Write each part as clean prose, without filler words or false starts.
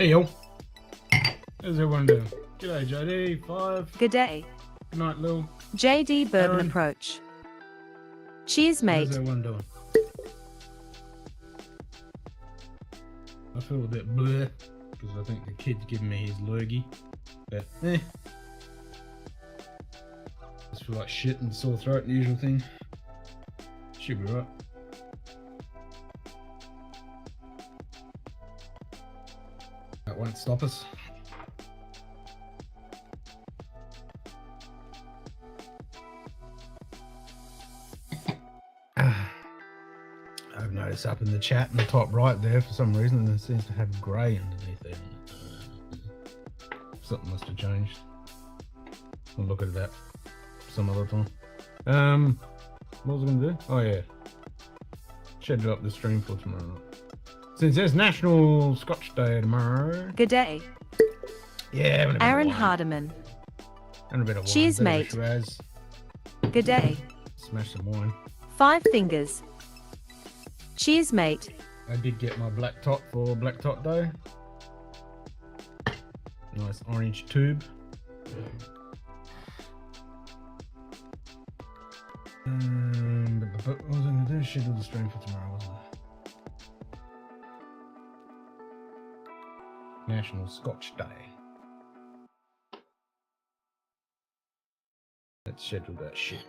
Hey yo, how's everyone doing? G'day JD, 5. Good day. Good night Lil. JD Bourbon Aaron. approach. Cheers, How's mate. everyone doing? I feel a bit bleh because I think the kid's giving me his lurgy. But just feel like shit and sore throat, the usual thing. Should be right. That won't stop us. I've noticed up in the chat in the top right there, for some reason, there seems to have grey underneath there. Something must have changed. I'll look at that some other time. What was I going to do? Oh yeah, schedule up the stream for tomorrow night. Since there's National Scotch Day tomorrow. Good day. Yeah, having a bit Aaron of wine. Hardiman. And a bit of wine. Cheers, bit of a mate. Shiraz. Good day. Smash some wine. 5 fingers. Cheers, mate. I did get my black top for Black Top Day. Nice orange tube. What was I going to do? Schedule the stream for tomorrow, wasn't it? National Scotch Day. Let's schedule that shit.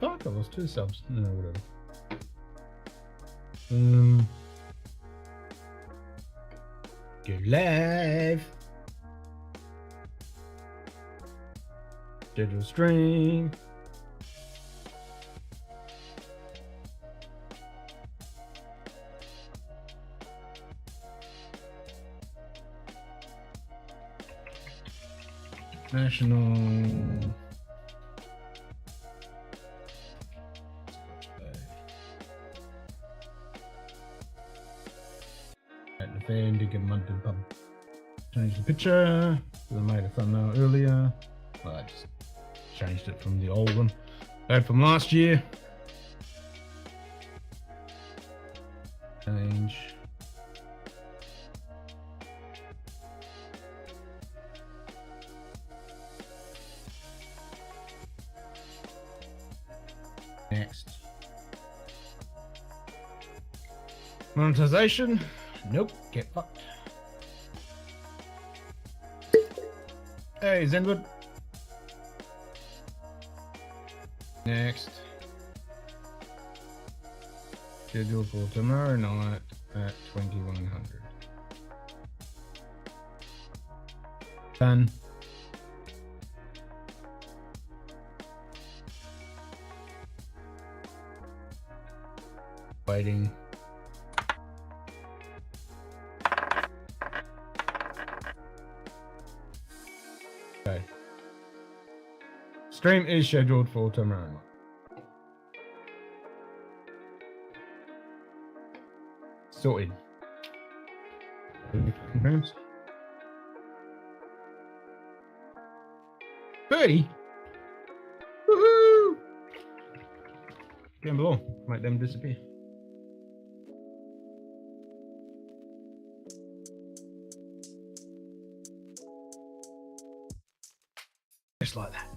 Fuck, I lost 2 subs. No, whatever. Go live. Schedule stream. National Scotch Day. At the fan, Dinkum, Munted pub. Change the picture because I made a thumbnail earlier. Well, I just changed it from the old one. Back from last year. Change. Next. Monetization? Nope, get fucked. Hey, Zenwood. Next. Schedule for tomorrow night at 2100. Done. Waiting. Okay. Stream is scheduled for tomorrow night. Sorted. 30? Woohoo! Down below. Make them disappear. Just like that.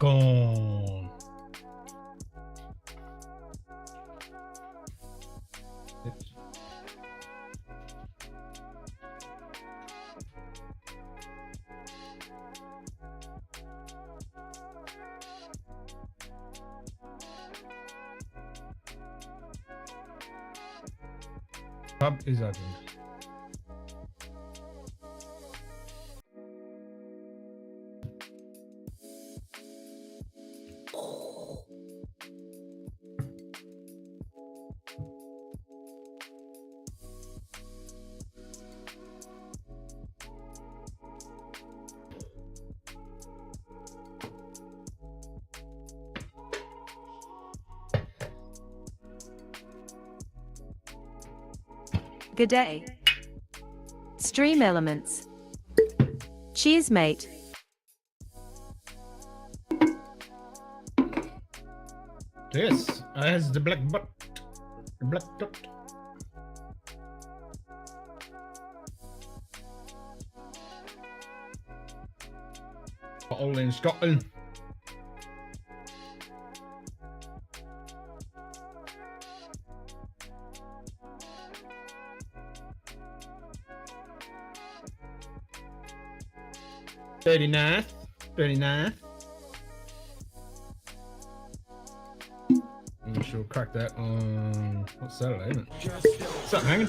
Gone. Oops. Pub is opened. Good day. Stream elements. Cheers, mate. Yes, has the black butt. The black dot. All in Scotland. Thirty-ninth. I'm sure we'll crack that on what's Saturday, isn't it? What's up, hanging?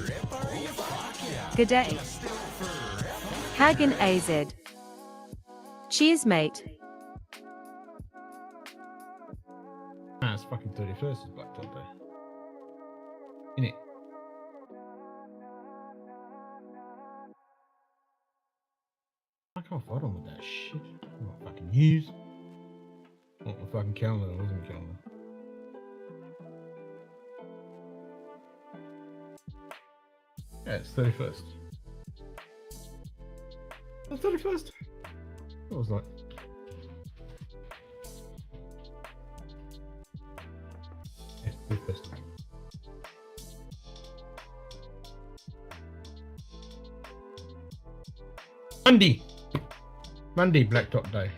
Good day. Hagen AZ. Cheers, mate. Ah, it's fucking 31st is Black Top Day. Innit? I can't fight on with that shit. I'm not fucking news. I want my fucking calendar. It wasn't a calendar. Yeah, it's 31st. It's 31st. What was that? Yeah, 31st. Monday, Blacktop Day.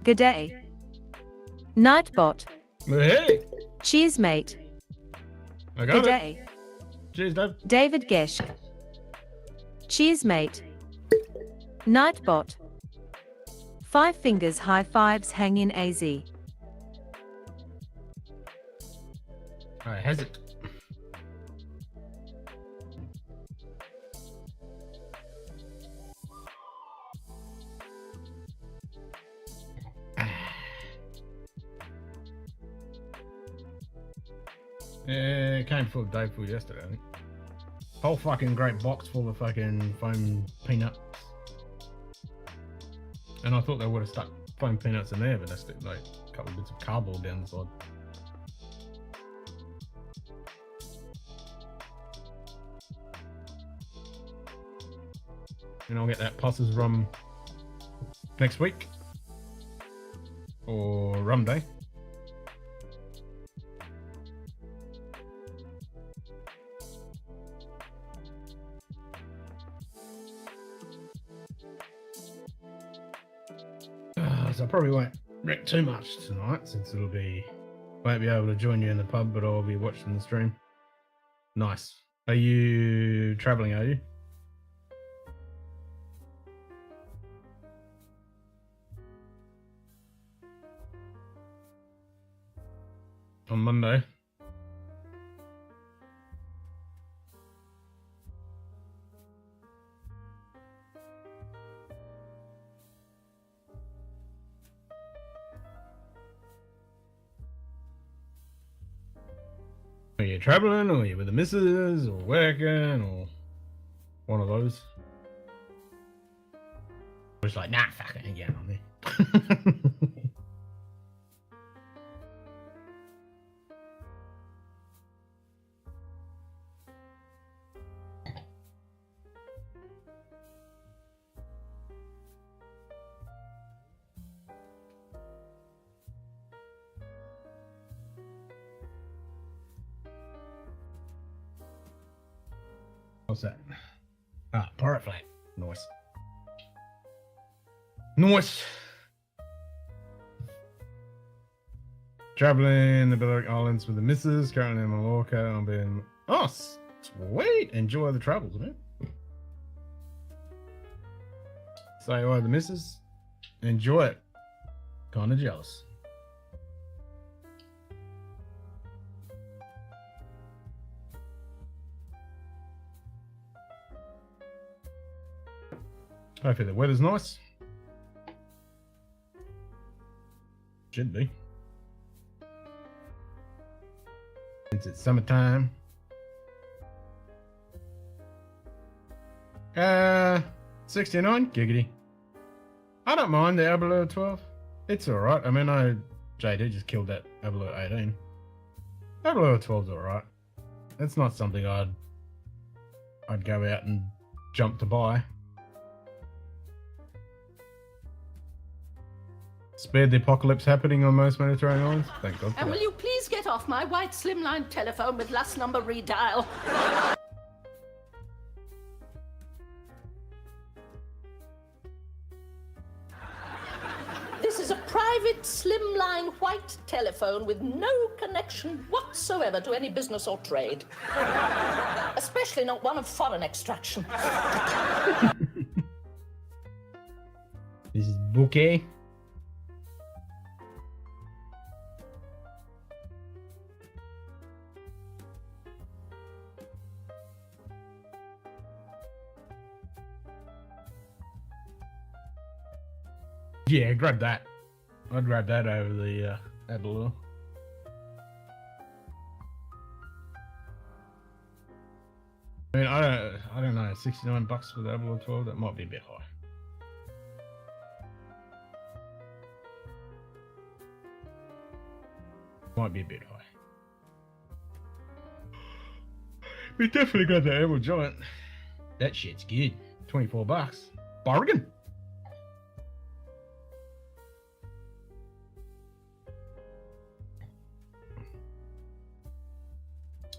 Good day. Nightbot. Hey, Cheers, mate. I got Good it. day. Cheers, Dave. David Gesh. Cheers, mate. Nightbot. 5 fingers high fives hang in AZ. Alright, has it? Came full of day food yesterday, I think. Whole fucking great box full of fucking foam peanuts. And I thought they would have stuck foam peanuts in there, but they stuck like a couple of bits of cardboard down the side. And I'll get that Posses rum next week. Or rum day. So I probably won't wreck too much tonight since won't be able to join you in the pub, but I'll be watching the stream. Nice. Are you traveling, are you? On Monday. Are you traveling, or are you with the missus, or working, or one of those? It's like, nah, fuck it, ain't getting on there. What's that? Ah, pirate flag. Nice. Nice. Traveling the Balearic Islands with the missus. Currently in Mallorca. I'm being. Oh, sweet. Enjoy the travels, man. Say hi to the missus. Enjoy it. Kind of jealous. Hopefully the weather's nice. Should be. Since it's summertime. 69, giggity. I don't mind the Abalur 12. It's alright. I mean, JD just killed that Abalur 18. Double 12's alright. It's not something I'd go out and jump to buy. Spared the apocalypse happening on most Mediterranean islands. Thank God for And that. will you please get off my white slimline telephone with last number redial? This is a private slimline white telephone with no connection whatsoever to any business or trade. Especially not one of foreign extraction. This is bouquet. Yeah, grab that. I'd grab that over the Abalone. I mean, I don't know, $69 for the Abalone 12. That might be a bit high. Might be a bit high. We definitely got the Emerald Giant. That shit's good. $24. Bargain.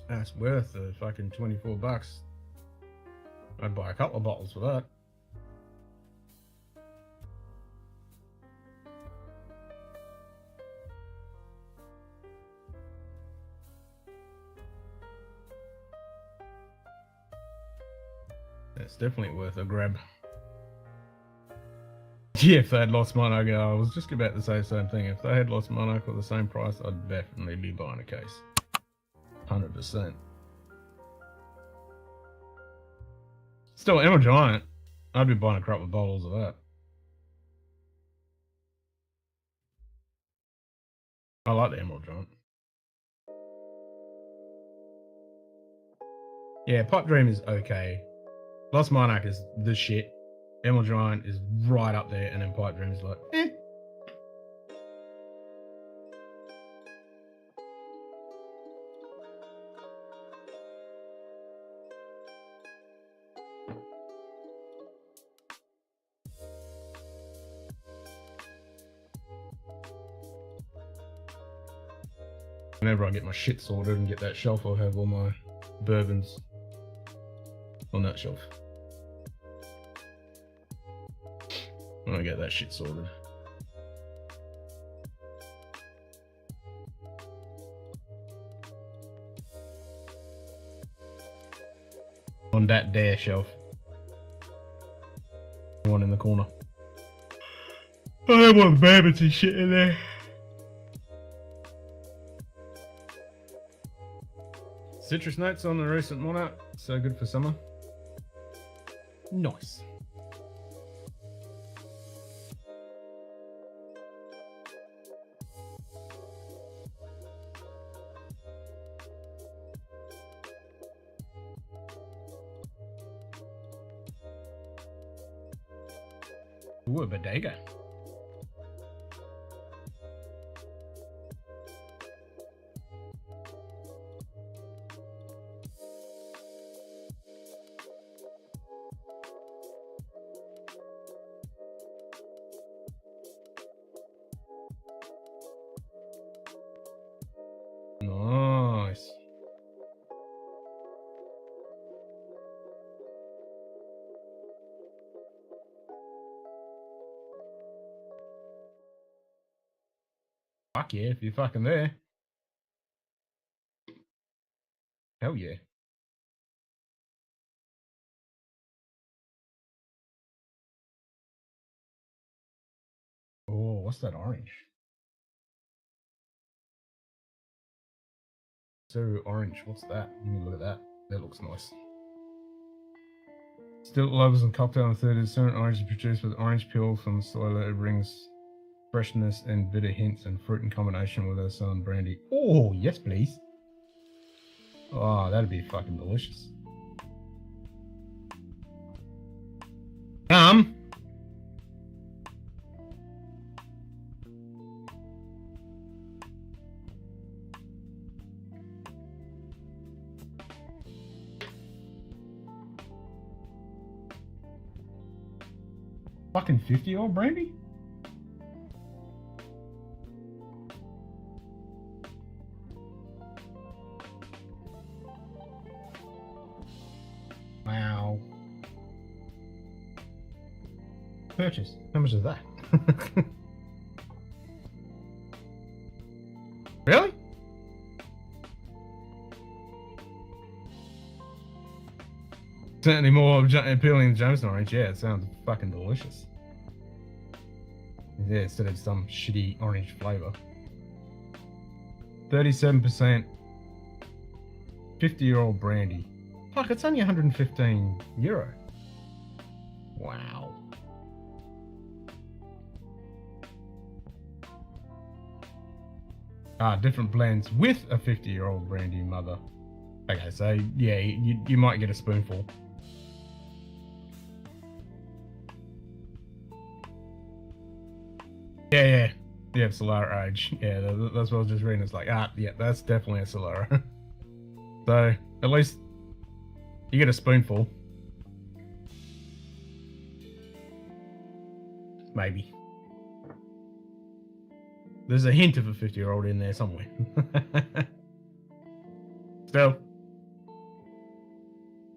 That's worth the fucking $24. I'd buy a couple of bottles for that. That's definitely worth a grab. Yeah, if they had Lost Monarch, I was just about to say the same thing. If they had Lost Monarch for the same price, I'd definitely be buying a case. 100%. Still, Emerald Giant. I'd be buying a couple of bottles of that. I like the Emerald Giant. Yeah, Pipe Dream is okay. Lost Monarch is the shit. Emerald Giant is right up there, and then Pipe Dream is like, eh. Whenever I get my shit sorted and get that shelf, I'll have all my bourbons on that shelf. When I get that shit sorted. On that there shelf. One in the corner. I want bourbons and shit in there. Citrus notes on the recent Monarch, so good for summer. Nice. Ooh, a bodega. Nice. Fuck yeah, if you're fucking there. Hell yeah. Oh, what's that orange? So orange, what's that? Let me look at that. That looks nice. Still lovers and cocktail and third is certain orange is produced with orange peel from the soil. It brings freshness and bitter hints and fruit in combination with our southern brandy. Oh, yes, please. Oh, that'd be fucking delicious. Fucking 50-year-old brandy? Wow. Purchase. How much is that? Really? Certainly more appealing than Jameson orange. Yeah, it sounds fucking delicious. Yeah, instead of some shitty orange flavor. 37%. 50-year-old brandy. Fuck, it's only €115. Wow. Different blends with a 50-year-old brandy mother. Okay, so yeah, you might get a spoonful. Yeah, Solara age. Yeah, that's what I was just reading. It's like, yeah, that's definitely a Solara. So, at least you get a spoonful. Maybe. There's a hint of a 50-year-old in there somewhere. Still.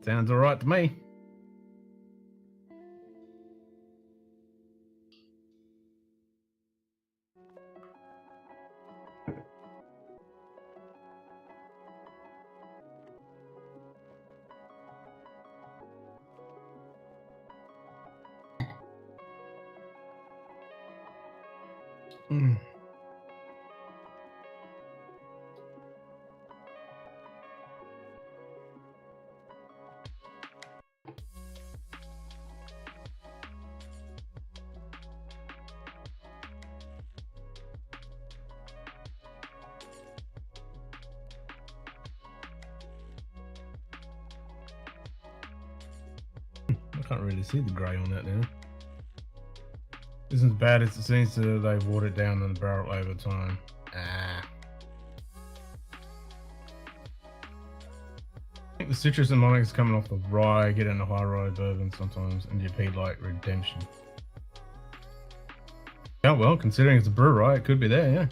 Sounds alright to me. Mm. I can't really see the grey on that now. Isn't as bad as it seems to. They've watered down in the barrel over time. I think the citrus and monic is coming off the rye, get into high rye bourbon sometimes, and you pee like redemption. Yeah, well, considering it's a brew rye, it could be there, yeah.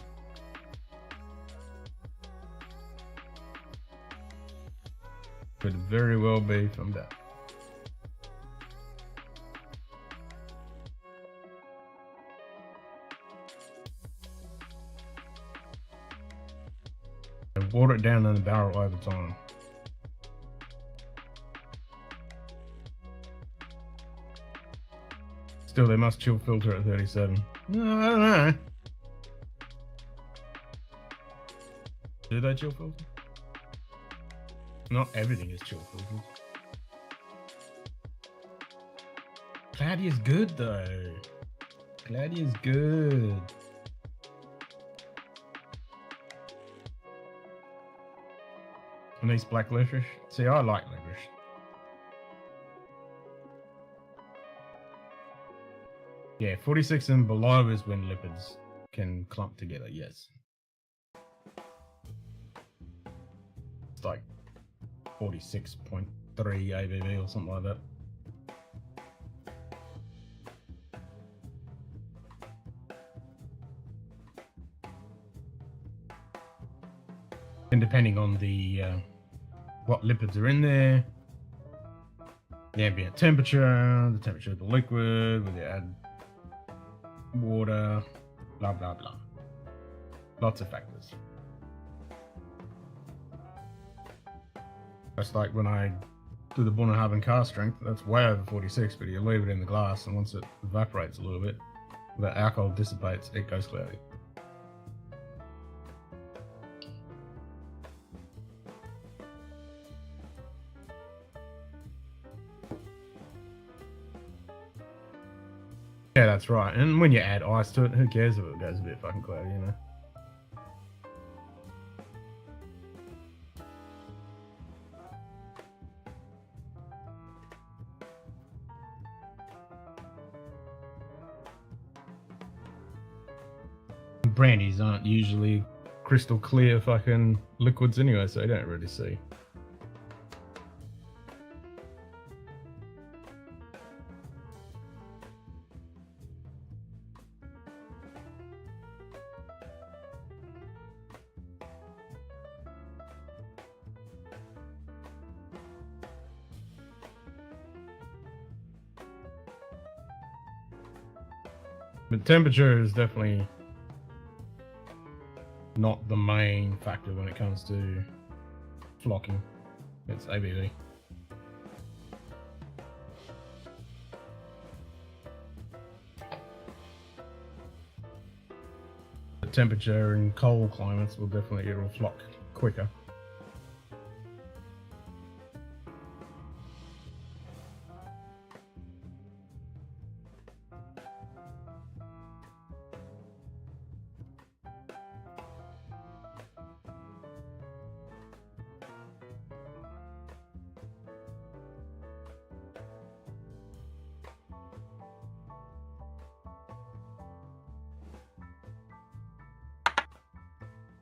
Could very well be from that. And water it down in the barrel over time. Still, they must chill filter at 37. No, I don't know. Do they chill filter? Not everything is chill filtered. Cloudy is good though. Cloudy is good. And these black licorice. See, I like licorice. Yeah, 46 and below is when lipids can clump together, yes. It's like 46.3 ABV or something like that. And depending on the what lipids are in there, the ambient temperature, the temperature of the liquid, whether you add water, blah blah blah. Lots of factors. That's like when I do the Bunnahabhain cast strength, that's way over 46, but you leave it in the glass, and once it evaporates a little bit, the alcohol dissipates, it goes cloudy. Yeah, that's right. And when you add ice to it, who cares if it goes a bit fucking cloudy, you know? Brandies aren't usually crystal clear fucking liquids anyway, so you don't really see. But temperature is definitely not the main factor when it comes to flocking. It's ABV. The temperature in cold climates will definitely, it'll flock quicker.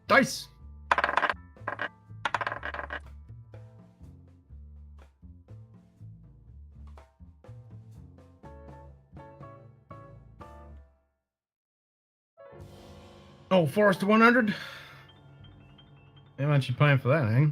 Dice! Oh, Forrester 100? How much you paying for that, eh?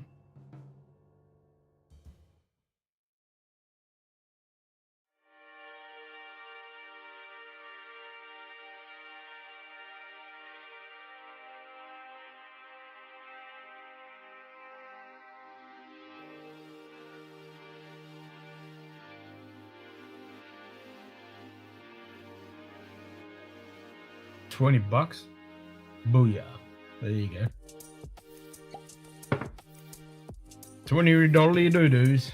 $20? Booyah. There you go. 20 dolly doo-doos.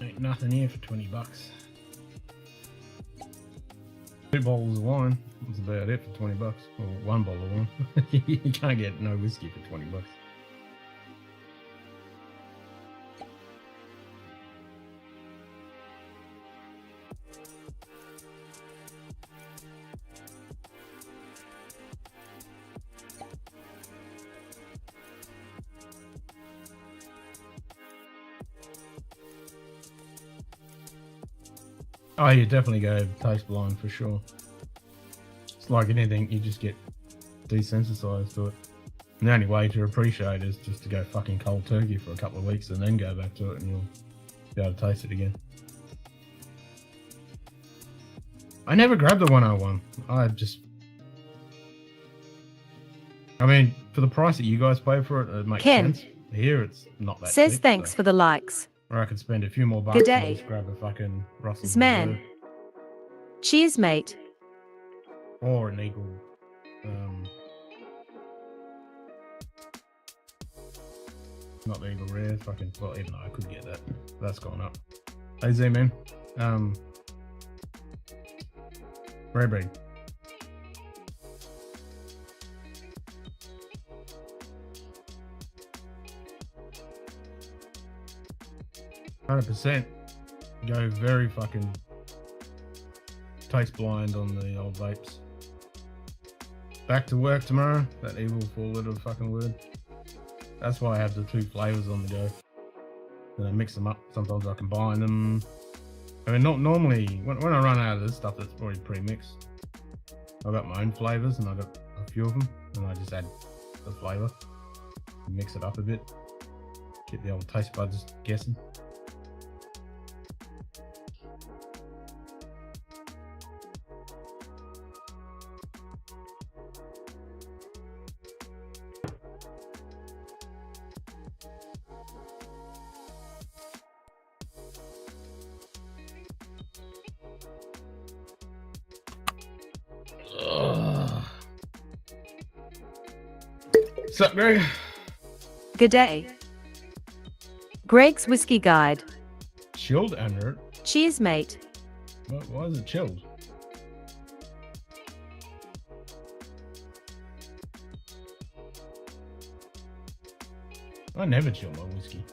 Ain't nothing here for $20. 2 bottles of wine. That's about it for $20. Or 1 bottle of wine. You can't get no whiskey for $20. Oh, you definitely go taste blind for sure. It's like anything, you just get desensitized to it. And the only way to appreciate it is just to go fucking cold turkey for a couple of weeks and then go back to it and you'll be able to taste it again. I never grabbed the 101. I mean, for the price that you guys pay for it makes Ken. sense. Here, it's not that Says cheap, thanks so. for the likes. Or I could spend a few more bucks Good and day. just grab a fucking Russell's Zman. Reserve. Cheers, mate. Or an Eagle. Not the Eagle Rare. Fucking, well, even though I could get that. That's gone up. Hey, Z, man. Rare breed. %. Go very fucking taste blind on the old vapes. Back to work tomorrow. That evil 4-letter fucking word. That's why I have the 2 flavors on the go. Then I mix them up. Sometimes I combine them. I mean, not normally when I run out of this stuff that's already pre-mixed. I've got my own flavors and I've got a few of them, and I just add the flavor, mix it up a bit, get the old taste buds guessing. What's up, Greg? Good day. Greg's Whiskey Guide. Chilled under it? Cheers, mate. Why is it chilled? I never chill my whiskey.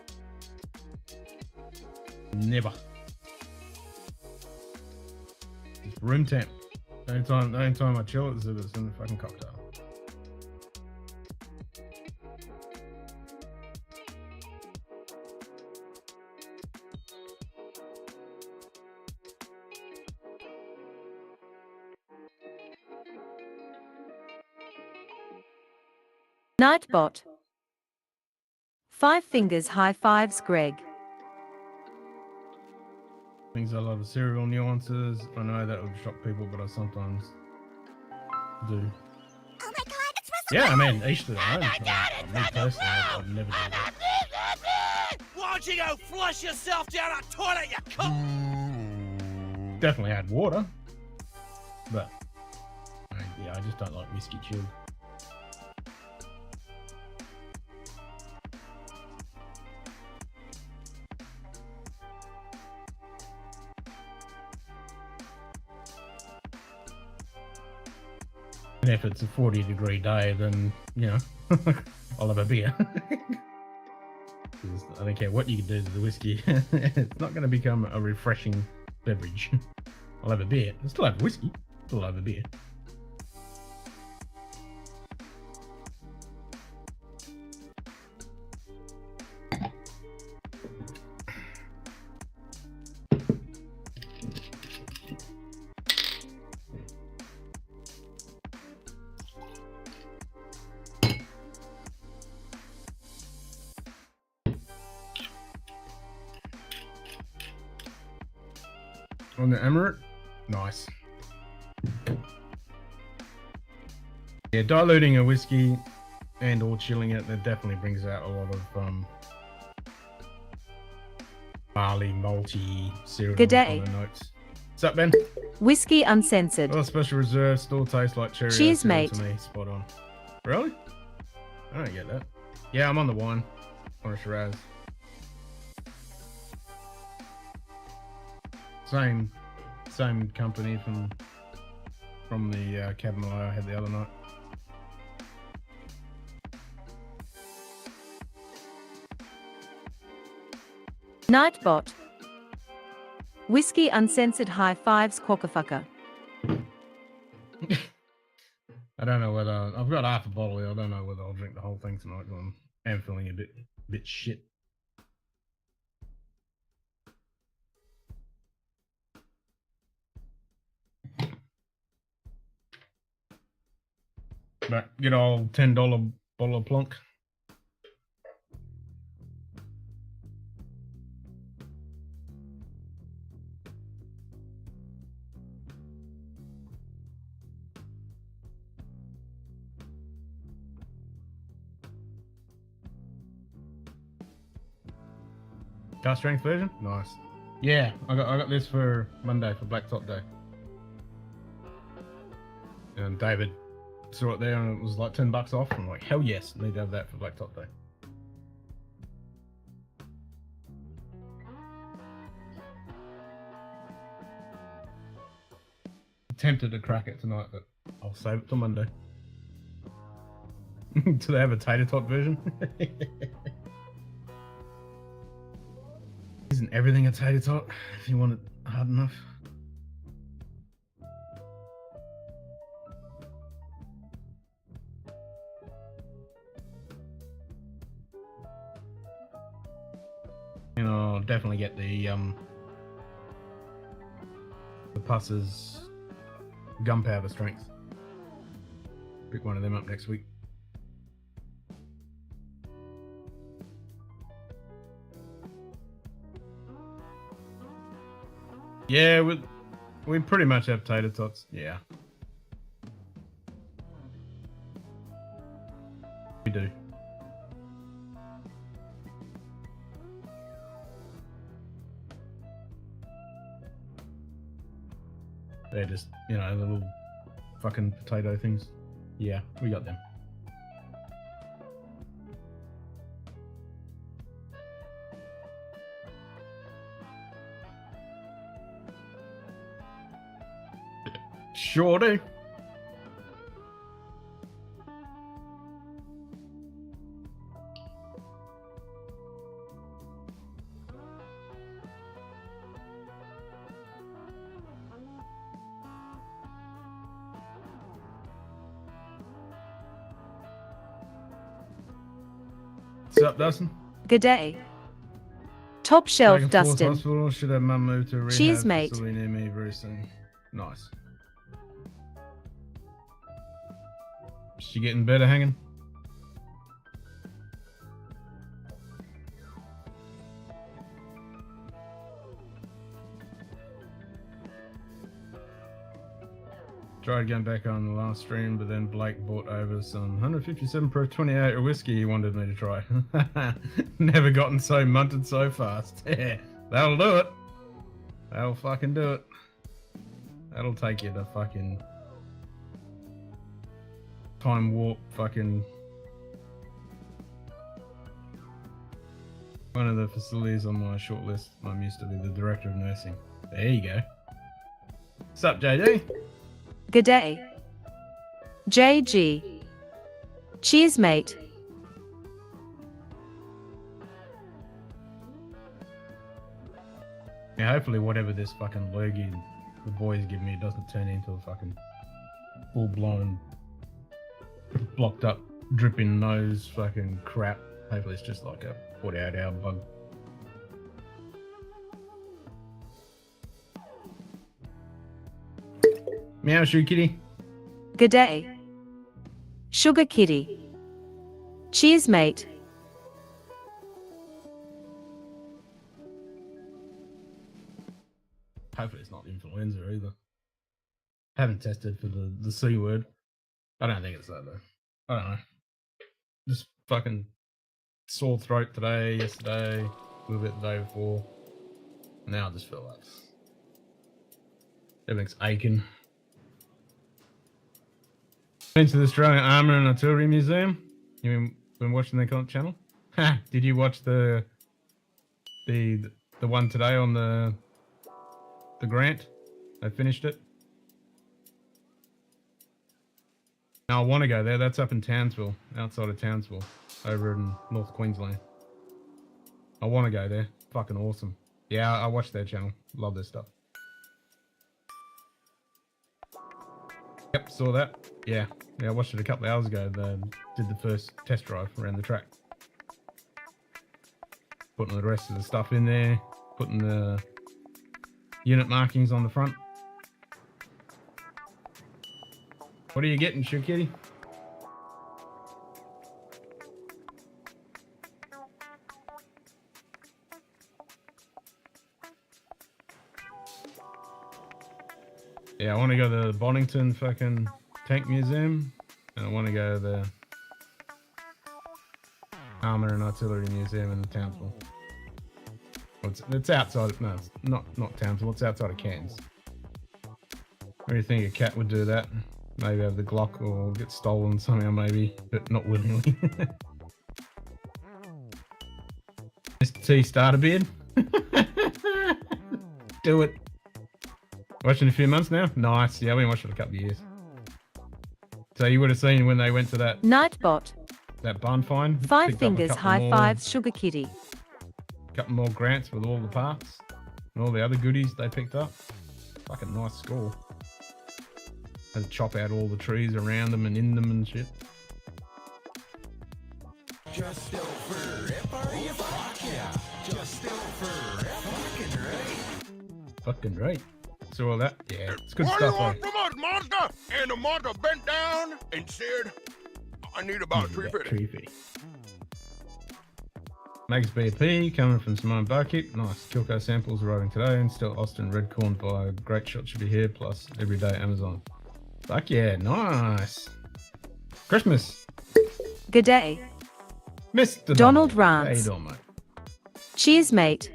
Never. It's room temp. The only time I chill it is if it's in the fucking cocktail. Nightbot. 5 fingers high fives, Greg. Things I love, cereal nuances. I know that would shock people, but I sometimes do. Oh my god, it's Russell! Yeah, I mean, each to their own. Me personally, I'd never do that. Why don't you go flush yourself down a toilet, you cunt? Definitely add water, but yeah, I just don't like whiskey chilled. And if it's a 40-degree day, then, you know, I'll have a beer. 'Cause I don't care what you can do to the whiskey. It's not going to become a refreshing beverage. I'll have a beer. I'll still have whiskey. Still have a beer. On the Emirate, nice. Yeah, diluting a whiskey and or chilling it, that definitely brings out a lot of barley, malty, cereal Good day. kind of notes. What's up, Ben? Whiskey uncensored. Well, special reserve still tastes like cherry. Cheers, cereal mate. To me, spot on. Really? I don't get that. Yeah, I'm on the wine. On a Shiraz. Same company from the Cabernet I had the other night. Nightbot. Whiskey uncensored high fives, quackerfucker. I don't know whether I've got half a bottle here. I don't know whether I'll drink the whole thing tonight. I am feeling a bit shit. But good old $10 bottle of plonk. Cast strength version? Nice. Yeah, I got this for Monday for Black Top Day. And David saw it there and it was like $10 off. I'm like, hell yes, need to have that for Black Top Day. Tempted to crack it tonight, but I'll save it till Monday. Do they have a tater tot version? Isn't everything a tater tot if you want it hard enough? You know, I'll definitely get the Puss's gunpowder strength. Pick one of them up next week. Yeah, we pretty much have tater tots. Yeah. We do. They're just, you know, little fucking potato things. Yeah, we got them. Sure do. What's up, Dustin? Good day. Top shelf, Taken Force Dustin. Hospital. Should have mum moved to a rehab Cheers, mate. facility near me very soon. Nice. She getting better hanging? Tried going back on the last stream, but then Blake brought over some 157 Pro 28 whiskey he wanted me to try. Never gotten so munted so fast. That'll do it. That'll fucking do it. That'll take you to fucking time warp fucking one of the facilities on my short list. I'm used to be the director of nursing. There you go. What's up, JD? G'day. JG. Cheers, mate. Yeah, hopefully whatever this fucking lurgy the boys give me doesn't turn into a fucking full-blown blocked up dripping nose fucking crap. Hopefully it's just like a 48-hour bug. Meow shoe kitty. G'day. Sugar kitty. Cheers, mate. Hopefully it's not influenza either. Haven't tested for the C word. I don't think it's that though. I don't know. Just fucking sore throat today, yesterday, a little bit the day before. Now I just feel like everything's aching. Been to the Australian Armour and Artillery Museum. You been watching their channel? Ha! Did you watch the one today on the grant? I finished it. Now I want to go there. That's up in Townsville, outside of Townsville, over in North Queensland. I want to go there. Fucking awesome. Yeah, I watched their channel. Love their stuff. Yep, saw that. Yeah, I watched it a couple of hours ago. They did the first test drive around the track. Putting the rest of the stuff in there. Putting the unit markings on the front. What are you getting, Shoe Kitty? Yeah, I want to go to the Bonington fucking Tank Museum, and I want to go to the Armour and Artillery Museum in Townsville. It's outside. No, it's not Townsville. It's outside of Cairns. What do you think a cat would do that? Maybe have the Glock or get stolen somehow, maybe, but not willingly. Mr. T starter beard. Do it. Watching a few months now? Nice. Yeah, I've been watching it a couple of years. So you would have seen when they went to that Nightbot. barn find. Five picked up a fingers, couple high more- fives, sugar kitty. Couple more grants with all the parts and all the other goodies they picked up. Fucking nice score. Had to chop out all the trees around them and in them and shit. Just over FRU, fuck yeah. Just over fucking right. Fucking great. So all that, yeah, it's good What do you stuff. want from us, monster? And the monster bent down and said, I need about 350. 350. Mags BP coming from Simone Bucket. Nice. Kilco samples arriving today, and still Austin Red Corn by Great Shot should be here, plus everyday Amazon. Fuck yeah, nice. Christmas. G'day. Mr. Donald How you Rance. doing, mate? Cheers, mate.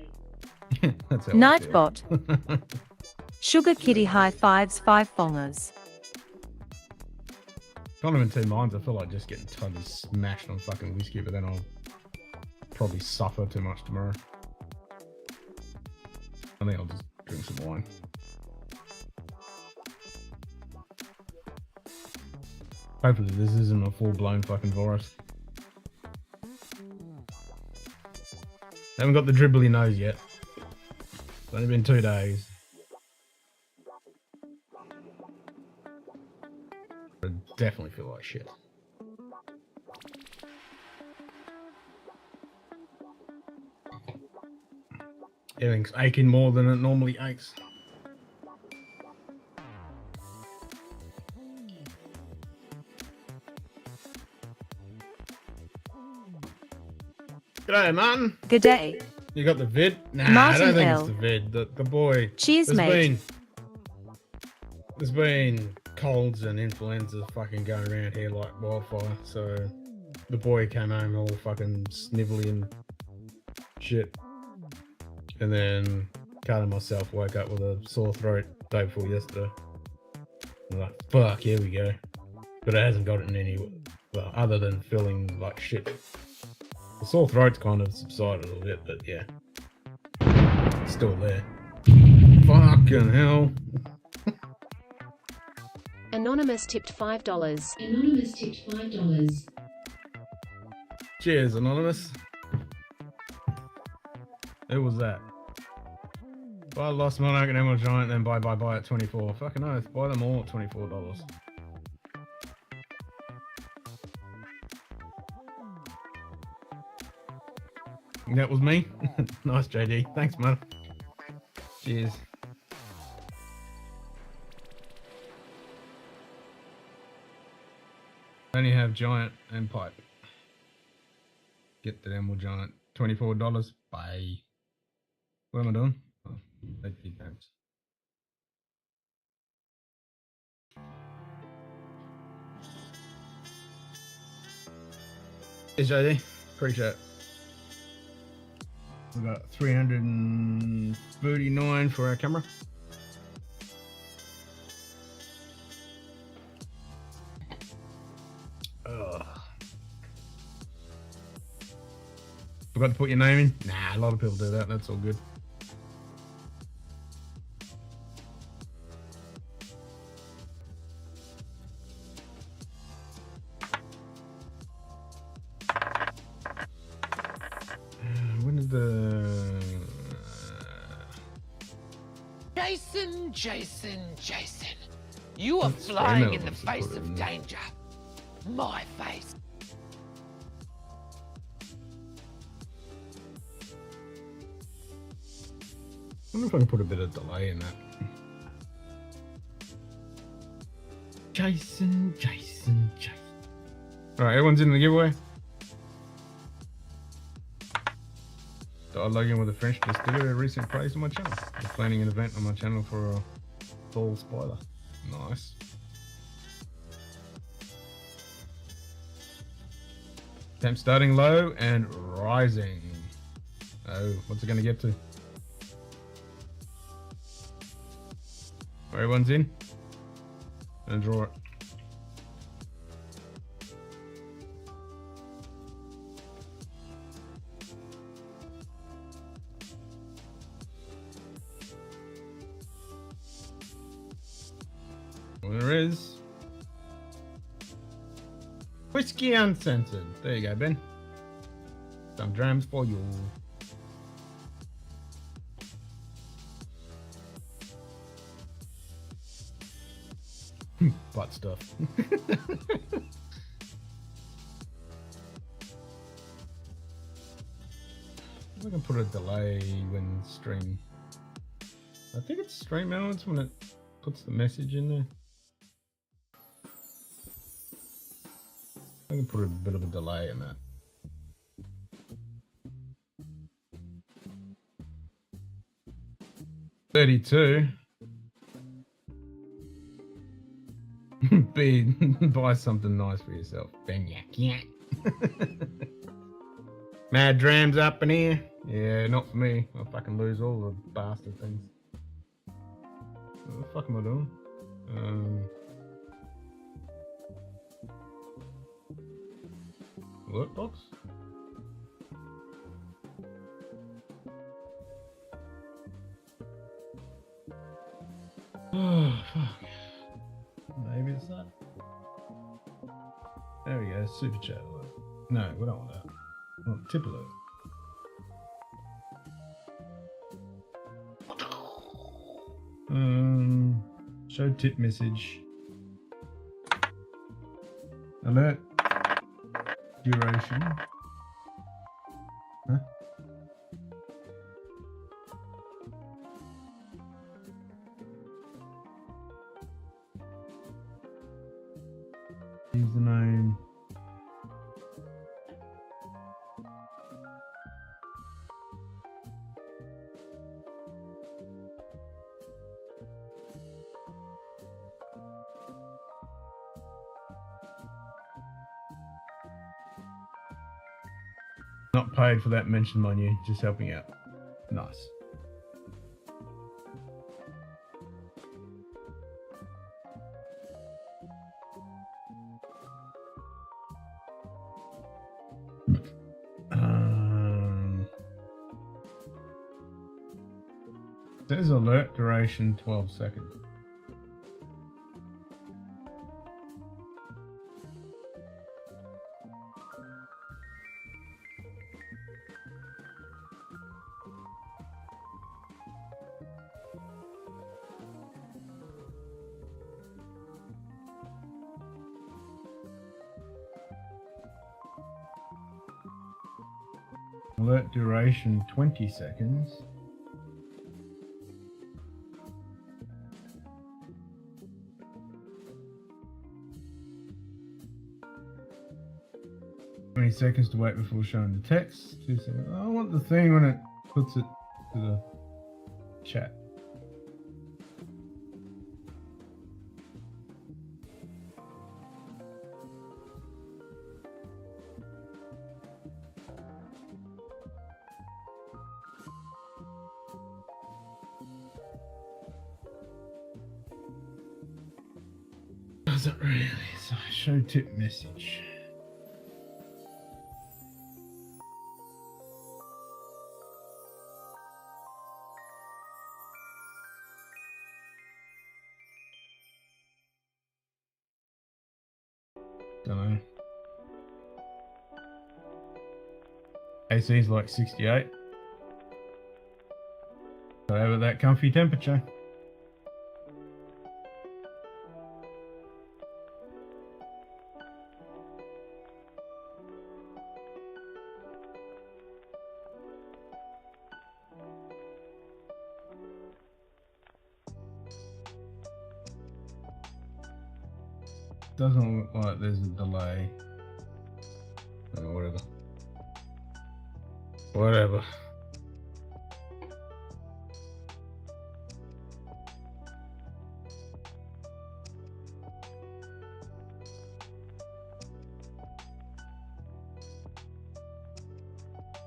That's how I feel. Nightbot. Sugar kitty, high fives, 5 fongers. Kind of in two minds. I feel like just getting totally smashed on fucking whiskey, but then I'll probably suffer too much tomorrow. I think I'll just drink some wine. Hopefully this isn't a full-blown fucking virus. Haven't got the dribbly nose yet. It's only been 2 days. I definitely feel like shit. Everything's aching more than it normally aches. G'day, Martin. G'day. You got the vid? Nah, I Martin don't think L. it's the vid. The boy. Cheers, mate. There's been colds and influenza fucking going around here like wildfire. So the boy came home all fucking snivelly and shit. And then Carter and myself woke up with a sore throat day before yesterday. I'm like, fuck, here we go. But it hasn't got it in any, well, other than feeling like shit. The sore throat's kind of subsided a little bit, but yeah. It's still there. Fucking hell. Anonymous tipped $5. Anonymous tipped $5. Cheers, Anonymous. Who was that? Buy Lost Monarch and Emerald Giant, then buy at 24. Fucking oath, buy them all at $24. That was me. Nice, JD. Thanks, man. Cheers. Only have Giant and Pipe. Get the Emerald Giant. $24. Bye. What am I doing? Oh, 80 times. Cheers, JD. Appreciate it. We got 339 for our camera. Ugh. Forgot to put your name in? Nah, a lot of people do that. That's all good. When is the... Jason. You are flying in the face of danger. My face. I wonder if I can put a bit of delay in that. Jason. Alright, everyone's in the giveaway. So I log in with a French distiller, a recent praise on my channel. I'm planning an event on my channel for a fall spoiler. Nice. Temp starting low and rising. Oh, what's it going to get to? Everyone's in. And draw it. There is whiskey uncensored. There you go, Ben. Some drams for you. Butt stuff. I can put a delay when stream. I think it's stream elements when it puts the message in there. I can put a bit of a delay in that. $32. Buy something nice for yourself. Benyak. Yeah. Mad drams up in here. Yeah, not for me. I'll fucking lose all the bastard things. What the fuck am I doing? Alert box? Oh, fuck. Maybe it's that. There we go, super chat alert. No, we don't want that. We want tip alert. Show tip message. Alert. Duration. Huh? Username. Not paid for that mention, mind you, just helping out. Nice. Says alert duration 12 seconds. Alert duration 20 seconds. Seconds to wait before showing the text. 2 seconds. I want the thing when it puts it to the chat. Does it really? So show tip message. Don't know. AC is like 68. So over that comfy temperature. Doesn't look like there's a delay. Oh, whatever. Whatever.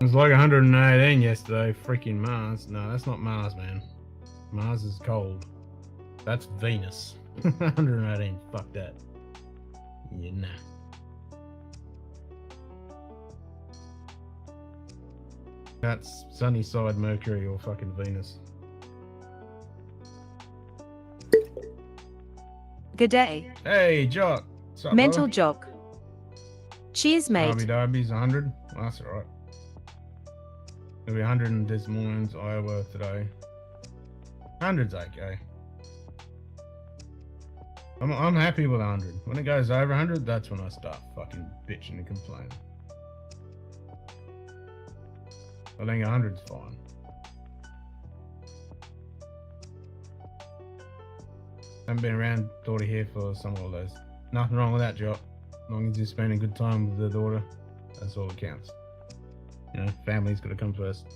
It was like 118 yesterday. Freaking Mars. No, that's not Mars, man. Mars is cold. That's Venus. 118. Fuck that. Yeah, nah. That's sunny side Mercury or fucking Venus. G'day. Hey, Jock. What's up, Mental brother? jock. Cheers, mate. Derby Derby's 100. Well, that's alright. There'll be 100 in Des Moines, Iowa today. 100's okay. I'm happy with 100. When it goes over 100, that's when I start fucking bitching and complaining. I think 100's fine. Haven't been around daughter here for some holidays. Nothing wrong with that, job. As long as you spend a good time with the daughter, that's all that counts. You know, family's got to come first.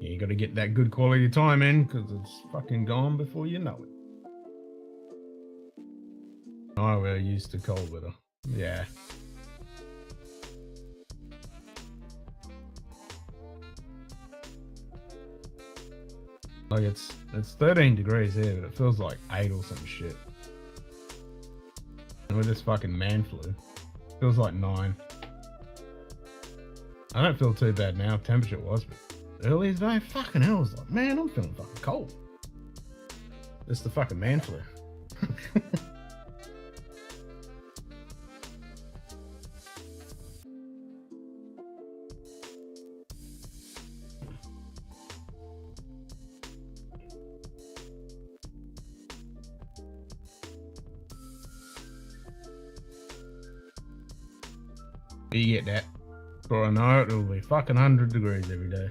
You got to get that good quality time in because it's fucking gone before you know it. Oh, we're used to cold weather. Yeah. Like it's 13 degrees here, but it feels like 8 or some shit. And with this fucking man flu, it feels like 9. I don't feel too bad now, temperature wise, but earlier today, fucking hell, I was like, man, I'm feeling fucking cold. It's the fucking man flu. You get that. For I know it will be fucking 100 degrees every day.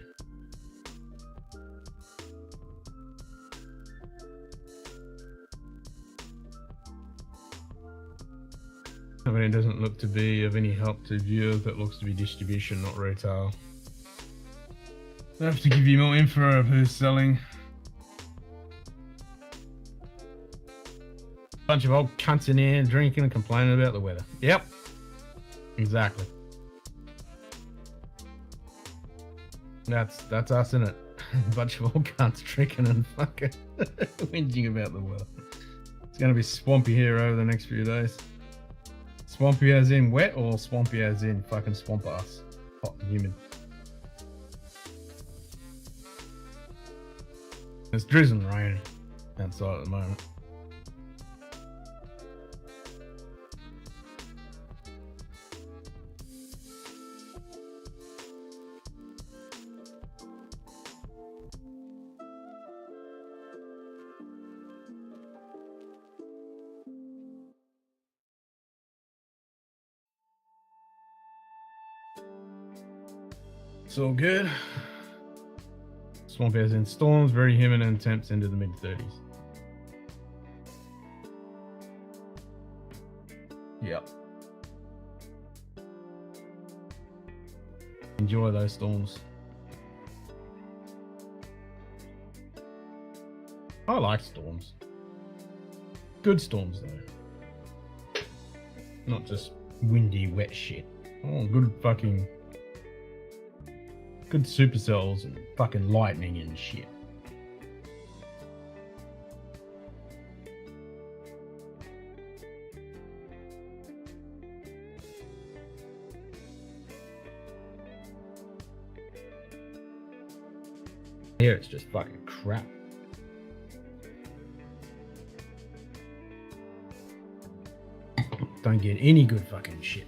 I mean, it doesn't look to be of any help to viewers. It looks to be distribution, not retail. I have to give you more info of who's selling. Bunch of old cunts in here drinking and complaining about the weather. Yep. Exactly. That's us, innit? A bunch of old cunts drinking and fucking whinging about the weather. It's gonna be swampy here over the next few days. Swampy as in wet, or swampy as in fucking swamp ass? Hot and humid. It's drizzling rain outside at the moment. It's all good. Swamp as in storms, very humid and temps into the mid-30s. Yep. Enjoy those storms. I like storms. Good storms though. Not just windy, wet shit. Oh, good fucking... good supercells and fucking lightning and shit. Here it's just fucking crap. Don't get any good fucking shit.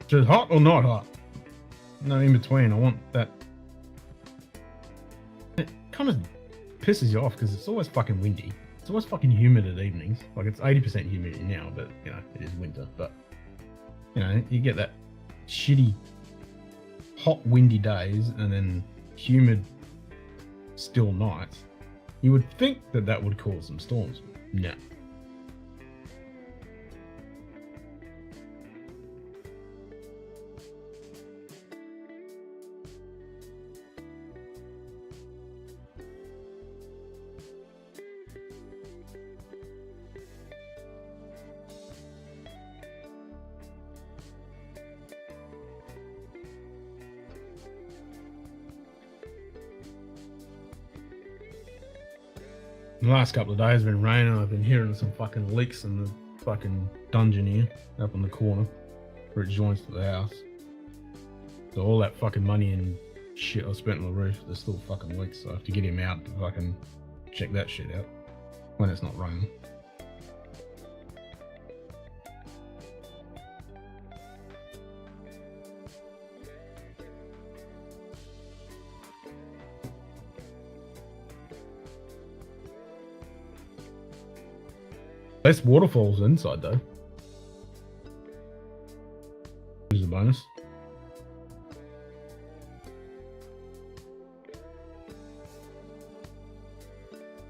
Just hot or not hot? No in between. I want that. It kind of pisses you off because it's always fucking windy. It's always fucking humid at evenings. Like it's 80% humidity now, but you know, it is winter. But you know, you get that shitty hot windy days and then humid still nights. You would think that that would cause some storms. No. The last couple of days have been raining. I've been hearing some fucking leaks in the fucking dungeon here, up in the corner, where it joins to the house. So all that fucking money and shit I spent on the roof, there's still fucking leaks. So I have to get him out to fucking check that shit out when it's not raining. Less waterfalls inside though. Which is a bonus.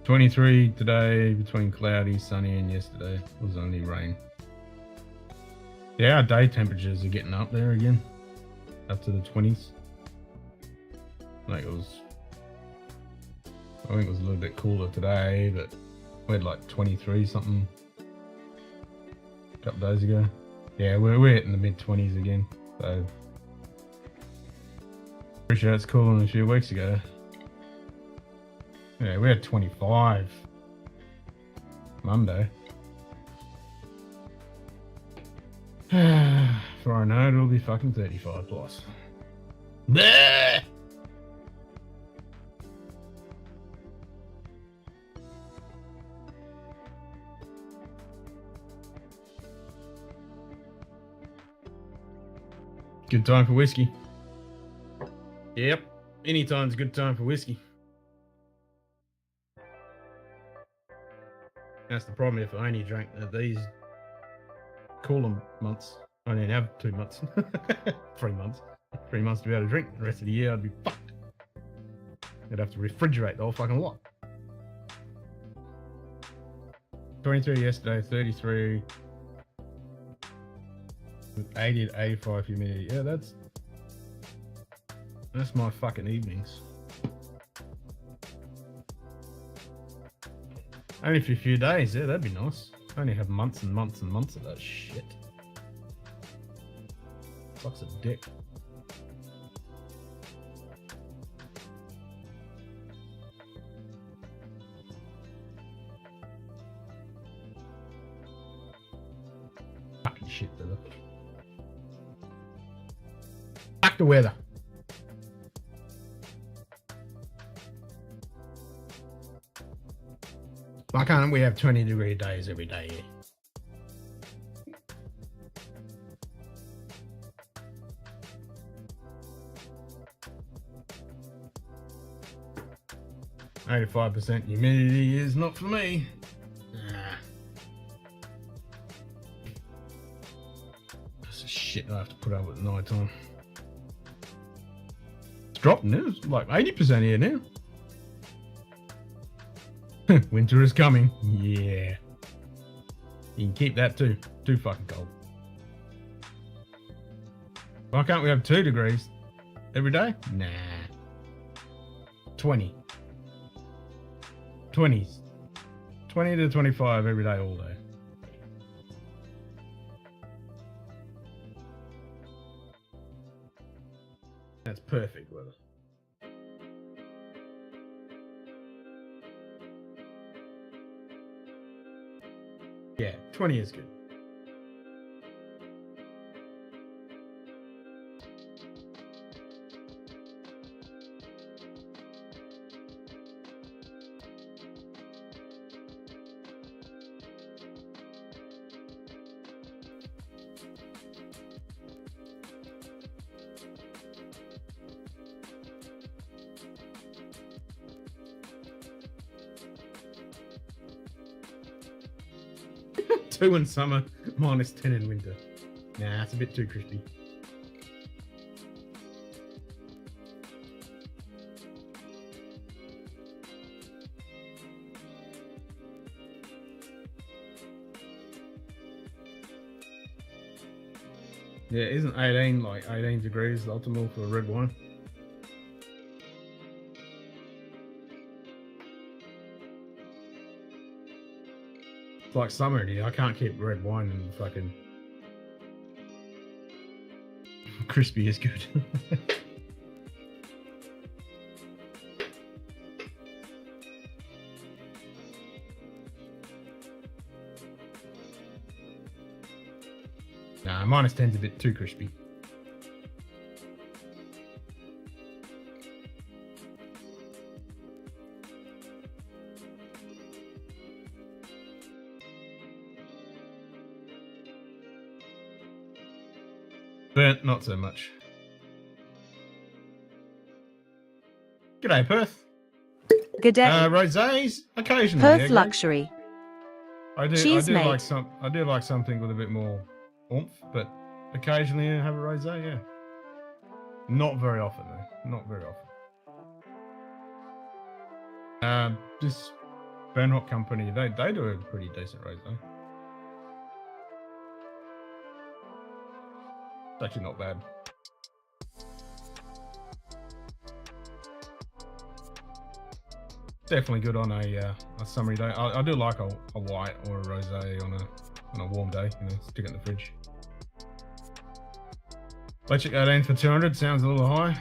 $23 today, between cloudy, sunny, and yesterday was only rain. Yeah, our day temperatures are getting up there again, up to the 20s. Like I think it was a little bit cooler today, but we had like 23 something a couple days ago. Yeah, we're hitting the mid-20s again. So pretty sure it's cooler than a few weeks ago. Yeah, we had 25 Monday. For I know it'll be fucking 35 plus. Bleh! Good time for whiskey. Yep, anytime's a good time for whiskey. That's the problem if I only drank these cooler months. I only have 2 months. 3 months. 3 months to be able to drink. The rest of the year I'd be fucked. I'd have to refrigerate the whole fucking lot. 23 yesterday, 33. With 80 to 85 humidity. Yeah, that's my fucking evenings. Only for a few days, yeah, that'd be nice. Only have months and months and months of that shit. Sucks a dick. Fucking shit, brother. Fuck the weather. Why can't we have 20-degree days every day here? Yeah. 85% humidity is not for me. That's the shit I have to put up with at night time. It's dropping now. It's like 80% here now. Winter is coming. Yeah. You can keep that too. Too fucking cold. Why can't we have 2 degrees every day? Nah. 20. 20s. 20 to 25 every day, all day. That's perfect weather. Yeah, 20 is good. Two in summer, -10 in winter. Nah, it's a bit too crispy. Yeah, isn't 18 like 18 degrees the optimal for red wine? It's like summer in here. I can't keep red wine and fucking crispy is good. Nah, -10's a bit too crispy. Burnt, not so much. G'day, Perth. Good day. Rosés, occasionally. Perth yeah, luxury. I do Cheers, mate. I do like something with a bit more oomph, but occasionally I have a rosé, yeah. Not very often though. Not very often. This Bernhock company, they do a pretty decent rosé. It's actually not bad. Definitely good on a summery day. I do like a white or a rosé on a warm day. You know, stick it in the fridge. Electric 18 for 200 sounds a little high.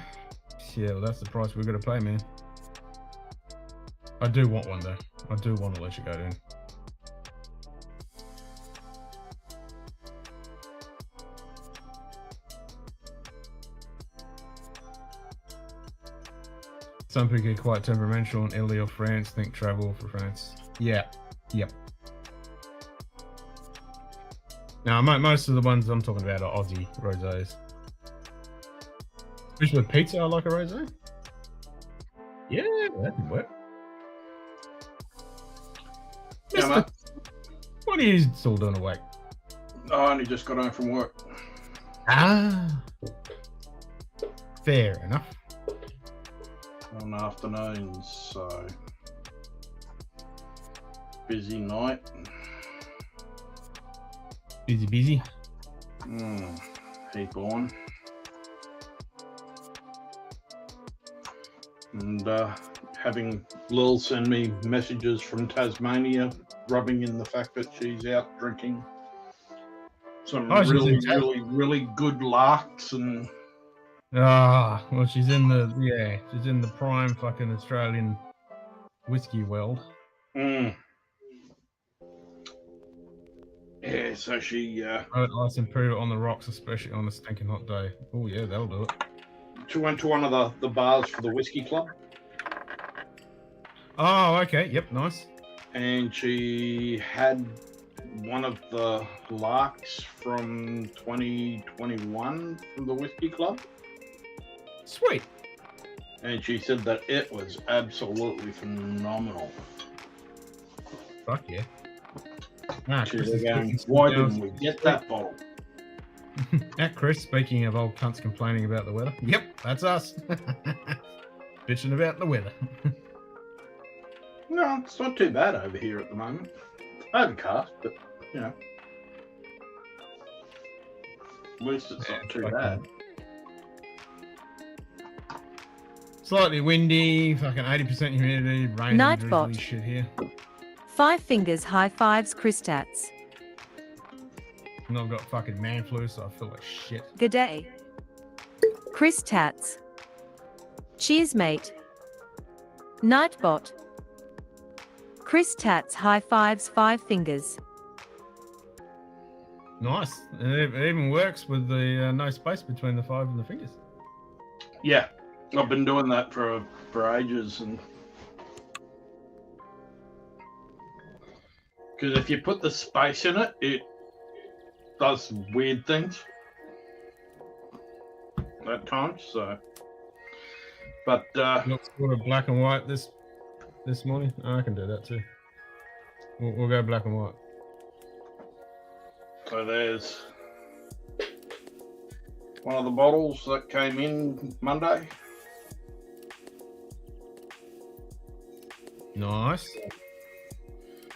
Yeah, well that's the price we're gonna pay, man. I do want one though. I do want an electric 18. Some people get quite temperamental in Italy or France, think travel for France. Yeah, yep. Now, most of the ones I'm talking about are Aussie rosés. Especially with pizza, I like a rosé. Yeah, that can work. Yeah, mate. What are you still doing awake? I only just got home from work. Ah, fair enough. On afternoons, so busy night. Busy. Heap on. And having Lil send me messages from Tasmania, rubbing in the fact that she's out drinking some Oh, she's really, in Tas- really, really good larks and well, she's in the prime fucking Australian whiskey world. yeah, so she Ice improve it on the rocks, especially on a stinking hot day. Oh yeah, that'll do it. she went to one of the bars for the whiskey club, Oh, okay. Yep, nice. and she had one of the larks from 2021 from the whiskey club, Sweet. and she said that it was absolutely phenomenal. Fuck yeah. Nah, She Chris was is going, cooking some why deals. didn't we get that bottle? At Chris, speaking of old cunts complaining about the weather. Yep, that's us. Bitching about the weather. No, it's not too bad over here at the moment. Overcast, but you know, at least it's not too bad. Slightly windy, fucking 80% humidity, rain and Nightbot. drizzly shit here. 5 fingers high fives Chris Tats. And I've got fucking man flu, so I feel like shit. G'day. Chris Tats. Cheers, mate. Nightbot. Chris Tats high fives 5 fingers. Nice. And it even works with the no space between the 5 and the fingers. Yeah, I've been doing that for ages, and because if you put the space in it, it does weird things at times. So, but Looks sort of black and white this morning. Oh, I can do that too. We'll go black and white. so there's one of the bottles that came in Monday. Nice.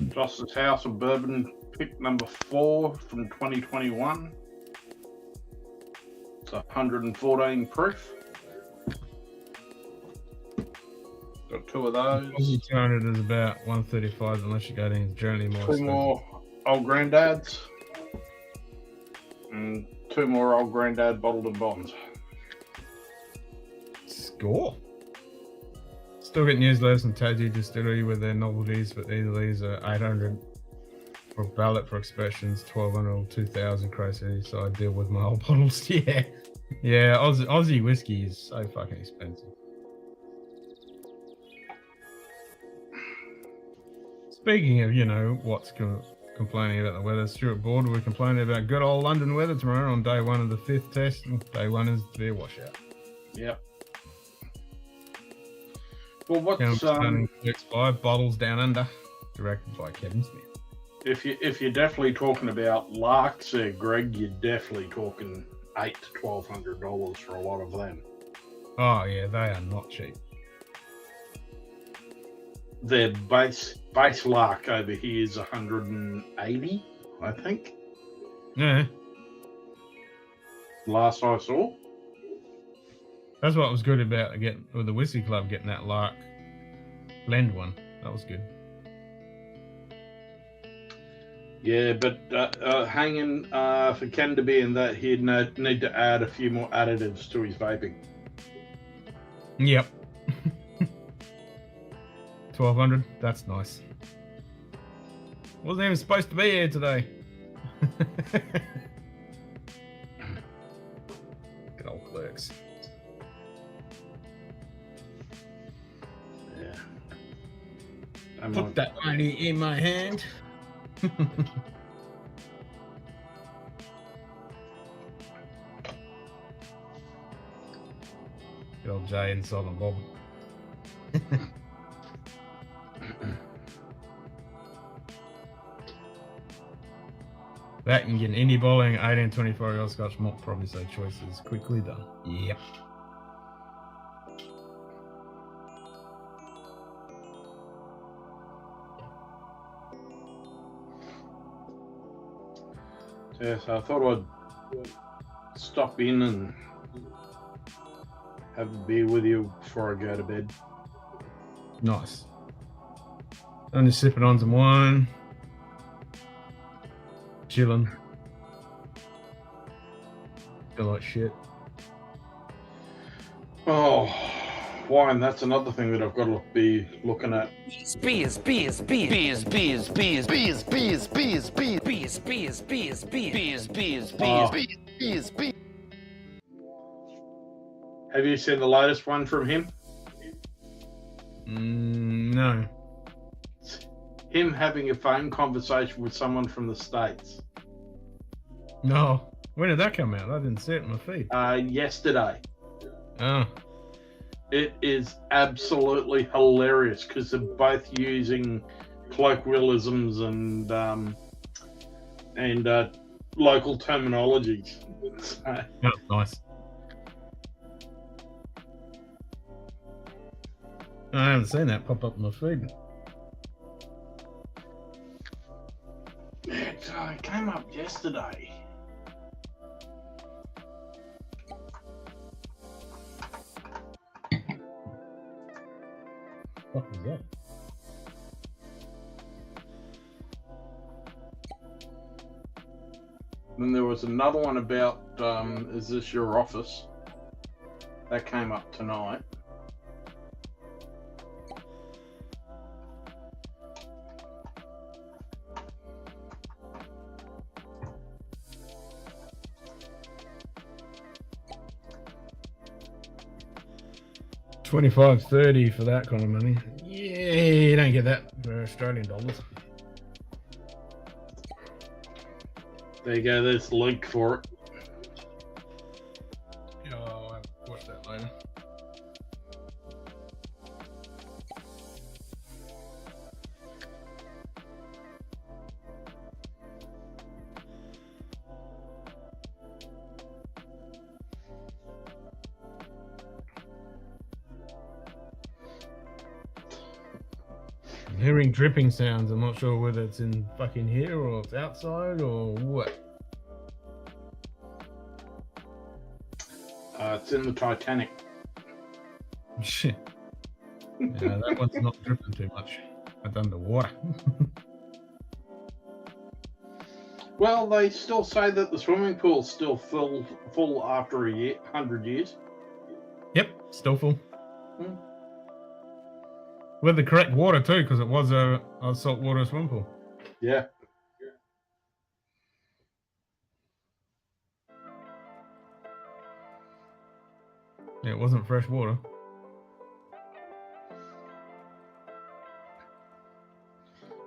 Joss's House of Bourbon pick number 4 from 2021. It's 114 proof. Got 2 of those. Aussie 200 is about 135 unless you go down Journey more. 2 more Old Granddads. And 2 more Old Grandad bottled and bonds. Score. Still get newsletters from Tassie Distillery with their novelties, but either these are 800 for ballot for expressions, 1200 or 2000 crazy. So I deal with my old bottles. Yeah, yeah. Aussie whiskey is so fucking expensive. Speaking of, you know, what's complaining about the weather, Stuart Board, we're complaining about good old London weather tomorrow on day 1 of the 5th test. Day 1 is their washout. Yep. Well, what's by Bottles Down Under, directed by Kevin Smith. if you're definitely talking about larks there, Greg, you're definitely talking $800 to $1,200 for a lot of them. Oh yeah, they are not cheap. Their base lark over here is 180, I think. Yeah, Last I saw. that's what was good about with the Whiskey Club getting that lark blend one. That was good. Yeah, but hanging for Ken to be in that, he'd need to add a few more additives to his vaping. Yep. 1200. That's nice. Wasn't even supposed to be here today. Good old clerks. Yeah. Put that money in my hand. Good old Jay and Silent Bob. That and get indie bowling, 18-24 Scotch malt, probably so choices quickly done. Yep. Yeah, so I thought I'd stop in and have a beer with you before I go to bed. Nice. Only sipping on some wine. Chilling. Feel like shit. Oh, wine, that's another thing that I've got to be looking at. Beers, beers, beers, beers, beers, beers, beers, beers, beers, beers, beers, beers, beers, beers, beers, beers, beers, beers. Have you seen the latest one from him? No. Him having a phone conversation with someone from the States. No. When did that come out? I didn't see it in my feed. Yesterday. Oh. It is absolutely hilarious because they're both using colloquialisms and local terminologies. So, Oh, nice. I haven't seen that pop up in my feed. so it came up yesterday. What was that? Then there was another one about, is this your office? That came up tonight. $25.30 for that kind of money. Yeah, you don't get that for Australian dollars. There you go, there's the link for it. Yeah, I'll have to watch that later. I'm hearing dripping sounds. I'm not sure whether it's in fucking here or it's outside or what. It's in the Titanic. Shit. Yeah, that one's not dripping too much. It's underwater. Well, they still say that the swimming pool's still full after 100 years. Yep, still full. Hmm. With the correct water too, because it was a saltwater swimming pool. Yeah. Yeah, it wasn't fresh water.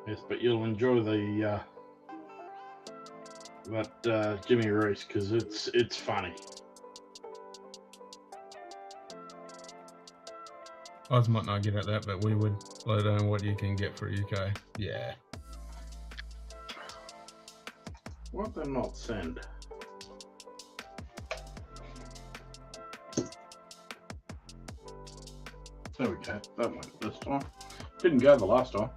Yes, but you'll enjoy the that Jimmy Reese because it's funny. Oz might not get at that, but we would let know what you can get for UK. Yeah. What did not send? There we go. That went this time. Didn't go the last time.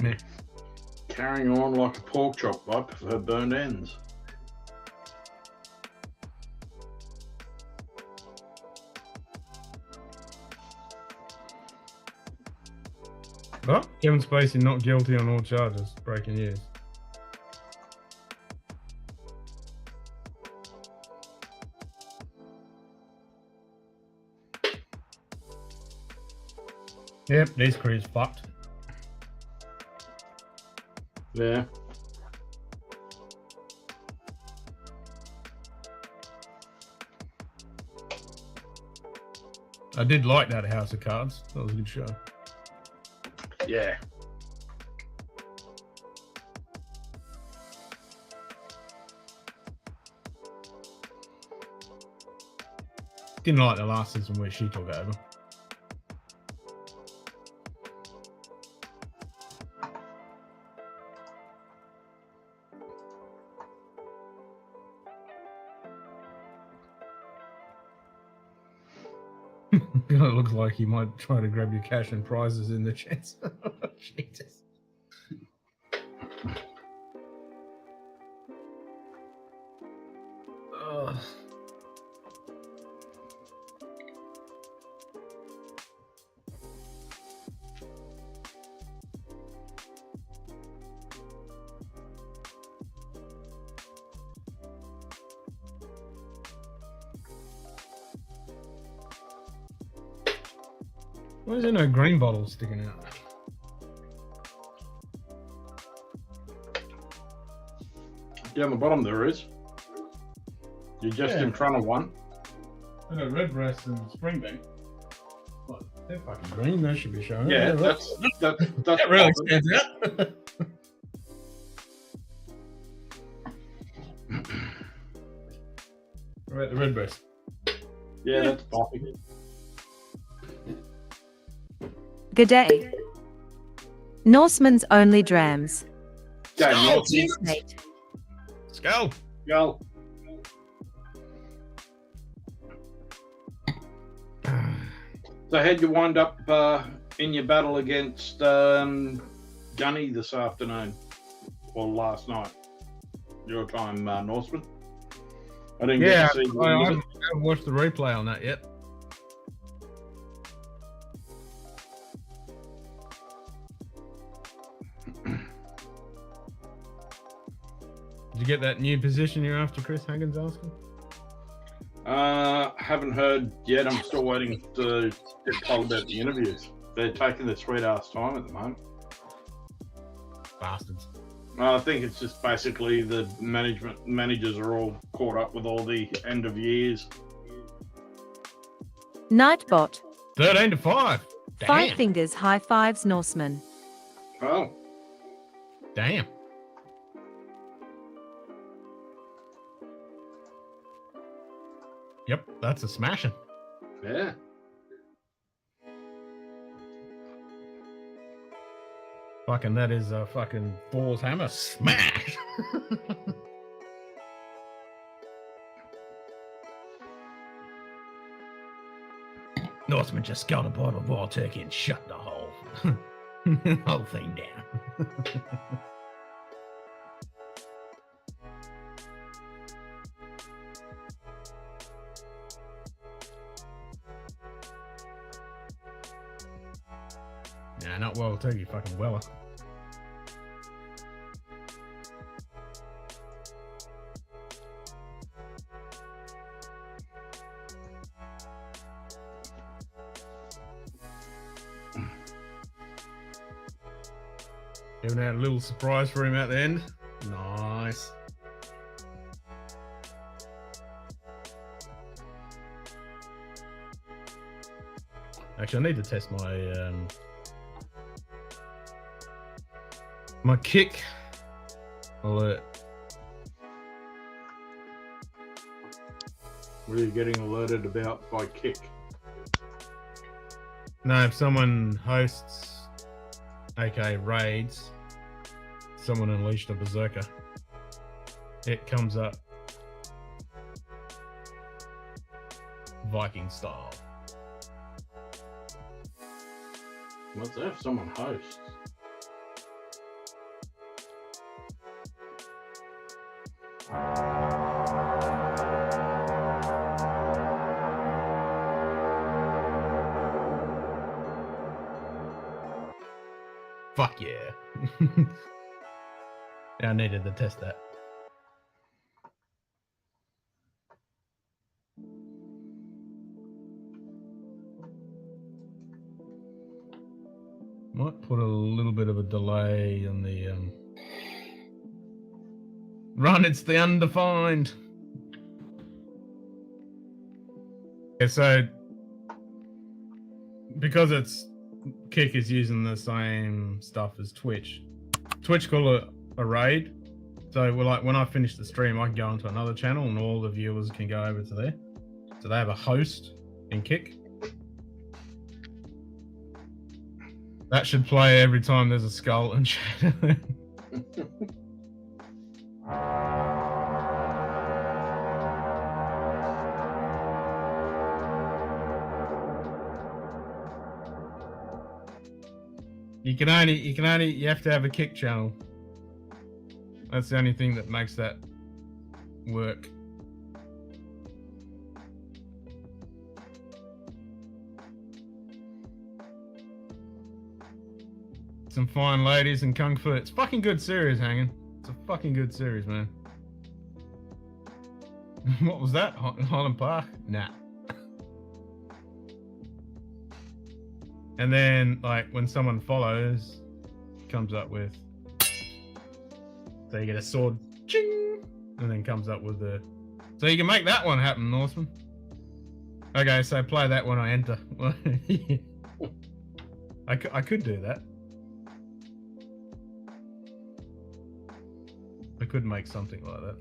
Meh. Carrying on like a pork chop, I prefer burnt ends. Oh, Kevin Spacey not guilty on all charges. Breaking news. Yep, this crew's fucked. Yeah. I did like that House of Cards. That was a good show. Yeah. Didn't like the last season where she took over. It looks like he might try to grab your cash and prizes in the chest. Jesus. Ugh. Why is there no green bottles sticking out? Down the bottom there is. You're just in front of one. I got red breast and springbank. What? They're fucking green. They should be showing. Yeah, that that's really popping. stands out. Right, the red breast. Yeah, that's popping. G'day. Norseman's only drams. Okay, Oh, North, Jesus. Mate. Let's go. go. So how'd you wind up in your battle against Gunny this afternoon? Or last night? Your time, Norseman? I didn't Yeah, get to see I you. haven't watched the replay on that yet. Did you get that new position you're after, Chris Hagen's asking? Haven't heard yet. I'm still waiting to get told about the interviews. They're taking their sweet ass time at the moment. Bastards. I think it's just basically the managers are all caught up with all the end of years. Nightbot. 13 to 5. Damn. 5 fingers high fives Norseman. Oh, Damn. Yep, that's a smashing. yeah. Fucking that is a fucking Thor's hammer smash. Norseman just scalded a bottle of wild turkey and shut the whole whole thing down. Nah, not wild turkey, fucking Weller. Giving out a little surprise for him at the end. Nice. Actually, I need to test my my kick alert. What are you getting alerted about by kick? No, if someone hosts, aka raids, someone unleashed a berserker, it comes up Viking style. What's that if someone hosts? Fuck yeah. Yeah, I needed to test that. Might put a little bit of a delay on the run. It's the undefined. Okay, so because it's Kick is using the same stuff as Twitch. Twitch call it a raid. So we're like, when I finish the stream, I can go onto another channel and all the viewers can go over to there. So they have a host in Kick. That should play every time there's a skull and shadow. You have to have a kick channel. That's the only thing that makes that work. Some fine ladies and kung fu. It's fucking good series, Hanging. It's a fucking good series, man. What was that? Highland Park? Nah. And then, like, when someone follows, comes up with, so you get a sword, ching, and then comes up with the, so you can make that one happen, Norseman. Okay, so play that when I enter. I could do that. I could make something like that.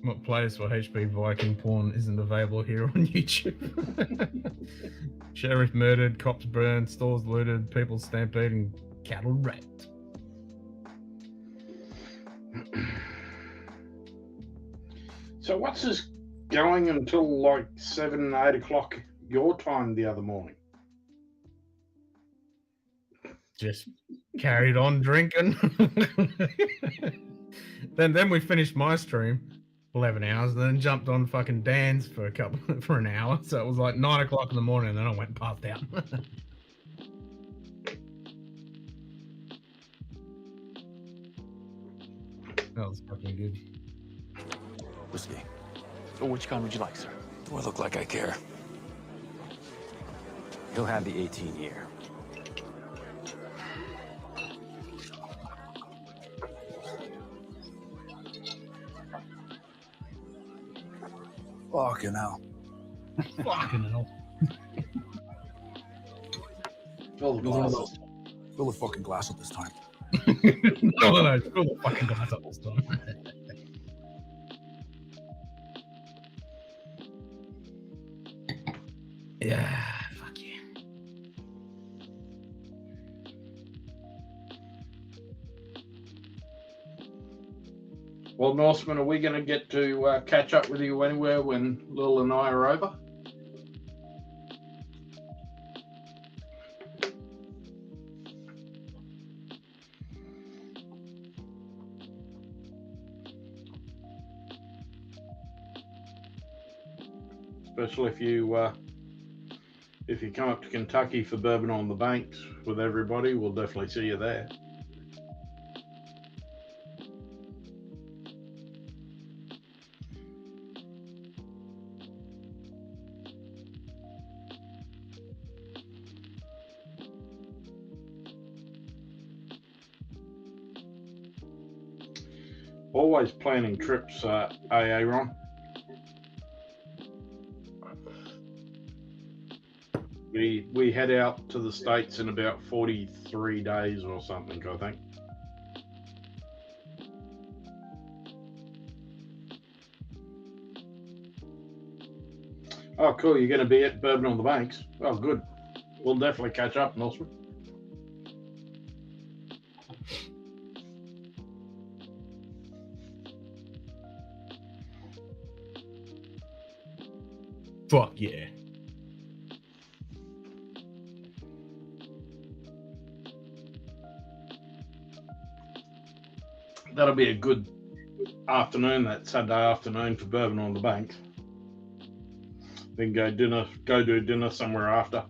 What plays for HP Viking porn isn't available here on YouTube? Sheriff murdered, cops burned, stores looted, people stampeded, and cattle raped. So what's this going until like 7, 8 o'clock your time the other morning? Just carried on drinking. Then we finished my stream, 11 hours, then jumped on fucking Dan's for an hour. So it was like 9 o'clock in the morning, and then I went and passed out. That was fucking good. Whiskey. Oh, which kind would you like, sir? Do I look like I care? He'll have the 18 year. Fucking hell. Fucking hell. Fill the glass. Fill the fucking glass up this time. No, fill the fucking glass up this time. Yeah, fuck yeah. Well, Norseman, are we going to get to catch up with you anywhere when Lil and I are over? Especially if you come up to Kentucky for Bourbon on the Banks with everybody, we'll definitely see you there. Always planning trips, Aaron. We head out to the States in about 43 days or something, I think. Oh, cool. You're going to be at Bourbon on the Banks. Oh, good. We'll definitely catch up, Norseman. Fuck yeah. That'll be a good afternoon, that Saturday afternoon for Bourbon on the Banks. Then go do dinner somewhere after.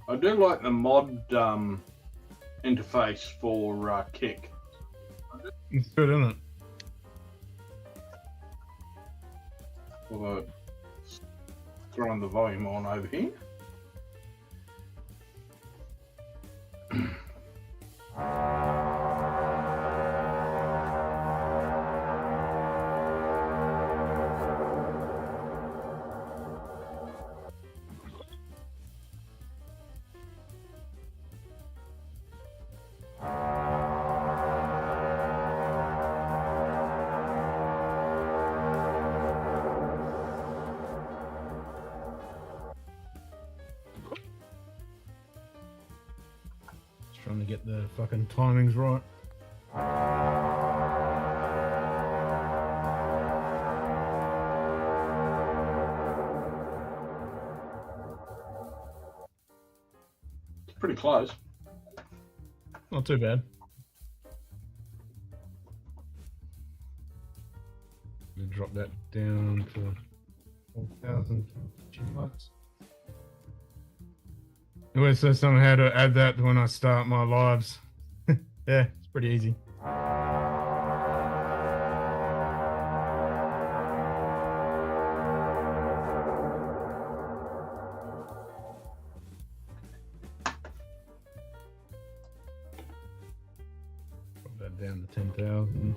I do like the mod interface for Kick. It's good, isn't it? Although, throwing the volume on over here. Just trying to get the fucking timings right. It's pretty close. Not too bad. We drop that down to 4,000 bucks. It always says someone how to add that when I start my lives. Yeah, it's pretty easy. Drop that down to 10,000.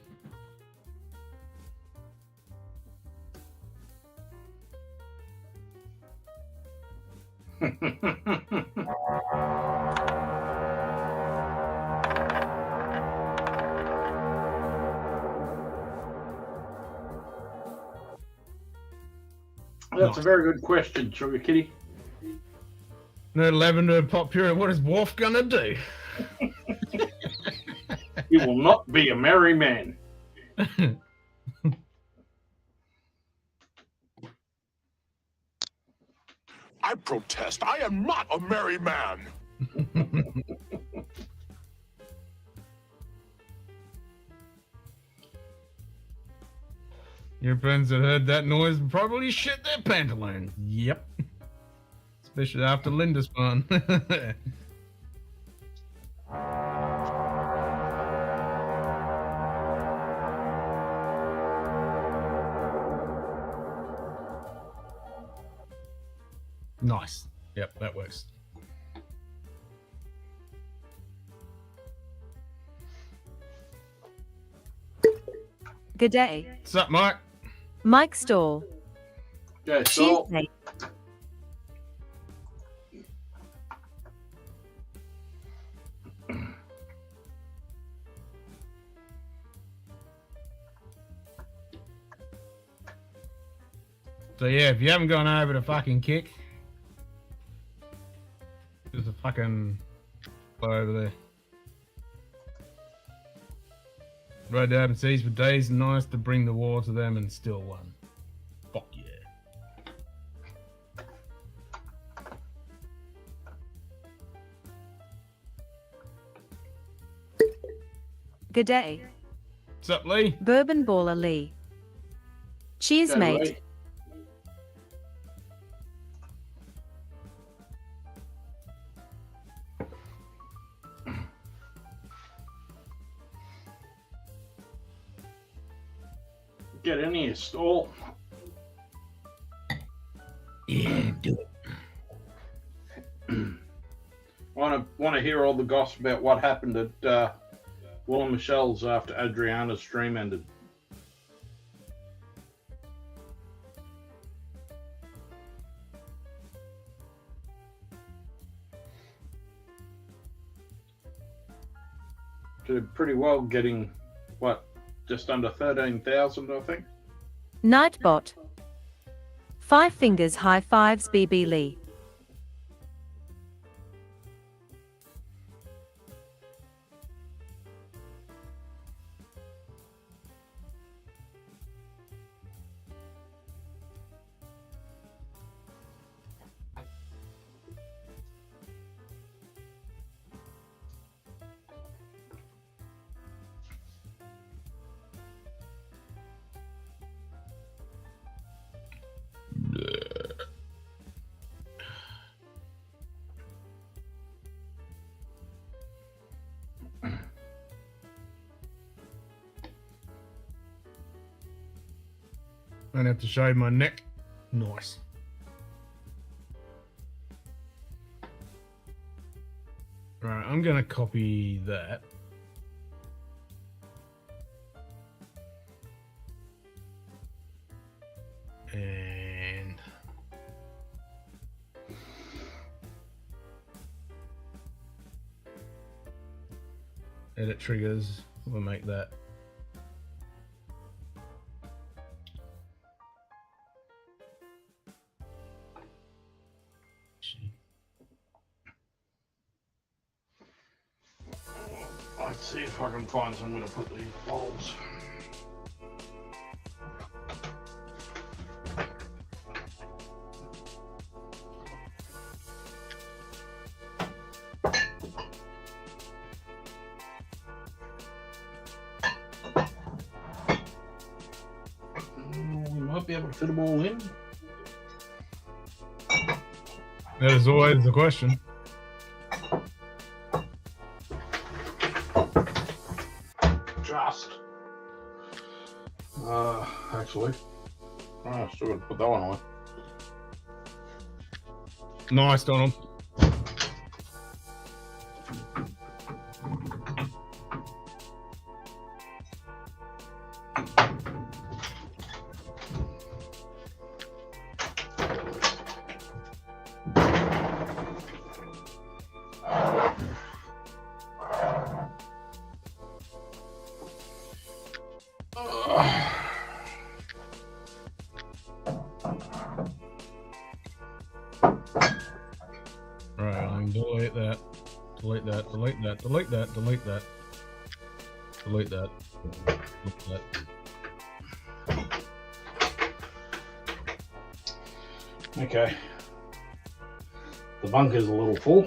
That's a very good question, Sugar Kitty. No lavender pop puree. What is Wolf gonna do? You will not be a merry man. I protest. I am not a merry man. Your friends that heard that noise probably shit their pantaloons. Yep. Especially after Linda's fun. Nice. Yep, that works. Good day. What's up, Mike? Mike Stall. Yeah, so Tuesday. So yeah, if you haven't gone over to fucking Kick, there's a fucking bar over there. Rode out and seas for days and nights to bring the war to them and still won. Fuck yeah. Good day. What's up, Lee? Bourbon Baller Lee. Cheers, Go, mate. Lee. Get in here, Stall. Yeah, do it. Want to hear all the gossip about what happened at Will and Michelle's after Adriana's stream ended. Did pretty well, getting what, just under 13,000, I think. Nightbot. 5 fingers high fives BB Lee. Don't have to shave my neck. Nice. Right, I'm gonna copy that. And edit triggers, we'll make that. Let's see if I can find somewhere to put these bottles. We might be able to fit them all in. That is always the question. Actually, I still got to put that one on. Nice, Donald. Delete that. Delete that. Delete that. Delete that. Delete that. Delete that. Delete that. Okay. The bunker's a little full.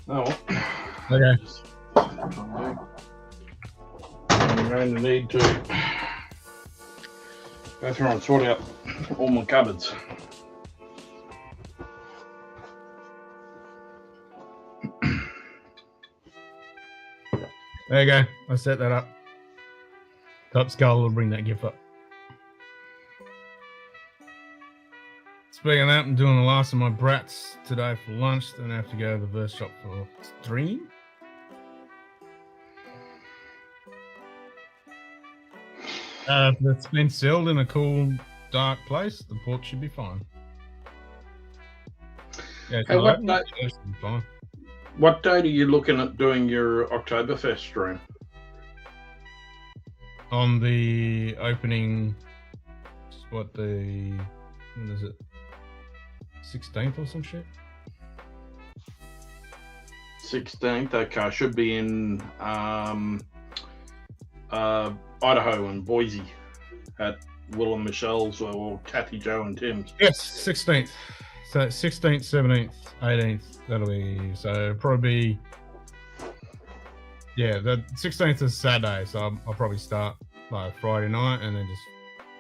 Oh. Okay. I'm going to need to go through and sort out all my cupboards. There you go. I set that up. Top Skull will bring that gift up. Speaking of that, I'm doing the last of my brats today for lunch. Then I have to go to the verse shop for stream. If it's been sealed in a cool, dark place, the port should be fine. Yeah, Hey, what day- it should be fine. What date are you looking at doing your Oktoberfest stream? On the opening, when is it? 16th or some shit? 16th, okay. Should be in Idaho and Boise at Will and Michelle's or Kathy, Joe and Tim's. Yes, 16th. So 16th, 17th, 18th, that'll be, so probably, yeah, the 16th is Saturday, so I'll probably start like Friday night and then just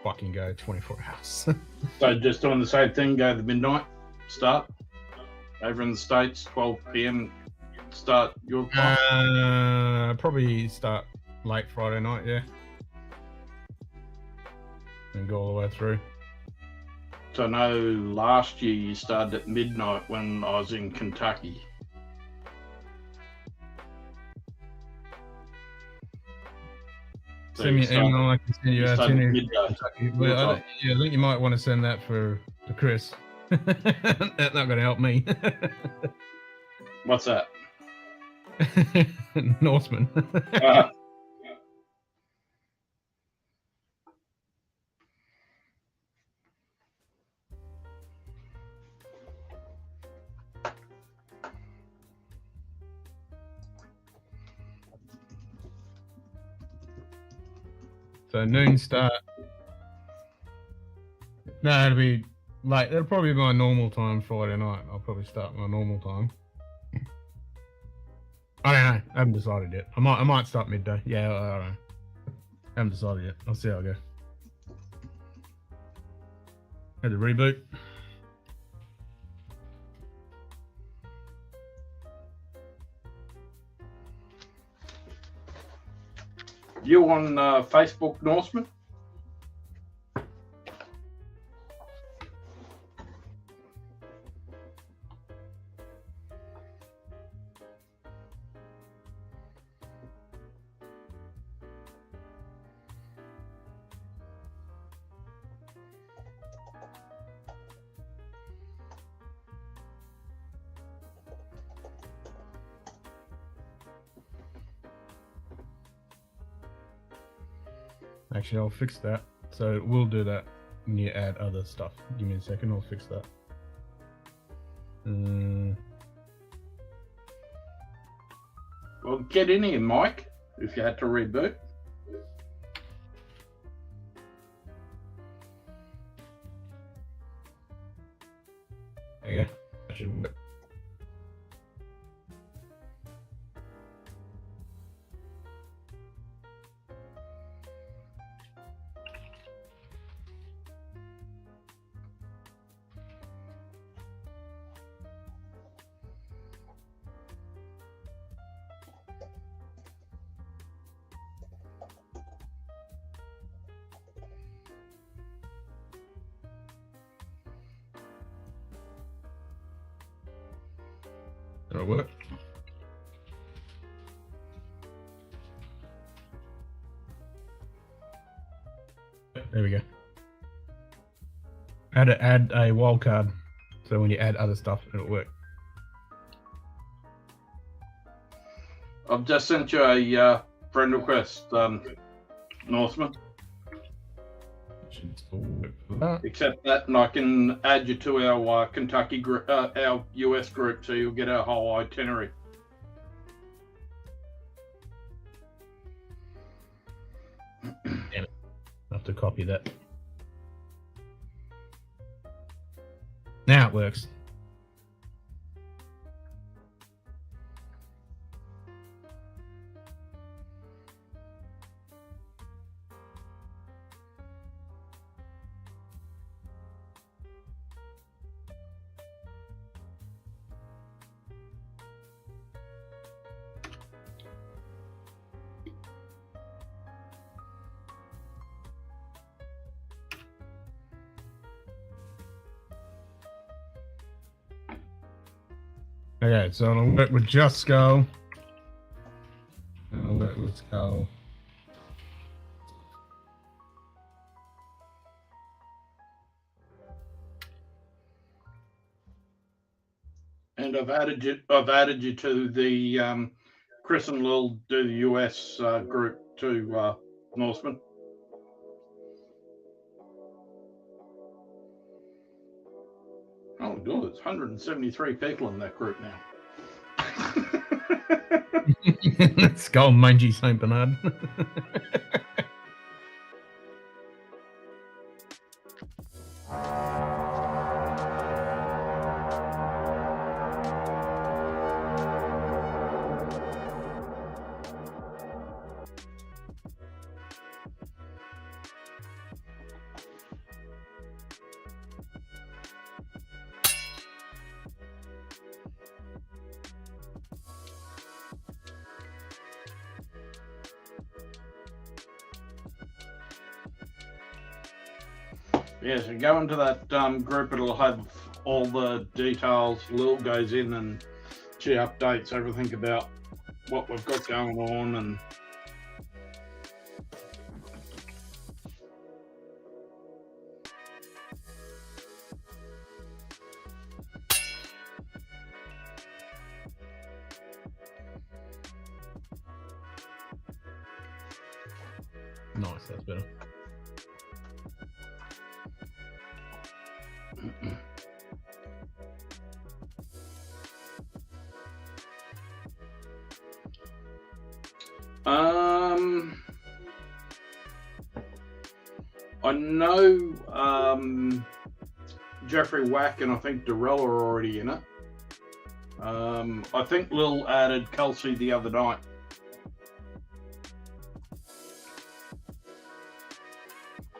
fucking go 24 hours. So just doing the same thing, go to midnight, start. Over in the States, 12 p.m. start your time. Probably start late Friday night, yeah. And go all the way through. So I know last year you started at midnight when I was in Kentucky. So Send me you an email, started- I can send you you out started to midday. Well, I think you might want to send that to Chris. That's not going to help me. What's that? Norseman. So noon start. No, it'll be late. It'll probably be my normal time Friday night. I'll probably start my normal time. I don't know. I haven't decided yet. I might start midday. Yeah, I don't know. I haven't decided yet. I'll see how I go. Had to reboot. You on Facebook, Norseman? Actually, I'll fix that. So we'll do that when you add other stuff. Give me a second, I'll fix that. Well, get in here, Mike, if you had to reboot. There you go. That should work. That'll work. There we go. I had to add a wildcard, so when you add other stuff, it'll work. I've just sent you a friend request, Norseman. Should still work for that. Accept that, and I can add you to our Kentucky group, our US group, so you'll get our whole itinerary. Damn it. I'll have to copy that. Now it works. Okay, so I'll work with just Skull. I'll work with Skull. And I've added you to the Chris and Lil do the US group to Norseman. Oh god, there's 173 people in that group now. Skull Mangy Saint Bernard. Yeah, so go into that group, it'll have all the details. Lil goes in and she updates everything about what we've got going on and Nice, that's better. I know Jeffrey Wack and I think Darrell are already in it. I think Lil added Kelsey the other night.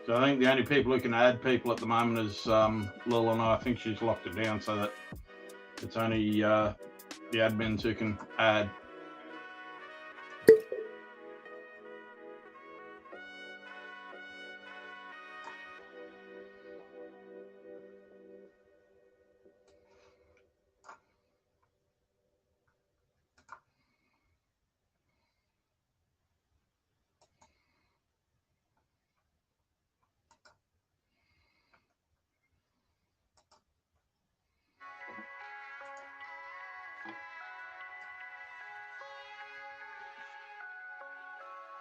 So I think the only people who can add people at the moment is Lil, and I think she's locked it down so that it's only the admins who can add.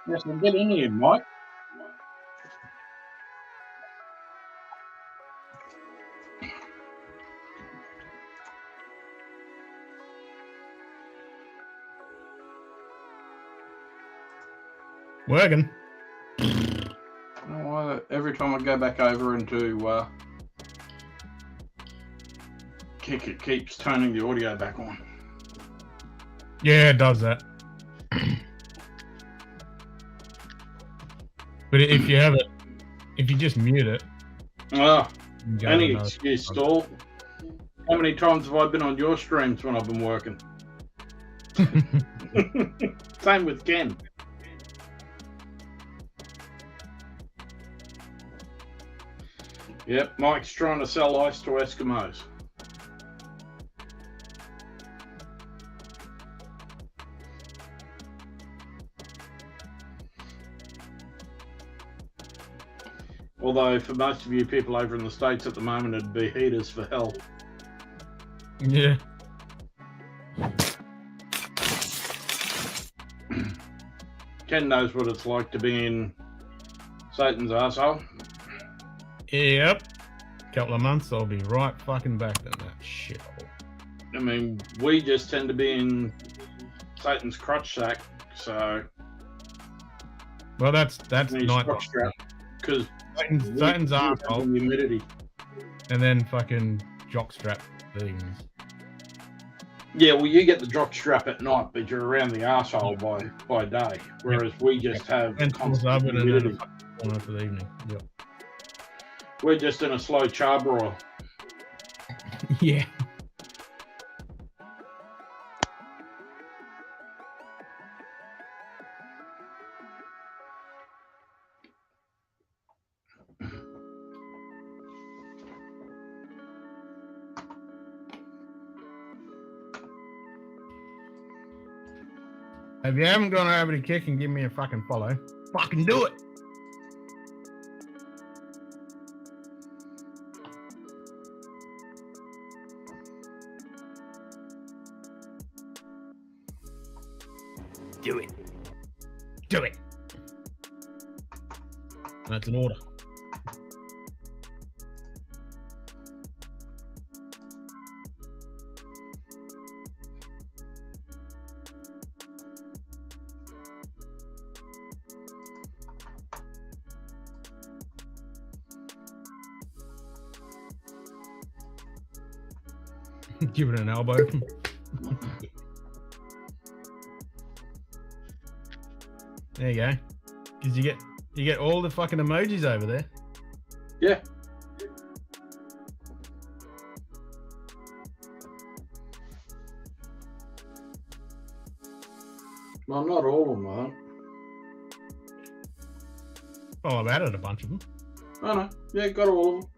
Yes, we'll get in here, Mike. Working. Oh, every time I go back over into Kick, it keeps turning the audio back on. Yeah, it does that. But if you have it, if you just mute it. Ah, you can go any to another- excuse, Stall. How many times have I been on your streams when I've been working? Same with Ken. Yep, Mike's trying to sell ice to Eskimos. Although for most of you people over in the States at the moment, it'd be heaters for hell. Yeah. Ken knows what it's like to be in Satan's arsehole. Yep. Couple of months, I'll be right fucking back in that shithole. I mean, we just tend to be in Satan's crotch sack, so Well, that's not because Satan's arsehole, humidity. and then fucking jockstrap things. Yeah, well, you get the jock strap at night, but you're around the arsehole by day, whereas we just have And constant oven and then humidity. a corner for the evening. Yep. We're just in a slow charbroil. Yeah. If you haven't gone over to Kick and give me a fucking follow, fucking do it. Do it. Do it. That's an order. Give it an elbow. There you go. Because you get all the fucking emojis over there. Yeah. Well, not all of them, I think. Oh, I've added a bunch of them. Oh, no. Yeah, got all of them.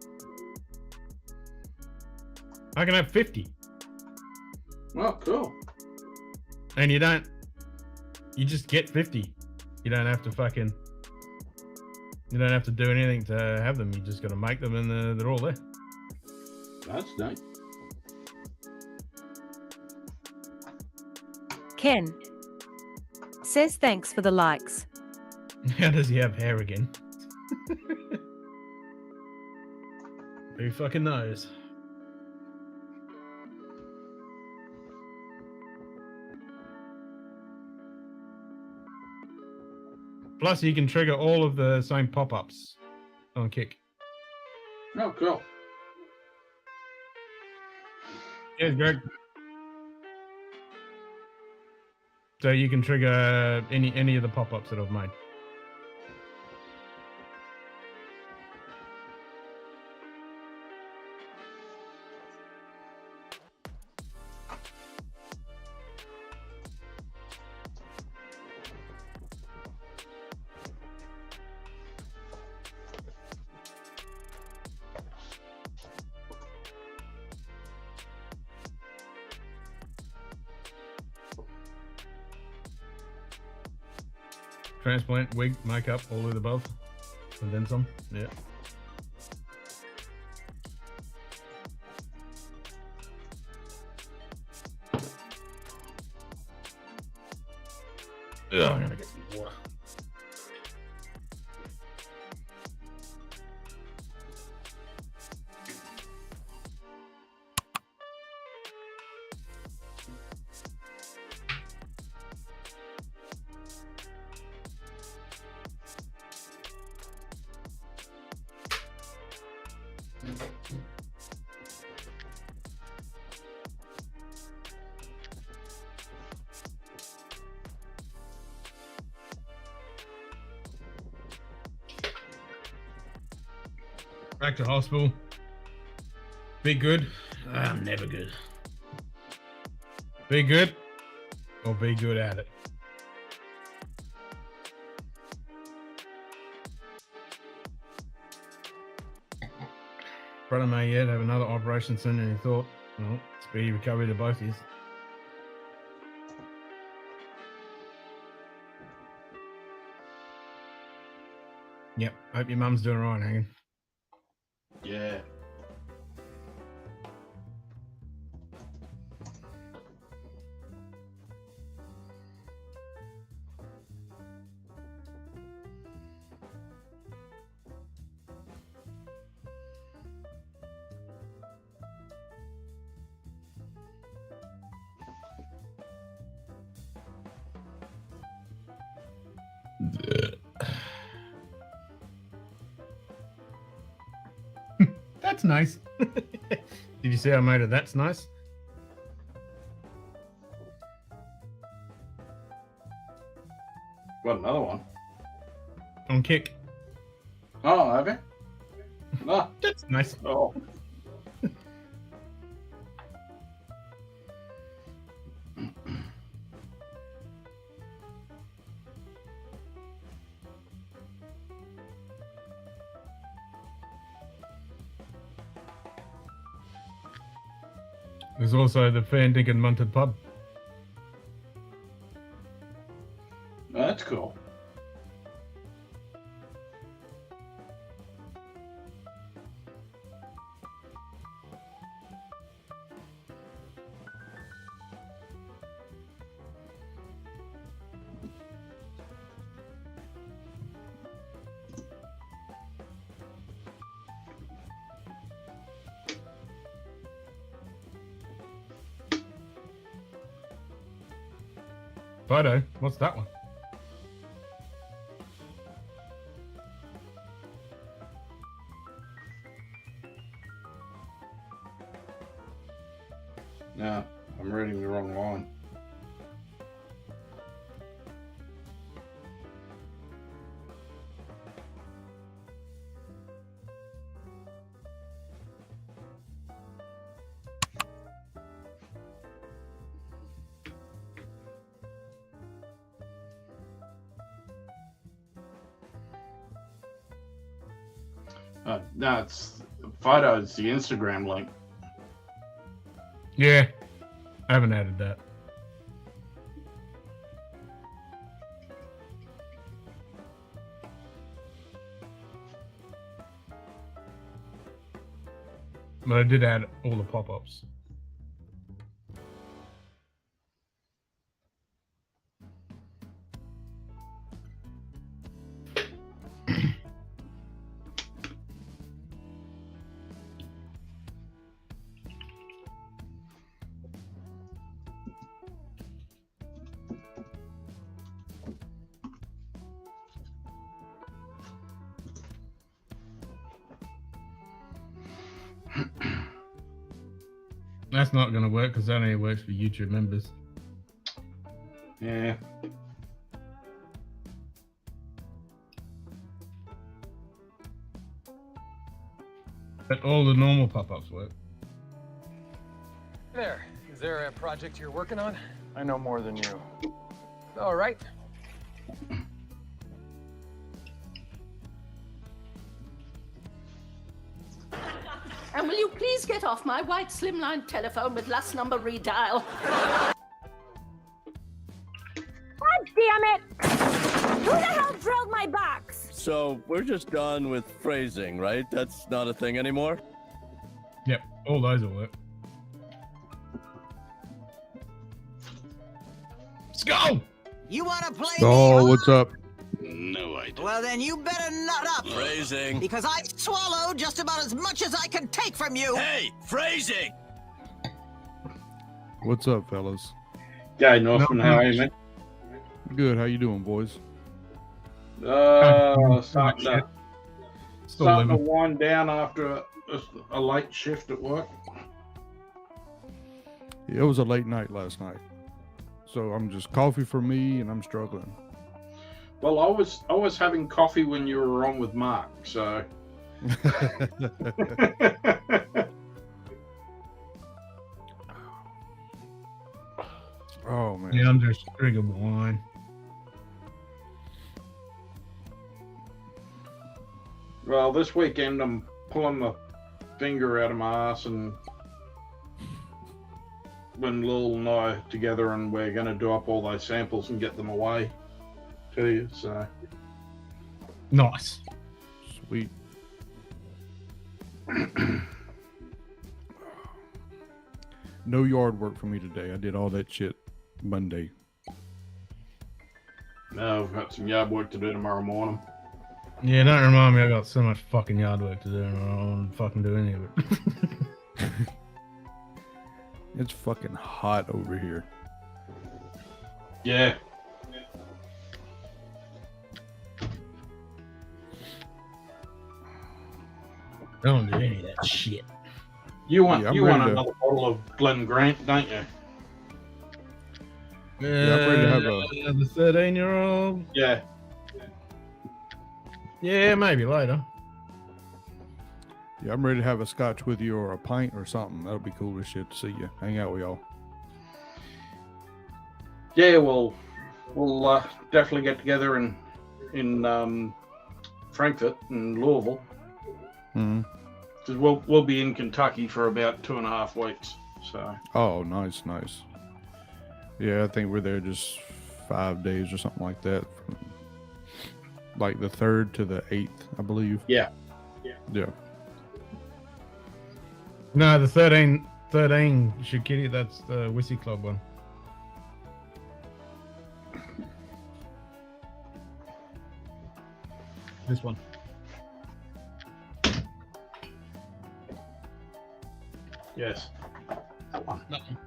I can have 50. Oh, cool. And you just get 50. You don't have to do anything to have them. You just got to make them and they're all there. That's neat. Ken says thanks for the likes. How does he have hair again? Who fucking knows? Plus, you can trigger all of the same pop-ups on Kick. Oh, cool. Cheers, Greg. So you can trigger any of the pop-ups that I've made. Transplant, wig, makeup, all of the above, and then some. Yeah. Ugh, I'm gonna get some water. Back to hospital. Be good. I'm never good. Be good or be good at it. Brother may yet have another operation soon, and he thought, well, speedy recovery to both of you. Yep, hope your mum's doing all right, Hagen. Yeah. That's nice. Did you see how I made it? That's nice. Got another one. On kick. Oh, have you? No. That's nice. Oh. There's also the Dinkum Munted pub. That's cool. Photo? What's that one? No, I'm reading the wrong line. No, it's photo. It's the Instagram link. Yeah, I haven't added that. But I did add all the pop-ups. That's not going to work because that only works for YouTube members. Yeah. But all the normal pop-ups work. There. Is there a project you're working on? I know more than you. All right. And will you please get off my white slimline telephone with last number redial? God damn it! Who the hell drilled my box? So we're just done with phrasing, right? That's not a thing anymore? Yep, all those will work. Let's go! You want to play Oh, me? what's up? No, I don't. Well, then you better nut up. Phrasing. Because I swallowed just about as much as I can take from you. Hey, phrasing! What's up, fellas? G'day, Northman. How are you, man? Good. How you doing, boys? Starting to wind down after a late shift at work. Yeah, it was a late night last night, so I'm just coffee for me, and I'm struggling. Well, I was having coffee when you were on with Mark, so Oh man. Yeah, I'm just drinking wine. Well, this weekend I'm pulling my finger out of my ass and when Lil and I are together, and we're going to do up all those samples and get them away to you. So nice, sweet. No yard work for me today. I did all that shit Monday. now I've got some yard work to do tomorrow morning. Yeah, don't remind me. I got so much fucking yard work to do, and I don't want to fucking do any of it. It's fucking hot over here. Yeah. Don't do any of that shit. You want Yeah, you want another bottle of Glen Grant, don't you? Yeah, I'm ready to have the 13-year-old. Yeah. Yeah, maybe later. Yeah, I'm ready to have a scotch with you or a pint or something. That'll be cool as shit to see you. Hang out with y'all. Yeah, we'll definitely get together in Frankfurt and Louisville. Mm-hmm. Because we'll be in Kentucky for about 2.5 weeks. So. Oh, nice. Yeah, I think we're there just 5 days or something like that. Like the 3rd to the 8th, I believe. Yeah. No, the 13 Shikiri, that's the Whiskey Club one. This one. Yes. That one. That one.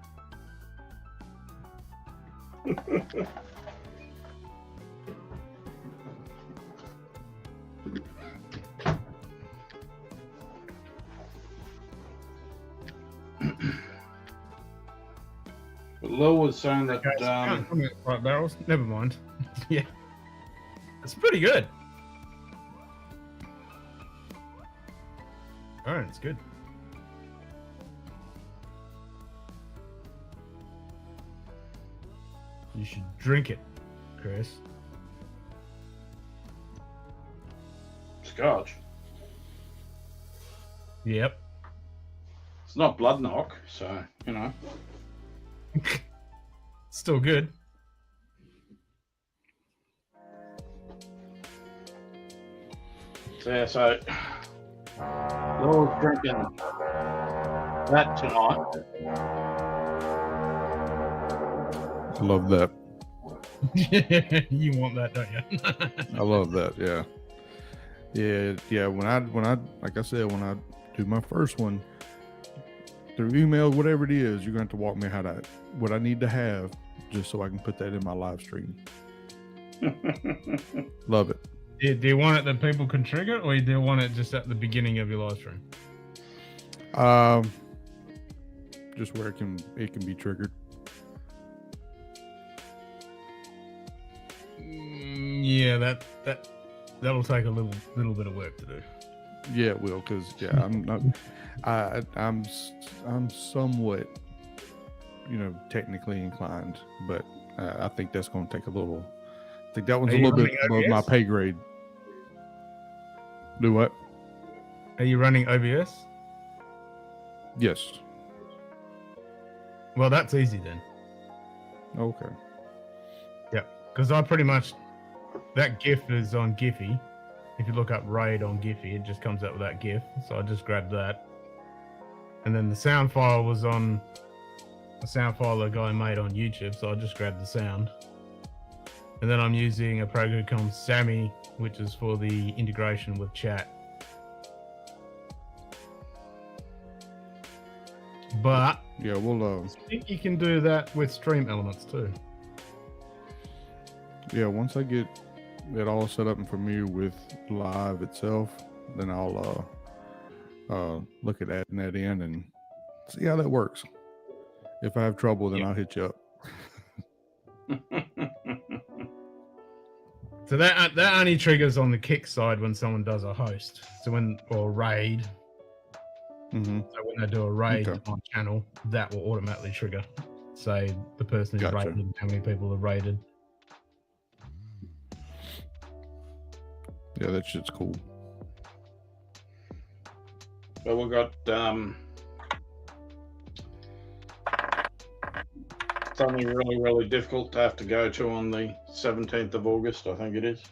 But Lil was saying that right barrels. Never mind. Yeah, it's pretty good. All right, it's good. You should drink it, Chris. Scotch. Yep. It's not blood knock, so you know. Still good. So, yeah, so Lil's drinking that tonight. I love that. You want that, don't you? I love that. Yeah. When I like I said, when I do my first one through email, whatever it is, you're going to have to walk me what I need to have just so I can put that in my live stream. Love it. Do you want it that people can trigger it, or do you want it just at the beginning of your live stream? Just where it can be triggered. Yeah, that'll take a little bit of work to do. Yeah, it will, because I'm not. I'm somewhat, technically inclined, but I think that's going to take a little. I think that one's a little bit above my pay grade. Do what? Are you running OBS? Yes. Well, that's easy then. Okay. Yeah, because I pretty much that GIF is on Giphy. If you look up RAID on Giphy, it just comes up with that GIF. So I just grabbed that, and then the sound file was on a sound file a guy made on YouTube. So I just grabbed the sound, and then I'm using a program called Sammy, which is for the integration with chat. But yeah, we'll. I think you can do that with Stream Elements too. Yeah, once I get it all set up and familiar with live itself, then I'll look at adding that in and see how that works. If I have trouble, then I'll hit you up. So that only triggers on the kick side when someone does a host. So or raid. Mm-hmm. So when they do a raid Okay. on channel, that will automatically trigger. Say the person who's Gotcha. raided, how many people have raided. Yeah, that shit's cool. Well, we've got something really, really difficult to have to go to on the 17th of August, I think it is.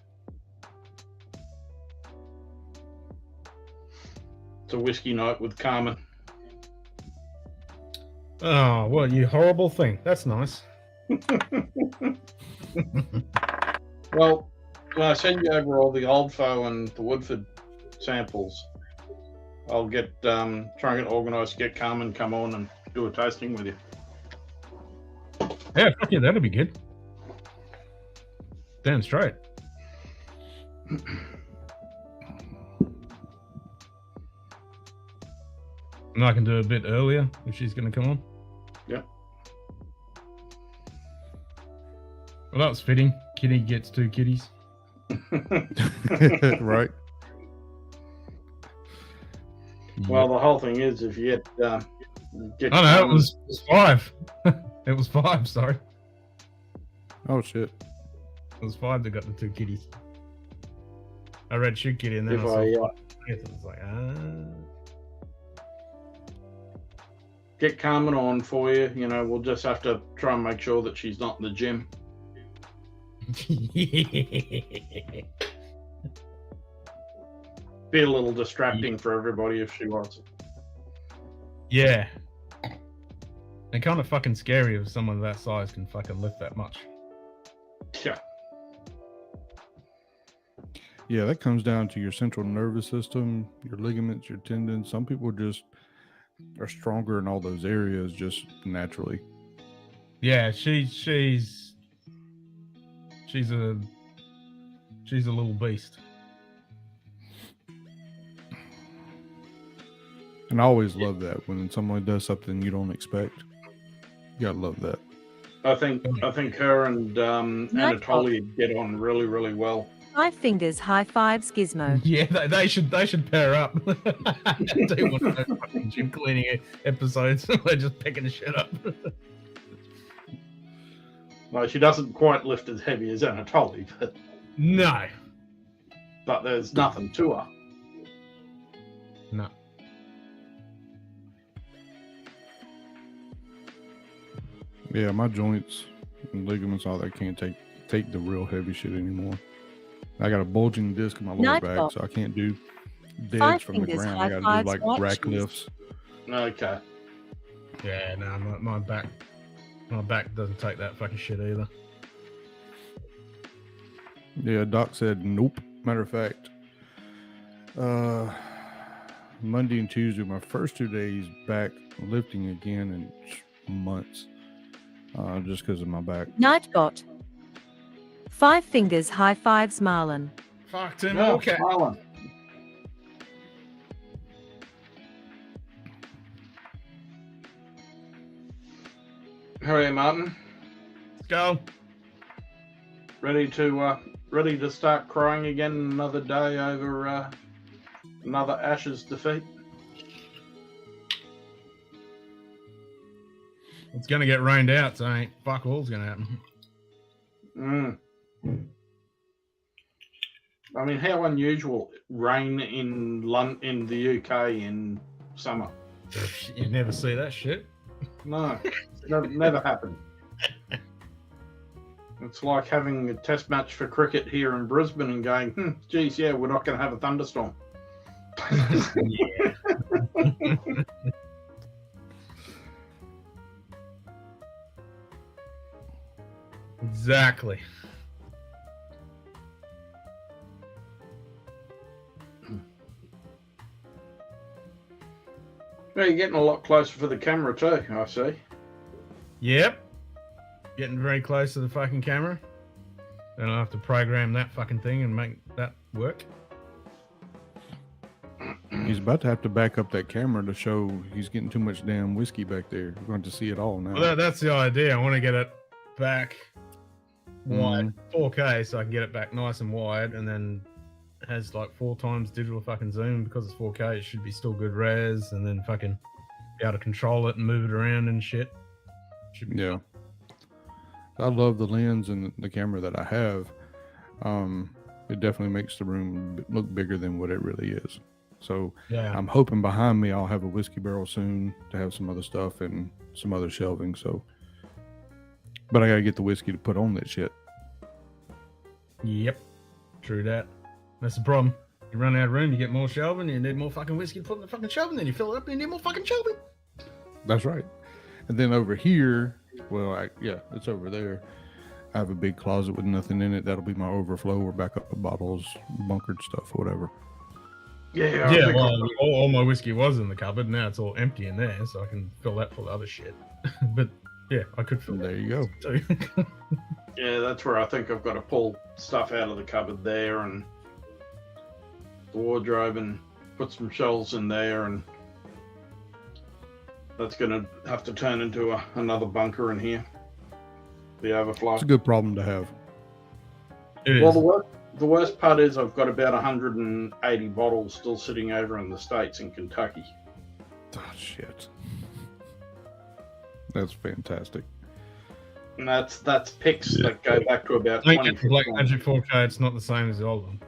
It's a whiskey night with Carmen. Oh, what you horrible thing. That's nice. Well, when I send you over all the Old Foe and the Woodford samples, I'll get try and get organised to get Carmen come on and do a tasting with you. Yeah, fuck yeah, that'll be good. Damn straight. And I can do a bit earlier if she's going to come on. Yep. Well, that was fitting. Kitty gets 2 kitties. Right. Well, the whole thing is, if you get Oh no, it was 5. It was 5. Sorry, Oh shit. it was 5 that got the 2 kitties. I read shoot kitty and then If I saw I, 5. It was like get Carmen on for you, you know, we'll just have to try and make sure that she's not in the gym. Be a little distracting for everybody if she was. Yeah. And kind of fucking scary if someone that size can fucking lift that much. Yeah. Yeah, that comes down to your central nervous system, your ligaments, your tendons. Some people just are stronger in all those areas just naturally. Yeah, she's a little beast. And I always love that when someone does something you don't expect. You gotta love that. I think her and Anatoly get on really, really well. 5 fingers, high fives, Gizmo. Yeah, they should pair up. Do one of those fucking gym cleaning episodes. They're just picking the shit up. Well, she doesn't quite lift as heavy as Anatoly, No. but there's nothing to her. No. Yeah, my joints and ligaments, all that can't take the real heavy shit anymore. I got a bulging disc in my lower back, so I can't do deads from the ground. I gotta do like rack lifts. Okay. Yeah, no, my back doesn't take that fucking shit either. Yeah, Doc said nope. Matter of fact, Monday and Tuesday, my first 2 days back lifting again in months, just because of my back. Nightbot. 5 fingers, high fives, Marlon. Fuck Tim. No, Okay. Marlon. How are you, Martin? Let's go. Ready to start crying again another day over another Ashes defeat? It's gonna get rained out, so ain't fuck all's gonna happen. I mean, how unusual rain in the UK in summer. You never see that shit. No, never happened. It's like having a test match for cricket here in Brisbane and going, geez, yeah, we're not going to have a thunderstorm. Yeah. Exactly. Yeah, you're getting a lot closer for the camera too, I see. Yep. Getting very close to the fucking camera. Then I'll have to program that fucking thing and make that work. He's about to have to back up that camera to show he's getting too much damn whiskey back there. We're going to see it all now. Well, that's the idea. I want to get it back wide 4K, so I can get it back nice and wide, and then has like 4 times digital fucking zoom. Because it's 4K, it should be still good res, and then fucking be able to control it and move it around and shit. Should be fun. I love the lens and the camera that I have. It definitely makes the room look bigger than what it really is. So I'm hoping behind me I'll have a whiskey barrel soon to have some other stuff and some other shelving. So, but I gotta get the whiskey to put on that shit. Yep, true that. That's the problem. You run out of room, you get more shelving, you need more fucking whiskey to put in the fucking shelving, then you fill it up and you need more fucking shelving. That's right. And then over here, well, it's over there. I have a big closet with nothing in it. That'll be my overflow or backup bottles, bunkered stuff, whatever. Yeah, well, all my whiskey was in the cupboard. Now it's all empty in there, so I can fill that full of other shit. But yeah, I could fill there. You go. Too. Yeah, that's where I think I've got to pull stuff out of the cupboard there and the wardrobe and put some shelves in there, and that's going to have to turn into another bunker in here. The overflow. It's a good problem to have. Well, the worst part is I've got about 180 bottles still sitting over in the States in Kentucky. Oh, shit. That's fantastic. And that's picks that go back to about 20. Black Magic 4K, it's not the same as the old one.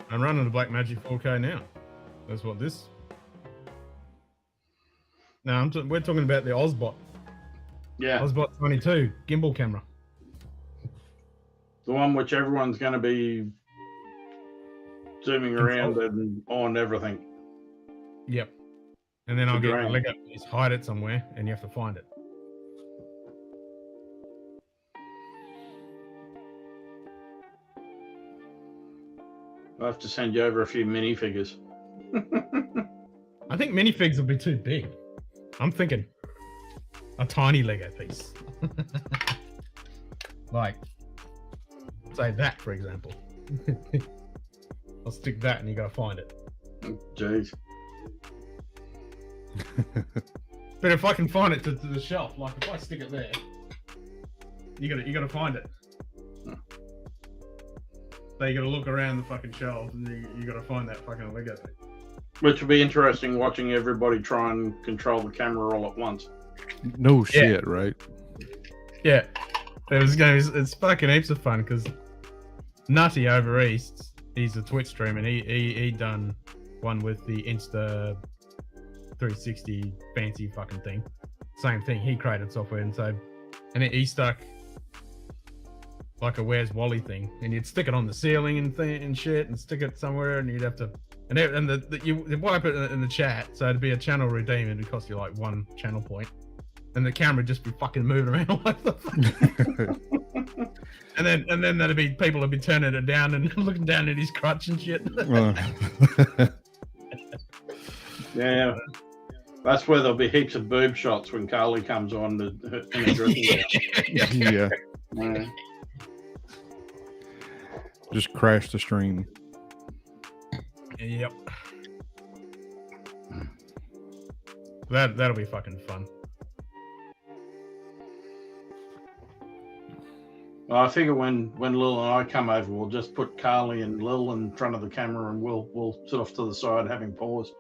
I'm running the Black Magic 4K now. That's what this. No, we're talking about the Ozbot. Yeah. Ozbot 22 gimbal camera. The one which everyone's going to be zooming around and on everything. Yep. And then I'll get the Lego piece, hide it somewhere, and you have to find it. I'll have to send you over a few minifigures. I think minifigs will be too big. I'm thinking a tiny Lego piece. Like, say that, for example. I'll stick that and you gotta find it. Jeez. But if I can find it to the shelf, like if I stick it there, you gotta find it. So you gotta look around the fucking shelves and you gotta find that fucking Lego thing. Which will be interesting watching everybody try and control the camera all at once. No shit, right? Yeah. It's fucking heaps of fun because Nutty over east, he's a Twitch streamer, and he done one with the Insta 360 fancy fucking thing. Same thing, he created software and he stuck like a Where's Wally thing, and you'd stick it on the ceiling and shit, and stick it somewhere, and you'd have to you wipe it in the chat, so it'd be a channel redeem, and it'd cost you like 1 channel point, and the camera would just be fucking moving around all over the fucking and then there'd be people would be turning it down and looking down at his crotch and shit. Yeah. That's where there'll be heaps of boob shots when Carly comes on in a dressing gown. Yeah. Just crash the stream. Yep. That'll be fucking fun. Well, I figure when Lil and I come over, we'll just put Carly and Lil in front of the camera, and we'll sit off to the side having pause.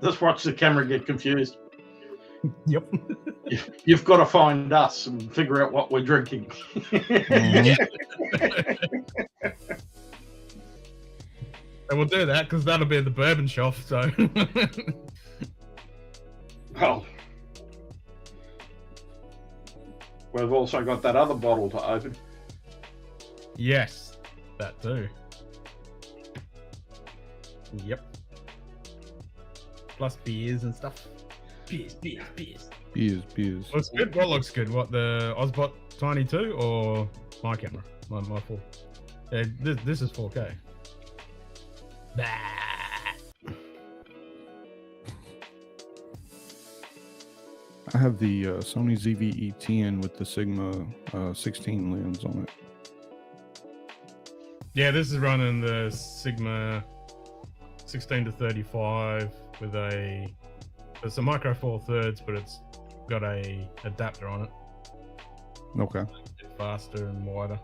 Just watch the camera get confused. Yep. You've got to find us and figure out what we're drinking. And we'll do that because that'll be the bourbon shelf. So. Oh. We've also got that other bottle to open. Yes, that too. Yep. Plus beers and stuff. Beers. Beers. Looks good. What looks good? What, the Ozbot Tiny 2 or my camera? My 4. Yeah, this is 4K. Bah. I have the Sony ZV-E10 with the Sigma 16 lens on it. Yeah, this is running the Sigma 16 to 35 with it's a micro 4/3, but it's got a adapter on it. Okay. A bit faster and wider.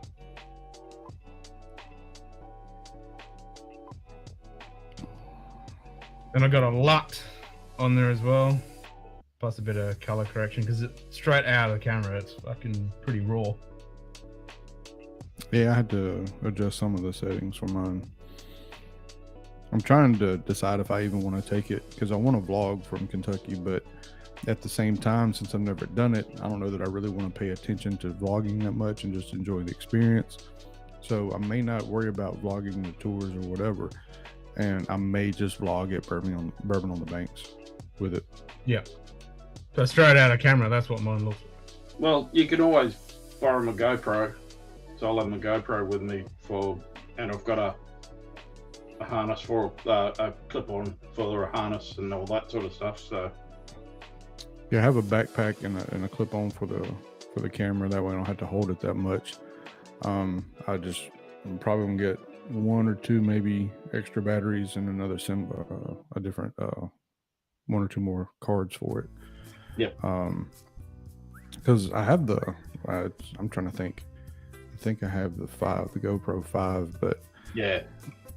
Then I got a LUT on there as well, plus a bit of color correction because it's straight out of the camera. It's fucking pretty raw. Yeah, I had to adjust some of the settings for mine. I'm trying to decide if I even want to take it because I want to vlog from Kentucky, but at the same time, since I've never done it, I don't know that I really want to pay attention to vlogging that much and just enjoy the experience. So I may not worry about vlogging the tours or whatever, and I may just vlog at Bourbon on the Banks with it. Yeah. So straight out of camera, that's what mine looks like. Well, you can always borrow my GoPro. So I'll have my GoPro with me and I've got a harness for a clip-on for a harness and all that sort of stuff. So yeah, I have a backpack and a clip-on for the camera. That way I don't have to hold it that much. I'm probably gonna get 1 or 2 maybe extra batteries and another a different 1 or 2 more cards for it. Yep. Because I have I'm trying to think. I think I have the GoPro 5, but yeah,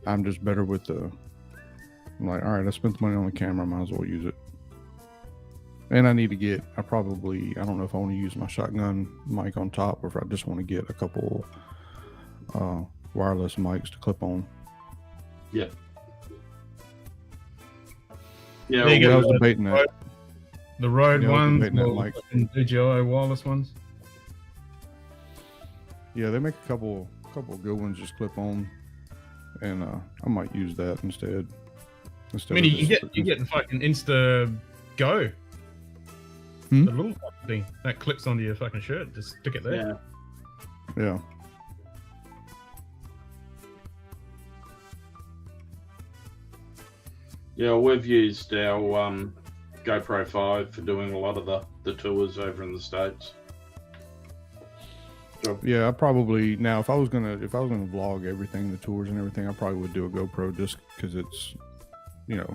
I'm just better with I'm like, all right, I spent the money on the camera, I might as well use it. And I need to get, I don't know if I want to use my shotgun mic on top or if I just want to get a couple wireless mics to clip on. Yeah. Yeah, There you I go, was debating that. The Rode ones, like DJI wireless ones. Yeah, they make a couple good ones just clip on, and I might use that instead. I mean, you get the fucking Insta Go, the little thing that clips onto your fucking shirt. Just stick it there. Yeah. Yeah, we've used our GoPro 5 for doing a lot of the tours over in the States. So, yeah, I probably now if I was gonna vlog everything, the tours and everything, I probably would do a GoPro just because it's a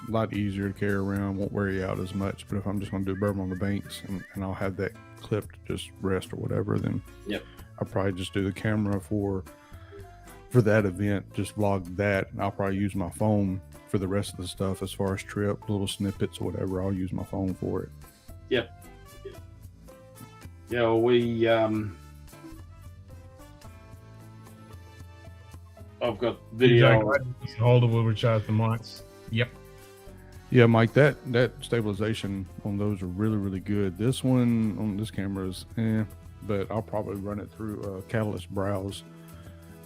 lot easier to carry around, won't wear you out as much. But if I'm just gonna do Bourbon on the Banks and I'll have that clip to just rest or whatever, then I'll probably just do the camera for that event, just vlog that. I'll probably use my phone for the rest of the stuff as far as trip, little snippets or whatever. I'll use my phone for it. Yep. Yeah, well, we I've got video. Holder will recharge the mics. Yep. Yeah, Mike, that stabilization on those are really, really good. This one on this camera is but I'll probably run it through Catalyst Browse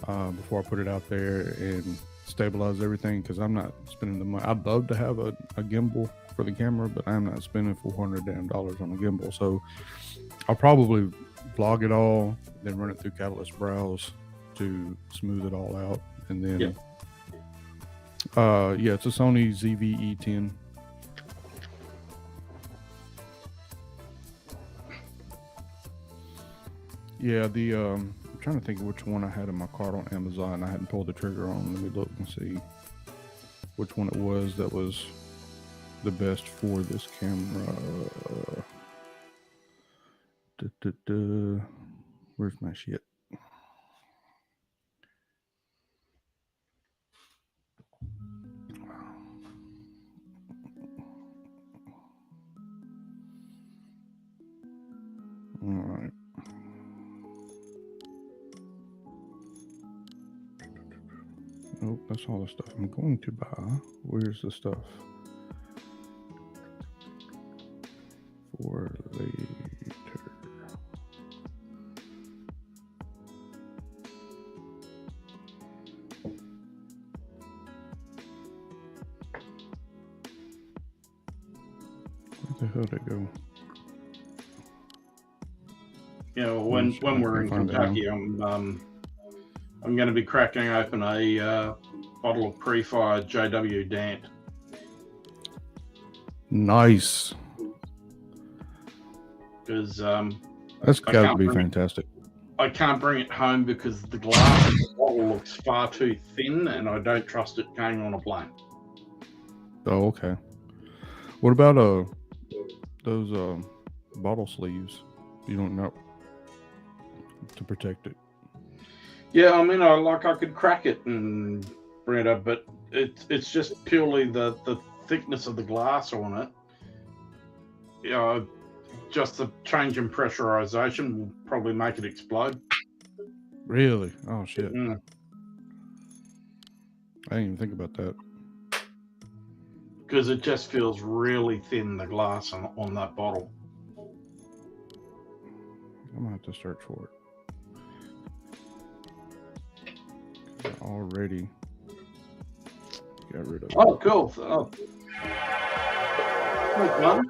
before I put it out there and stabilize everything, because I'm not spending the money. I'd love to have a gimbal for the camera, but I'm not spending $400 on a gimbal. So I'll probably vlog it all, then run it through Catalyst Browse to smooth it all out, and then it's a Sony ZV-E10. Yeah, I'm trying to think of which one I had in my cart on Amazon. I hadn't pulled the trigger on. Let me look and see which one it was that was the best for this camera. Where's my shit? All right. Nope, that's all the stuff I'm going to buy. Where's the stuff for later? Where the hell did it go? You know, when we're in Kentucky, I'm going to be cracking open a bottle of pre-fired JW Dant. Nice. Because that's got to be fantastic. I can't bring it home because the glass of the bottle looks far too thin, and I don't trust it going on a plane. Oh, okay. What about those bottle sleeves? You don't know? to protect it. Yeah, I mean, I could crack it and bring it up, but it's just purely the thickness of the glass on it. You know, just the change in pressurization will probably make it explode. Really? Oh shit! Mm. I didn't even think about that. Because it just feels really thin, the glass on that bottle. I'm gonna have to search for it. I already got rid of it. Oh, cool. Oh. Quick one.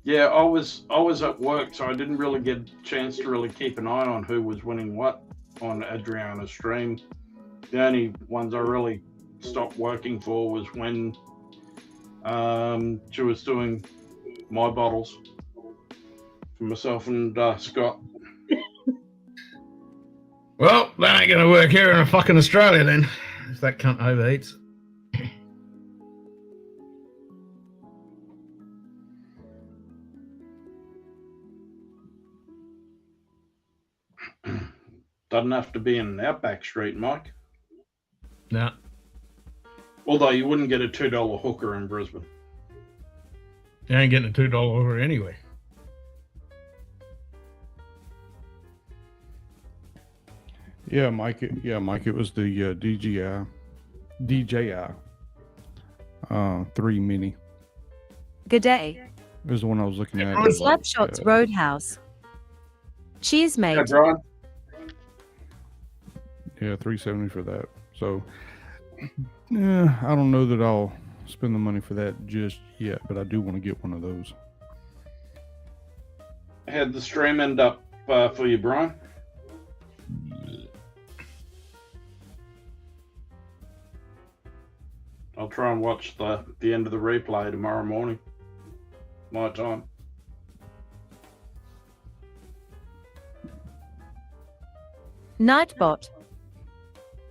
Yeah, I was at work, so I didn't really get a chance to really keep an eye on who was winning what on Adriana's stream. The only ones I really stopped working for was when she was doing my bottles for myself and Scott. Well, that ain't gonna work here in fucking Australia then. If that cunt overheats. Doesn't have to be in an Outback Street, Mike. No. Although you wouldn't get a $2 hooker in Brisbane. You ain't getting a $2 over anyway. Yeah, Mike. It was the DJI 3 Mini. G'day. It was the one I was looking at. Slapshots Roadhouse. Cheers, mate. Yeah, Brian. Yeah, $370 for that. So, yeah, I don't know that I'll spend the money for that just yet, but I do want to get one of those. How'd the stream end up for you, Brian? I'll try and watch the end of the replay tomorrow morning, my time. Nightbot.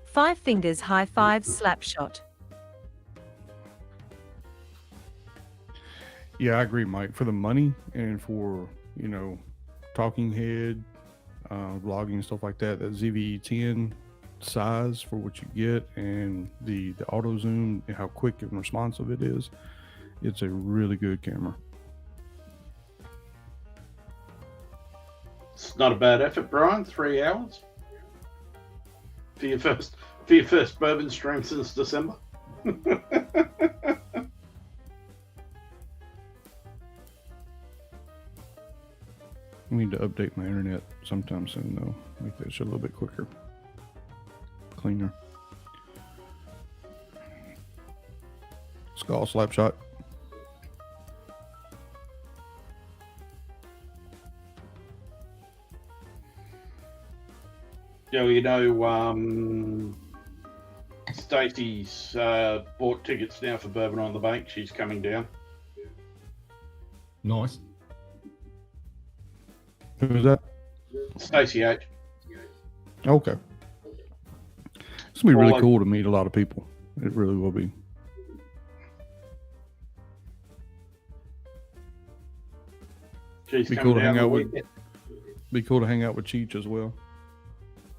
5 fingers high five slapshot. Yeah, I agree, Mike. For the money and for, talking head, vlogging and stuff like that, that ZV-10 size for what you get and the auto zoom and how quick and responsive it is, it's a really good camera. It's not a bad effort, Brian. 3 hours for your first bourbon stream since December. I need to update my internet sometime soon, though. Make that shit a little bit quicker, cleaner. Skull Slapshot. Yeah, Stacey's bought tickets now for Bourbon on the Bank. She's coming down. Nice. Who was that? Stacey H. Okay. It's gonna be really cool to meet a lot of people. It really will be. She's be coming cool to down hang out with. weekend. Be cool to hang out with Cheech as well.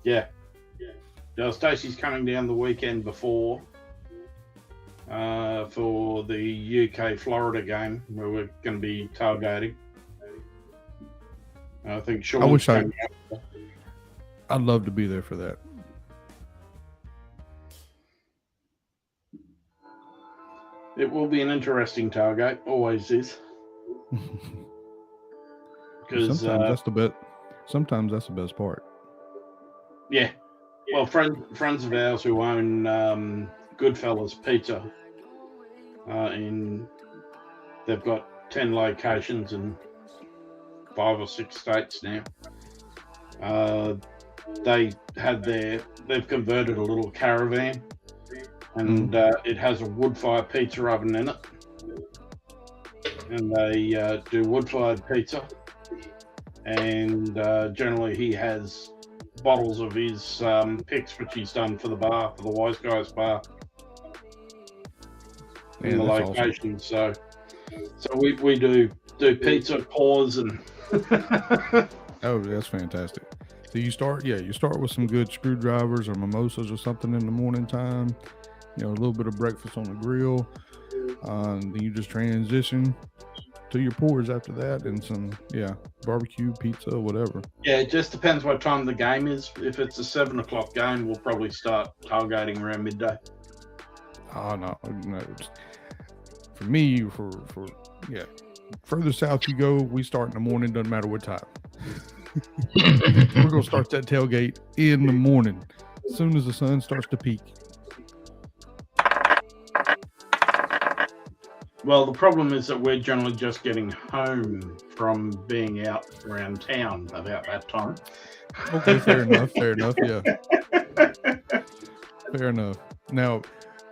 Yeah. Stacey's coming down the weekend before for the UK-Florida game where we're going to be tailgating. I think Sean's I wish coming out. I'd love to be there for that. It will be an interesting tailgate. Always is. Because Sometimes that's the best part. Yeah. Well, friends of ours who own Goodfellas Pizza, they've got 10 locations in 5 or 6 states now. They've converted a little caravan, and it has a wood-fired pizza oven in it, and they do wood-fired pizza, and generally he has bottles of his picks, which he's done for the bar, for the Wise Guys bar, in the location. Awesome. So So we do pizza pours and. Oh, that's fantastic. So you start with some good screwdrivers or mimosas or something in the morning time. A little bit of breakfast on the grill. Then you just transition to your pours after that, and some barbecue, pizza, whatever. Yeah, it just depends what time the game is. If it's a 7 o'clock game, we'll probably start tailgating around midday. Oh no. For me, further south you go, we start in the morning. Doesn't matter what time. We're gonna start that tailgate in the morning, as soon as the sun starts to peak. Well, the problem is that we're generally just getting home from being out around town about that time. Okay, fair enough, yeah. Fair enough. Now,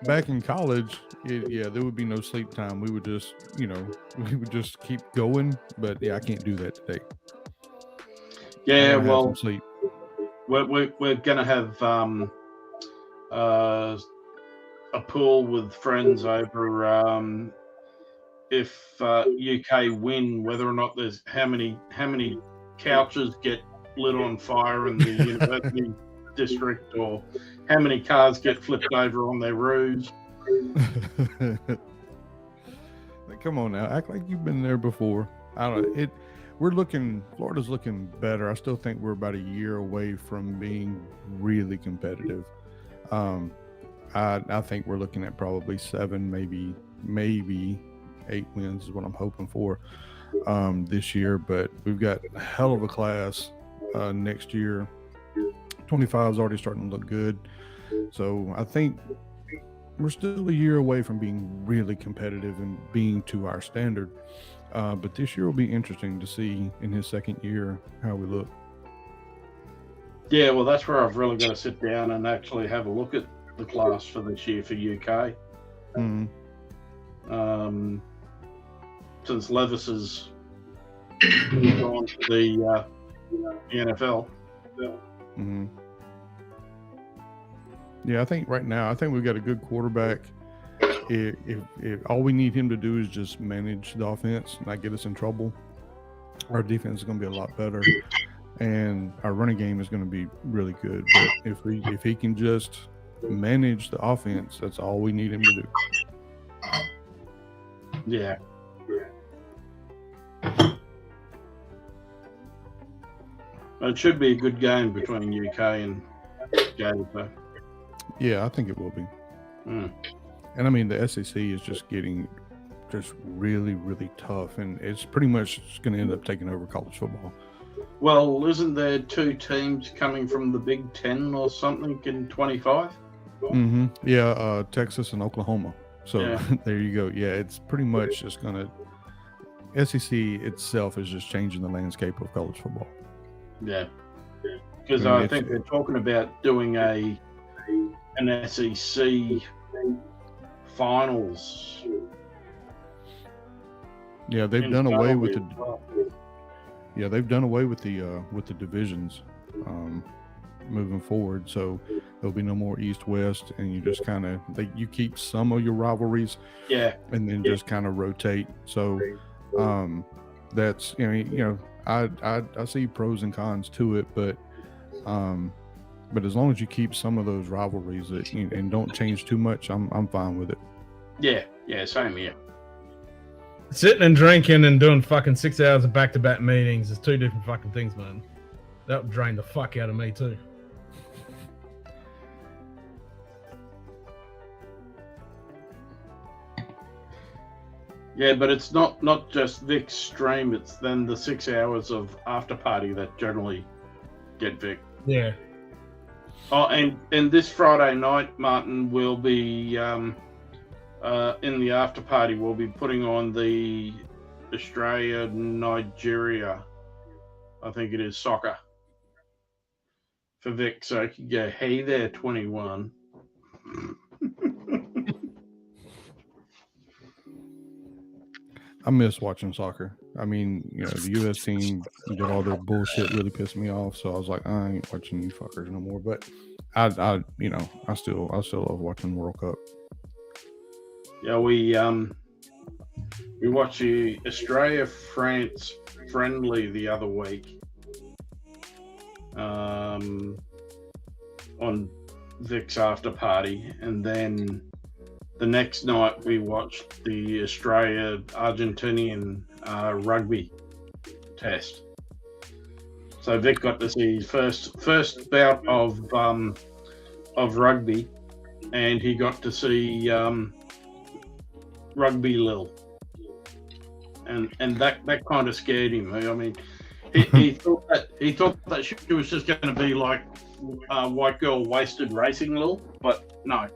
back in college, there would be no sleep time. We would just, we would just keep going. But I can't do that today. Yeah, well, sleep. We're gonna have a pool with friends over. If UK win, whether or not there's how many couches get lit on fire in the university district, or how many cars get flipped over on their roofs. Come on now, act like you've been there before. I don't know. Florida's looking better. I still think we're about a year away from being really competitive. I think we're looking at probably 7, maybe 8 wins is what I'm hoping for this year. But we've got a hell of a class next year. 25 is already starting to look good. So I think we're still a year away from being really competitive and being to our standard. But this year will be interesting to see in his second year how we look. Yeah, well, that's where I've really got to sit down and actually have a look at the class for this year for UK. Mm-hmm. Since Levis has gone to the NFL. Mm-hmm. Yeah, I think right now, we've got a good quarterback. If all we need him to do is just manage the offense, not get us in trouble, our defense is going to be a lot better, and our running game is going to be really good. But if he can just manage the offense, that's all we need him to do. Yeah. It should be a good game between UK and Gatesburg. Yeah, I think it will be. Mm. And I mean, the SEC is just getting really, really tough, and it's pretty much going to end up taking over college football. Well, isn't there 2 teams coming from the Big Ten or something in 25? Mm-hmm. Yeah, Texas and Oklahoma. So yeah. There you go. Yeah, it's pretty much just going to... SEC itself is just changing the landscape of college football. Yeah. Because I think they're talking about doing an SEC finals. Yeah, they've done away with the... Yeah, they've done away with the divisions moving forward. So there'll be no more East-West, and you just kind of you keep some of your rivalries, and then just kind of rotate. So that's I see pros and cons to it, but as long as you keep some of those rivalries and don't change too much, I'm fine with it. Yeah, same here. Sitting and drinking and doing fucking 6 hours of back-to-back meetings is 2 different fucking things, man. That would drain the fuck out of me too. Yeah, but it's not just Vic's stream, it's then the 6 hours of after party that generally get Vic. Yeah. Oh, and this Friday night, Martin, will be in the after party, we'll be putting on the Australia-Nigeria, I think it is, soccer for Vic, so I could go, hey there, 21. I miss watching soccer. I mean, the U.S. team did all their bullshit, really pissed me off. So I was like, I ain't watching you fuckers no more. But I still love watching World Cup. Yeah, we We watched the Australia-France friendly the other week on Vic's after party, and then the next night we watched the Australia-Argentinian rugby test. So Vic got to see his first bout of rugby, and he got to see Rugby Lil, and that kind of scared him. I mean, he thought that she was just going to be like white girl wasted racing Lil, but no.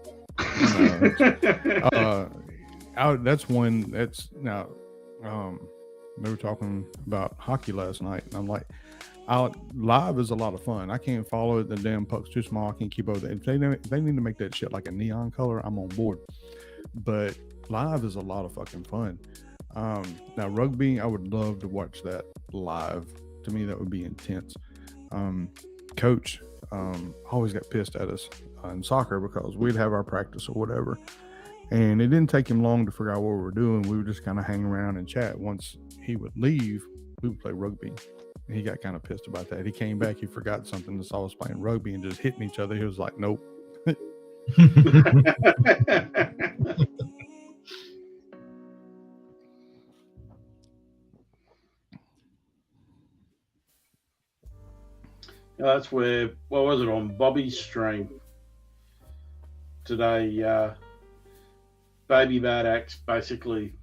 They were talking about hockey last night, and I'm like, live is a lot of fun. I can't follow it. The damn puck's too small. I can't keep up with it. If they need to make that shit like a neon color, I'm on board. But live is a lot of fucking fun. Now rugby, I would love to watch that live. To me, that would be intense. Coach always got pissed at us in soccer because we'd have our practice or whatever, and it didn't take him long to figure out what we were doing. We would just kind of hang around and chat. Once he would leave, we would play rugby. And he got kind of pissed about that. He came back, he forgot something and saw us playing rugby and just hitting each other. He was like, nope. That's where, what was it, on Bobby's stream today, Baby Bad Axe basically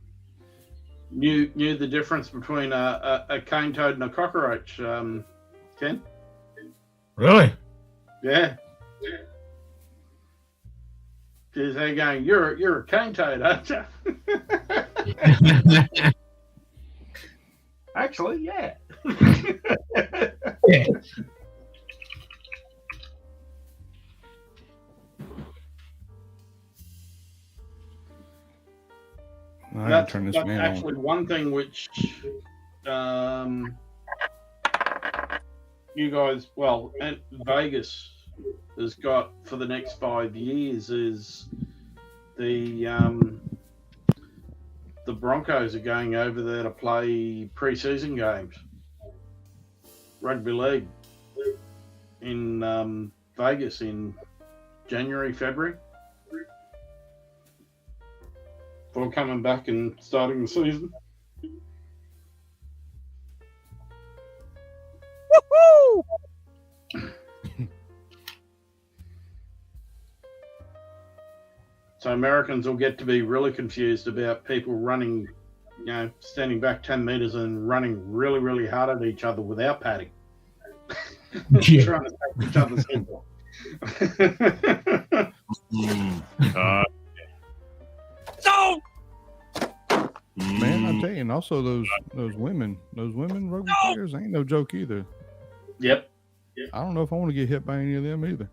knew the difference between a cane toad and a cockroach, Ken? Really? Yeah. They're going, you're a cane toad, aren't you? Actually, yeah. Yeah. That's actually one thing which you guys, well, and Vegas has got for the next 5 years is the Broncos are going over there to play pre-season games, rugby league in Vegas in January, February. For coming back and starting the season. Woohoo! So Americans will get to be really confused about people running, standing back 10 meters and running really, really hard at each other without padding. Yeah. Trying to take each other's head off. No! Man, I tell you, and also those women rugby players ain't no joke either. Yep. I don't know if I want to get hit by any of them either.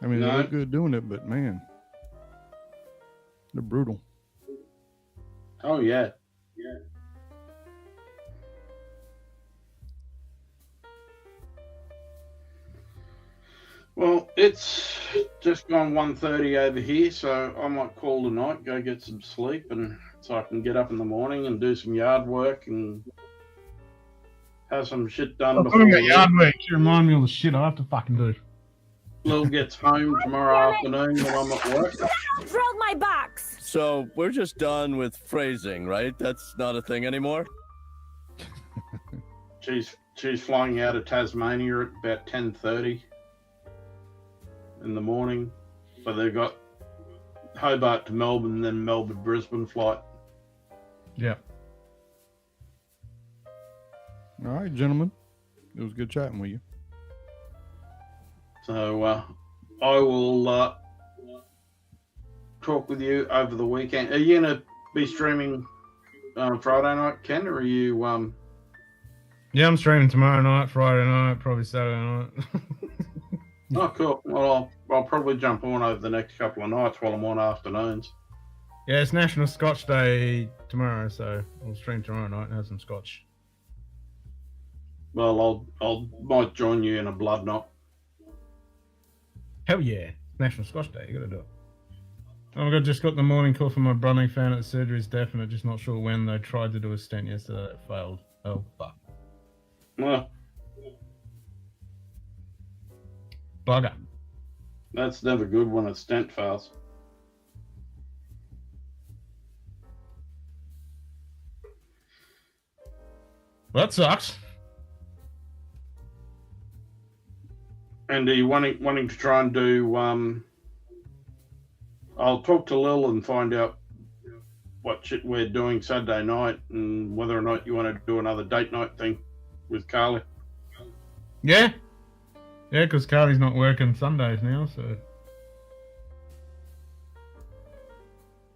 I mean, they look good doing it, but man, they're brutal. Oh yeah. Yeah. Well, it's just gone 1:30 over here, so I might call tonight, go get some sleep, and so I can get up in the morning and do some yard work and have some shit done before. Talking about yard work, you remind me of the shit I have to fucking do. Lil gets home tomorrow afternoon when I'm at work. Drilled my box. So we're just done with phrasing, right? That's not a thing anymore? She's flying out of Tasmania at about 10:30 in the morning, but they've got Hobart to Melbourne, then Melbourne Brisbane flight. Yeah. All right, gentlemen, it was good chatting with you. So I will talk with you over the weekend. Are you gonna be streaming Friday night, Ken, or are you? Yeah, I'm streaming tomorrow night, Friday night, probably Saturday night. Oh, cool. Well, I'll probably jump on over the next couple of nights while I'm on afternoons. Yeah, it's National Scotch Day tomorrow, so I'll stream tomorrow night and have some scotch. Well, I'll might join you in a blood knot. Hell yeah. National Scotch Day. You gotta do it. Oh, I just got the morning call from my brother. Found out surgery is definite. Just not sure when. They tried to do a stent yesterday. It failed. Oh fuck. Well, Bugger. that's never good when a stent fails. Well, that sucks. And are you wanting to try and do? I'll talk to Lil and find out what shit we're doing Saturday night and whether or not you want to do another date night thing with Carly. Yeah. Yeah, because Carly's not working Sundays now, so.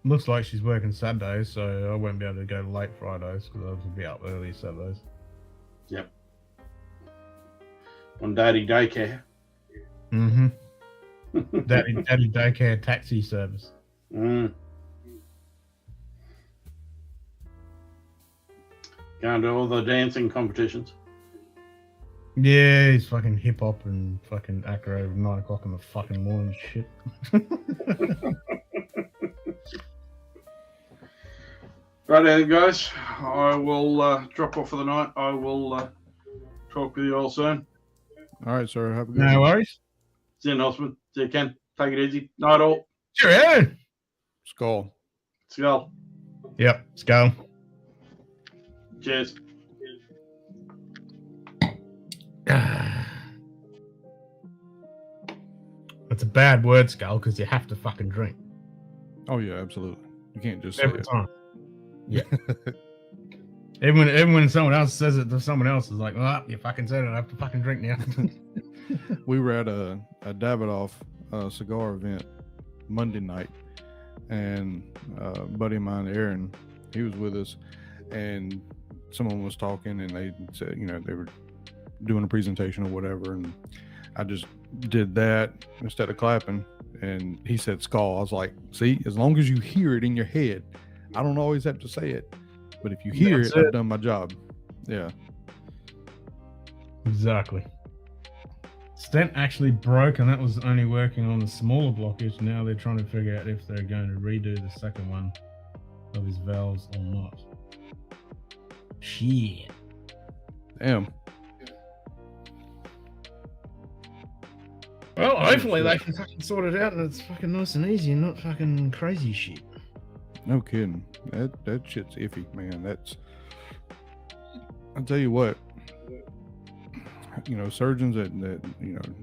Looks like she's working Saturdays, so I won't be able to go late Fridays because I'll be up early Saturdays. Yep. On daddy daycare. Mm-hmm. Daddy daycare taxi service. Mm. Going to all the dancing competitions. Yeah, he's fucking hip hop and fucking acro at 9 o'clock in the fucking morning shit. Right then, guys. I will drop off for the night. I will talk with you all soon. All right, sir. Have a good No worries. See you, Norseman. See you, Ken. Take it easy. Night all. Cheerio. Skull. Skull. Yep, let's go. Cheers. It's a bad word, Skull, because you have to fucking drink. Oh yeah, absolutely. You can't just say Every it. time. Yeah. even when someone else says it to someone else, is like, well, you fucking said it, I have to fucking drink now. We were at a Davidoff cigar event Monday night, and a buddy of mine, Aaron, he was with us, and someone was talking, and they said, they were doing a presentation or whatever, and I just did that instead of clapping, and he said skull. I was like, see, as long as you hear it in your head, I don't always have to say it, but if you hear it, I've done my job. Yeah. Exactly. Stent actually broke, and that was only working on the smaller blockage. Now they're trying to figure out if they're going to redo the second one of his valves or not. Shit. Damn. Well, hopefully they can fucking sort it out and it's fucking nice and easy and not fucking crazy shit. No kidding. That shit's iffy, man. I'll tell you what, surgeons that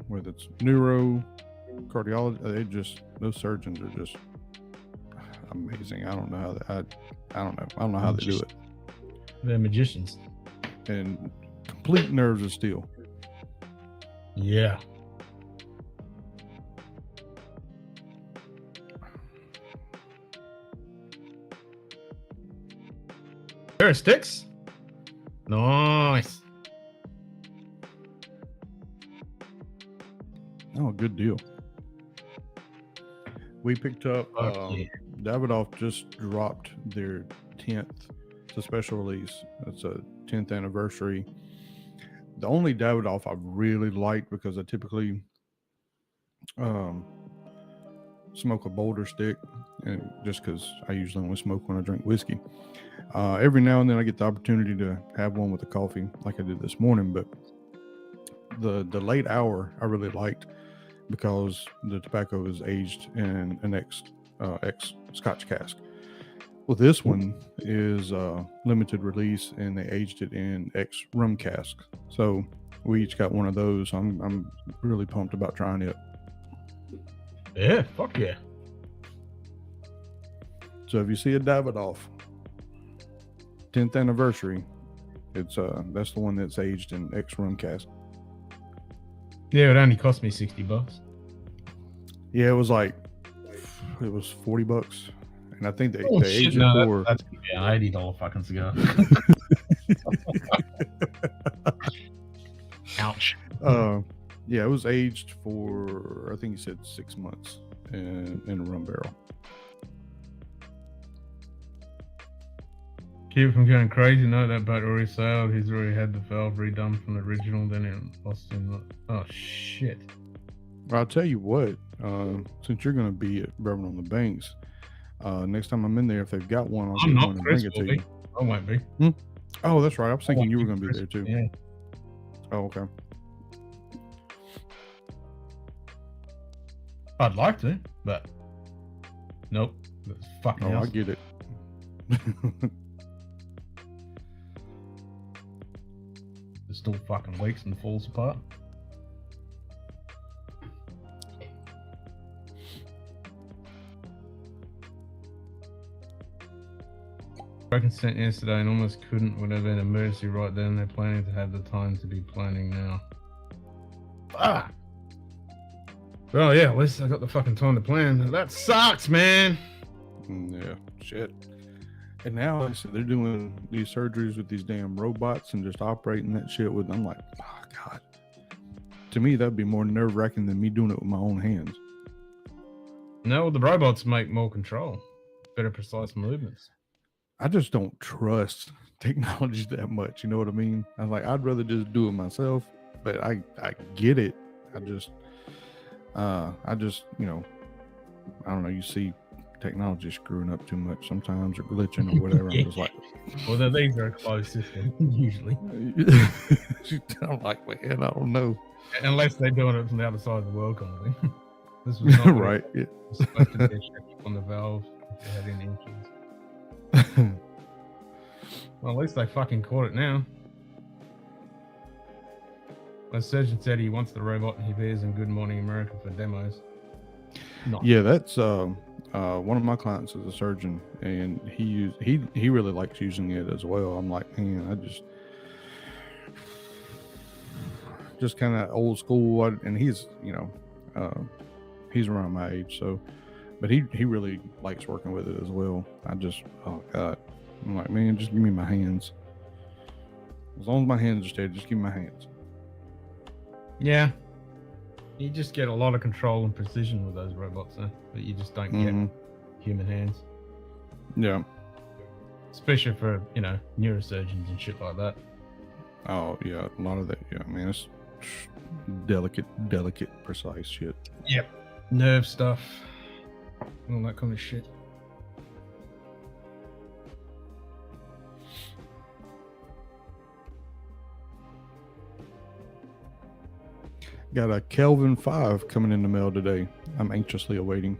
whether it's neuro, cardiology, those surgeons are just amazing. I don't know how I don't know how they do it. They're magicians. And complete nerves of steel. Yeah. There are sticks. Nice. Oh, good deal. We picked up Davidoff just dropped their 10th. It's a special release. It's a 10th anniversary. The only Davidoff I really like, because I typically smoke a bolder stick, and just because I usually only smoke when I drink whiskey. Every now and then I get the opportunity to have one with a coffee, like I did this morning. But the late hour I really liked, because the tobacco is aged in an ex Scotch cask. Well, this one is limited release, and they aged it in ex rum cask. So we each got one of those. I'm really pumped about trying it. Yeah, fuck yeah. So if you see a Davidoff 10th anniversary, it's that's the one that's aged in ex rum cask. Yeah, it only cost me $60. Yeah, it was $40, and I think they aged it for. That's gonna be an $80 fucking cigar. Ouch. Yeah, it was aged for, I think he said 6 months in a rum barrel. Keep it from going crazy. No, that boat already sailed. He's already had the valve redone from the original. Then it lost him. Oh shit. I'll tell you what, since you're going to be at Bourbon on the Banks, next time I'm in there, if they've got one, I'll I'm get not. one and Chris bring it will to be. you. I won't be. Oh, that's right. I was thinking you were going to be Chris there will too. Yeah. Oh, okay. I'd like to, but nope. That's fucking Oh, else. I get it. It still fucking leaks and falls apart. Broken sent yesterday and almost couldn't. Would have been an emergency right then. They're planning to have the time to be planning now. Fuck. Well, yeah, at least I got the fucking time to plan. That sucks, man. Yeah, shit. And now like I said, they're doing these surgeries with these damn robots and just operating that shit with them. I'm like, oh god. To me, that'd be more nerve wracking than me doing it with my own hands. No, the robots make more control, better precise movements. I just don't trust technology that much. You know what I mean? I'm like, I'd rather just do it myself. But I get it. I just, you know, I don't know. You see technology screwing up too much sometimes, or glitching or whatever. I'm just like, well, these are a closed system usually. I'm like, man, I don't know. Unless they're doing it from the other side of the world, kind of thing. This was not right. Yeah. Supposed to be a check on the valve if they had any issues. Well, at least they fucking caught it now. My surgeon said he wants the robot and he appears in Good Morning America for demos. Nice. Yeah, that's one of my clients is a surgeon, and he really likes using it as well. I'm like, man, I just kind of old school, and he's, you know, he's around my age, so, but he really likes working with it as well. I just, oh god, I'm like, man, just give me my hands. As long as my hands are steady, just give me my hands. Yeah. You just get a lot of control and precision with those robots, but you just don't get human hands. Yeah. Especially for, you know, neurosurgeons and shit like that. Oh, yeah, a lot of that. Yeah, I mean, it's delicate, precise shit. Yep. Nerve stuff. All that kind of shit. Got a Kelvin 5 coming in the mail today. I'm anxiously awaiting.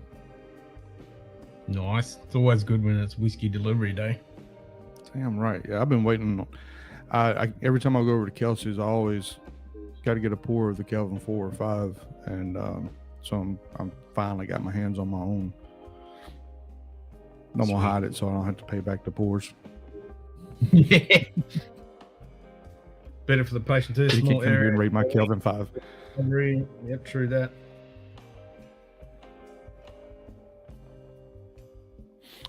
Nice. It's always good when it's whiskey delivery day. Damn right. Yeah, I've been waiting. I every time I go over to Kelsey's, I always got to get a pour of the Kelvin 4 or 5, and so I'm finally got my hands on my own. I'm gonna hide it so I don't have to pay back the pours. Yeah. Better for the patient too. You Small can't come here area. and rate my Kelvin 5. Yep, true that.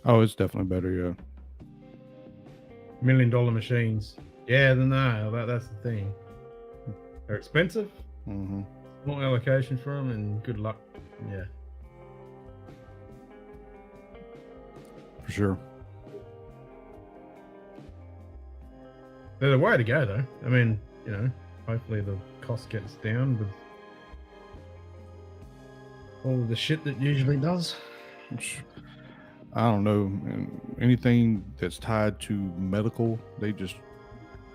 Oh, it's definitely better, yeah. $1 million machines. Yeah, no, that's the thing. They're expensive. Mm-hmm. Small allocation for them, and good luck. Yeah. For sure. They're the way to go, though. I mean, you know, hopefully the cost gets down with all of the shit that usually does. I don't know. Anything that's tied to medical, they just,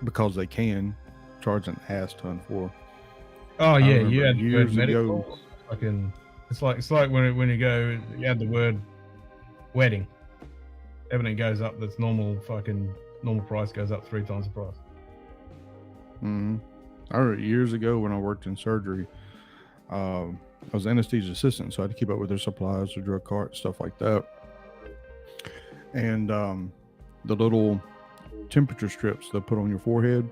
because they can, charge an ass ton for. Oh yeah, you had years the word medical. ago. Fucking, it's like when you go, you add the word wedding. Everything goes up. That's normal. Fucking normal price goes up 3 times the price. Mm-hmm. I remember years ago when I worked in surgery, I was an anesthesia assistant, so I had to keep up with their supplies, their drug cart, stuff like that. And the little temperature strips they put on your forehead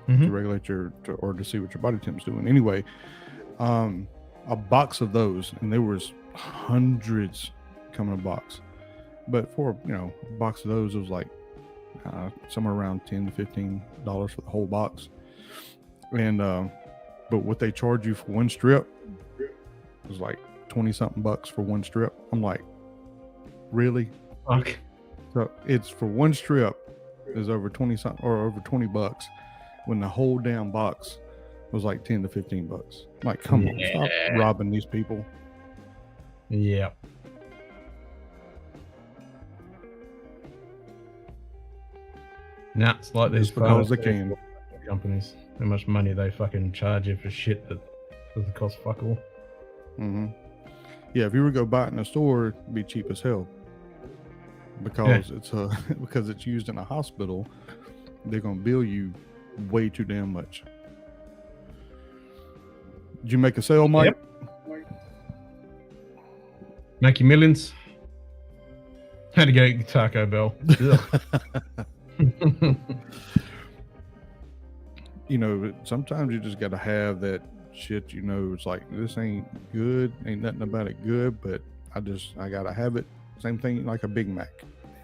to regulate or to see what your body temp's doing. Anyway, a box of those, and there was hundreds coming in a box. But for, you know, a box of those, it was like somewhere around $10 to $15 for the whole box. And but what they charge you for one strip was like 20 something bucks for one strip. I'm like, really? Fuck. So it's for one strip is over 20 something or over 20 bucks when the whole damn box was like 10 to 15 bucks. Like, come on, stop robbing these people. Yep. Nah, it's like these Just because they can. companies. How much money they fucking charge you for shit that doesn't cost fuck all. Mm-hmm. Yeah, if you were to go buy it in a store, it'd be cheap as hell. Because because it's used in a hospital, they're gonna bill you way too damn much. Did you make a sale, Mike? Yep. Make you millions. Had to go eat Taco Bell. You know, sometimes you just got to have that shit. You know, it's like, this ain't good, ain't nothing about it good, but I gotta have it. Same thing like a Big Mac.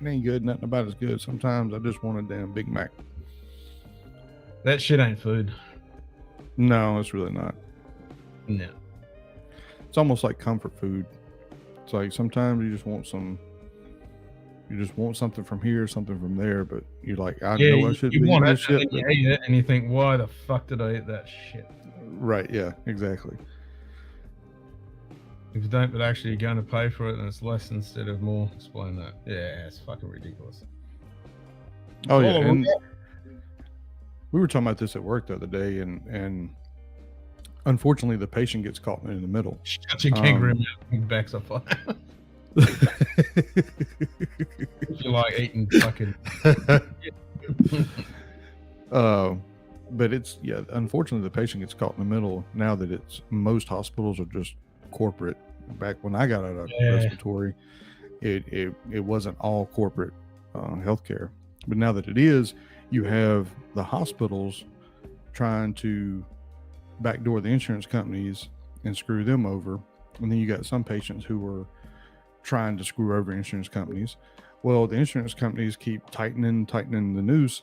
It ain't good, nothing about it's good. Sometimes I just want a damn Big Mac. That shit ain't food. No, it's really not. No. It's almost like comfort food. It's like sometimes you just want something from here, something from there, but you're like, I know I should be eating this shit. And you eat it and you think, why the fuck did I eat that shit? Right, yeah, exactly. If you don't, but actually you're going to pay for it, then it's less instead of more. Explain that. Yeah, it's fucking ridiculous. Oh yeah, and we were talking about this at work the other day, and unfortunately the patient gets caught in the middle. Shut your kangaroo mouth and backs up on if you like eating fucking but it's, yeah, unfortunately the patient gets caught in the middle now that it's, most hospitals are just corporate. Back when I got out of respiratory, it wasn't all corporate healthcare, but now that it is, you have the hospitals trying to backdoor the insurance companies and screw them over, and then you got some patients who are trying to screw over insurance companies. Well, the insurance companies keep tightening the noose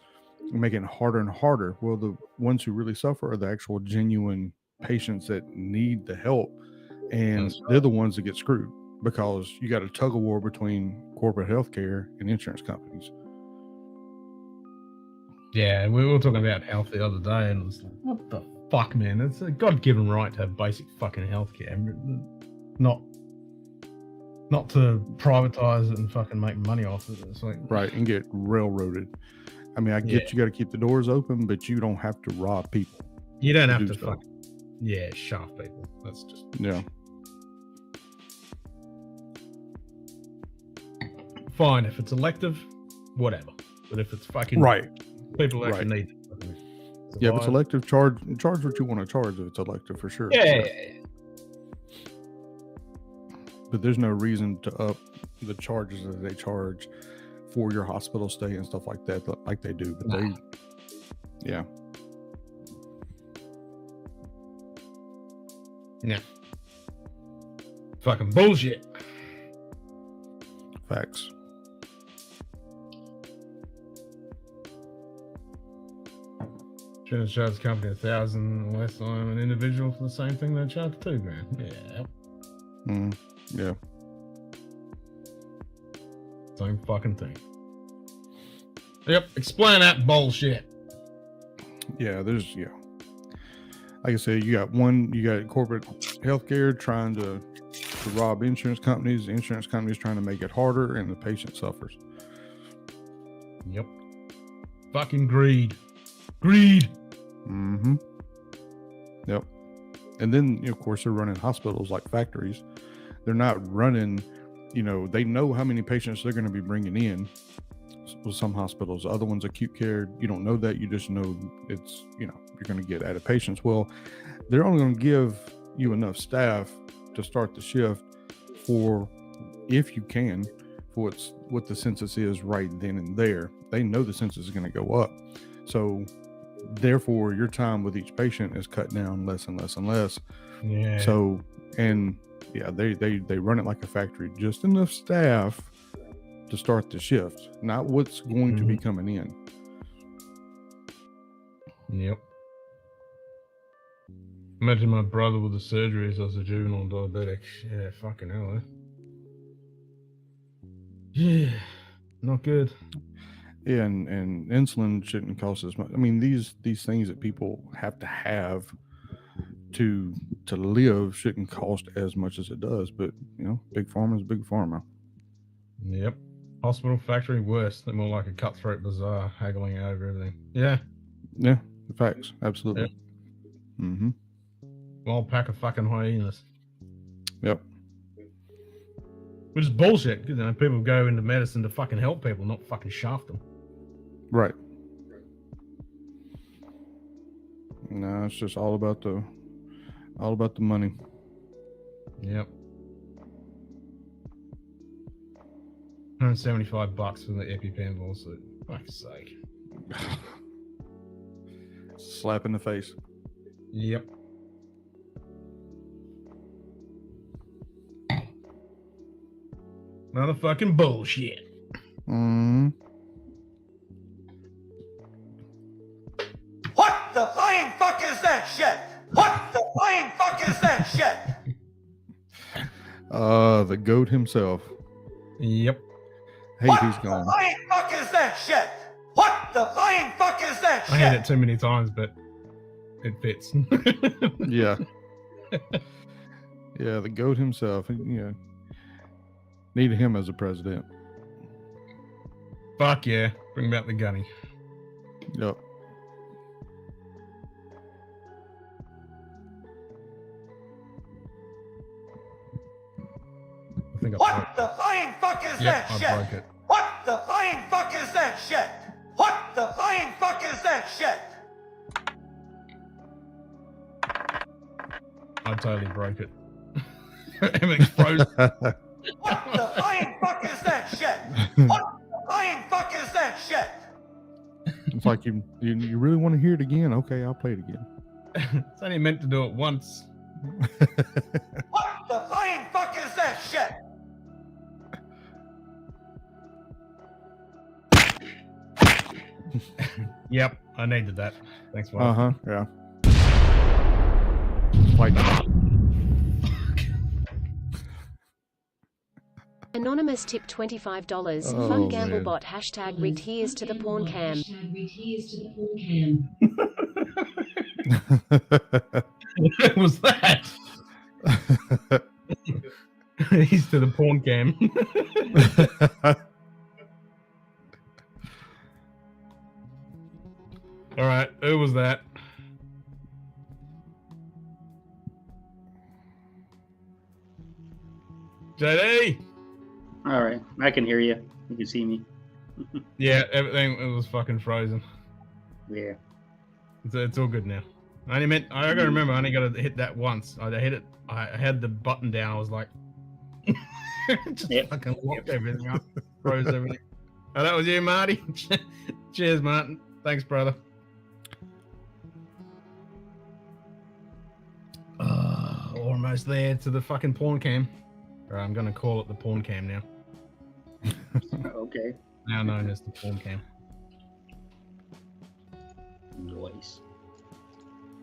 and making it harder and harder. Well, the ones who really suffer are the actual genuine patients that need the help, and they're the ones that get screwed because you got a tug of war between corporate healthcare and insurance companies. Yeah, we were talking about health the other day, and it's like, what the fuck, man? It's a God-given right to have basic fucking healthcare, not to privatize it and fucking make money off it. It's like, right, and get railroaded. I mean, I get you got to keep the doors open, but you don't have to rob people. You don't have to fucking shaft people. That's just fine if it's elective, whatever. But if it's fucking people actually need it. Yeah, if it's elective, charge what you want to charge if it's elective, for sure. Yeah. But there's no reason to up the charges that they charge for your hospital stay and stuff like that, like they do. But Yeah. Fucking bullshit. Facts. Trying to charge the company $1,000 less on an individual for the same thing they charge $2,000. Yeah. Yeah. Same fucking thing. Yep. Explain that bullshit. Yeah, like I said, you got corporate healthcare trying to rob insurance companies. The insurance companies trying to make it harder, and the patient suffers. Yep. Fucking greed. Greed. Mm-hmm. Yep. And then, of course, they're running hospitals like factories. They're not running, they know how many patients they're going to be bringing in with some hospitals. Other ones, acute care, you don't know that. You just know it's, you're going to get added patients. Well, they're only going to give you enough staff to start the shift for, if you can, for what the census is right then and there. They know the census is going to go up. So therefore your time with each patient is cut down less and less and less. Yeah. So, and yeah, they run it like a factory, just enough staff to start the shift, not what's going to be coming in. Yep. Imagine my brother with the surgeries as a juvenile diabetic. Yeah, fucking hell, Yeah, not good. Yeah, and insulin shouldn't cost as much. I mean, these things that people have to have to live shouldn't cost as much as it does. But big pharma is big pharma. Yep. Hospital, factory, worse. They're more like a cutthroat bazaar, haggling over everything. Yeah. Yeah. Facts. Absolutely. Yep. Mm-hmm. Well, pack of fucking hyenas. Yep. Which is bullshit. Because people go into medicine to fucking help people, not fucking shaft them. Right. No, it's just all about the money. Yep. $175 for the EpiPen lawsuit. Fuck's sake. Slap in the face. Yep. Motherfucking bullshit. What the flying fuck is that shit? What the flying fuck is that shit? The goat himself. Yep. Hey, he's gone. What the flying fuck is that shit? What the flying fuck is that shit? I had it too many times, but it fits. Yeah. Yeah, the goat himself. Needed him as a president. Fuck yeah. Bring back the gunny. Yep. What the flying fuck is that shit? I broke it. What the flying fuck is that shit? What the flying fuck is that shit? I totally broke it. Everything's frozen. What the flying fuck is that shit? What the flying fuck is that shit? It's like you really want to hear it again? Okay, I'll play it again. It's only meant to do it once. What the flying fuck is that shit? Yep, I needed that. Thanks, Mike. Yeah. Like Anonymous tip $25. Oh, Fun gamble man. bot # rigged here's to the porn cam. What was that? He's to the porn cam. All right, who was that? JD. All right, I can hear you. You can see me. Yeah, everything was fucking frozen. Yeah. It's all good now. I gotta remember, I only gotta hit that once. I hit it. I had the button down. I was like, just fucking locked everything up, froze everything. Oh, that was you, Marty. Cheers, Martin. Thanks, brother. Almost there to the fucking porn cam. All right, I'm gonna call it the porn cam now. Okay. Now known as the porn cam. Noise.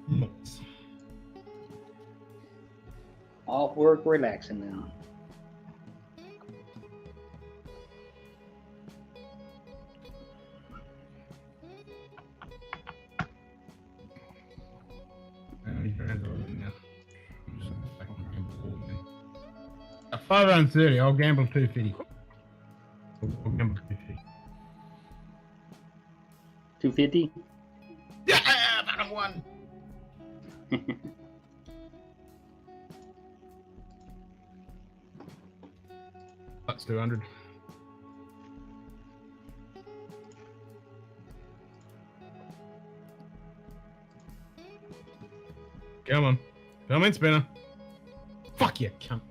Nice. Off work, relaxing now. At 530, I'll gamble 250. I'll gamble 250. 250? Yeah, I won. That's 200. Come on. Come in, spinner. Fuck you, cunt.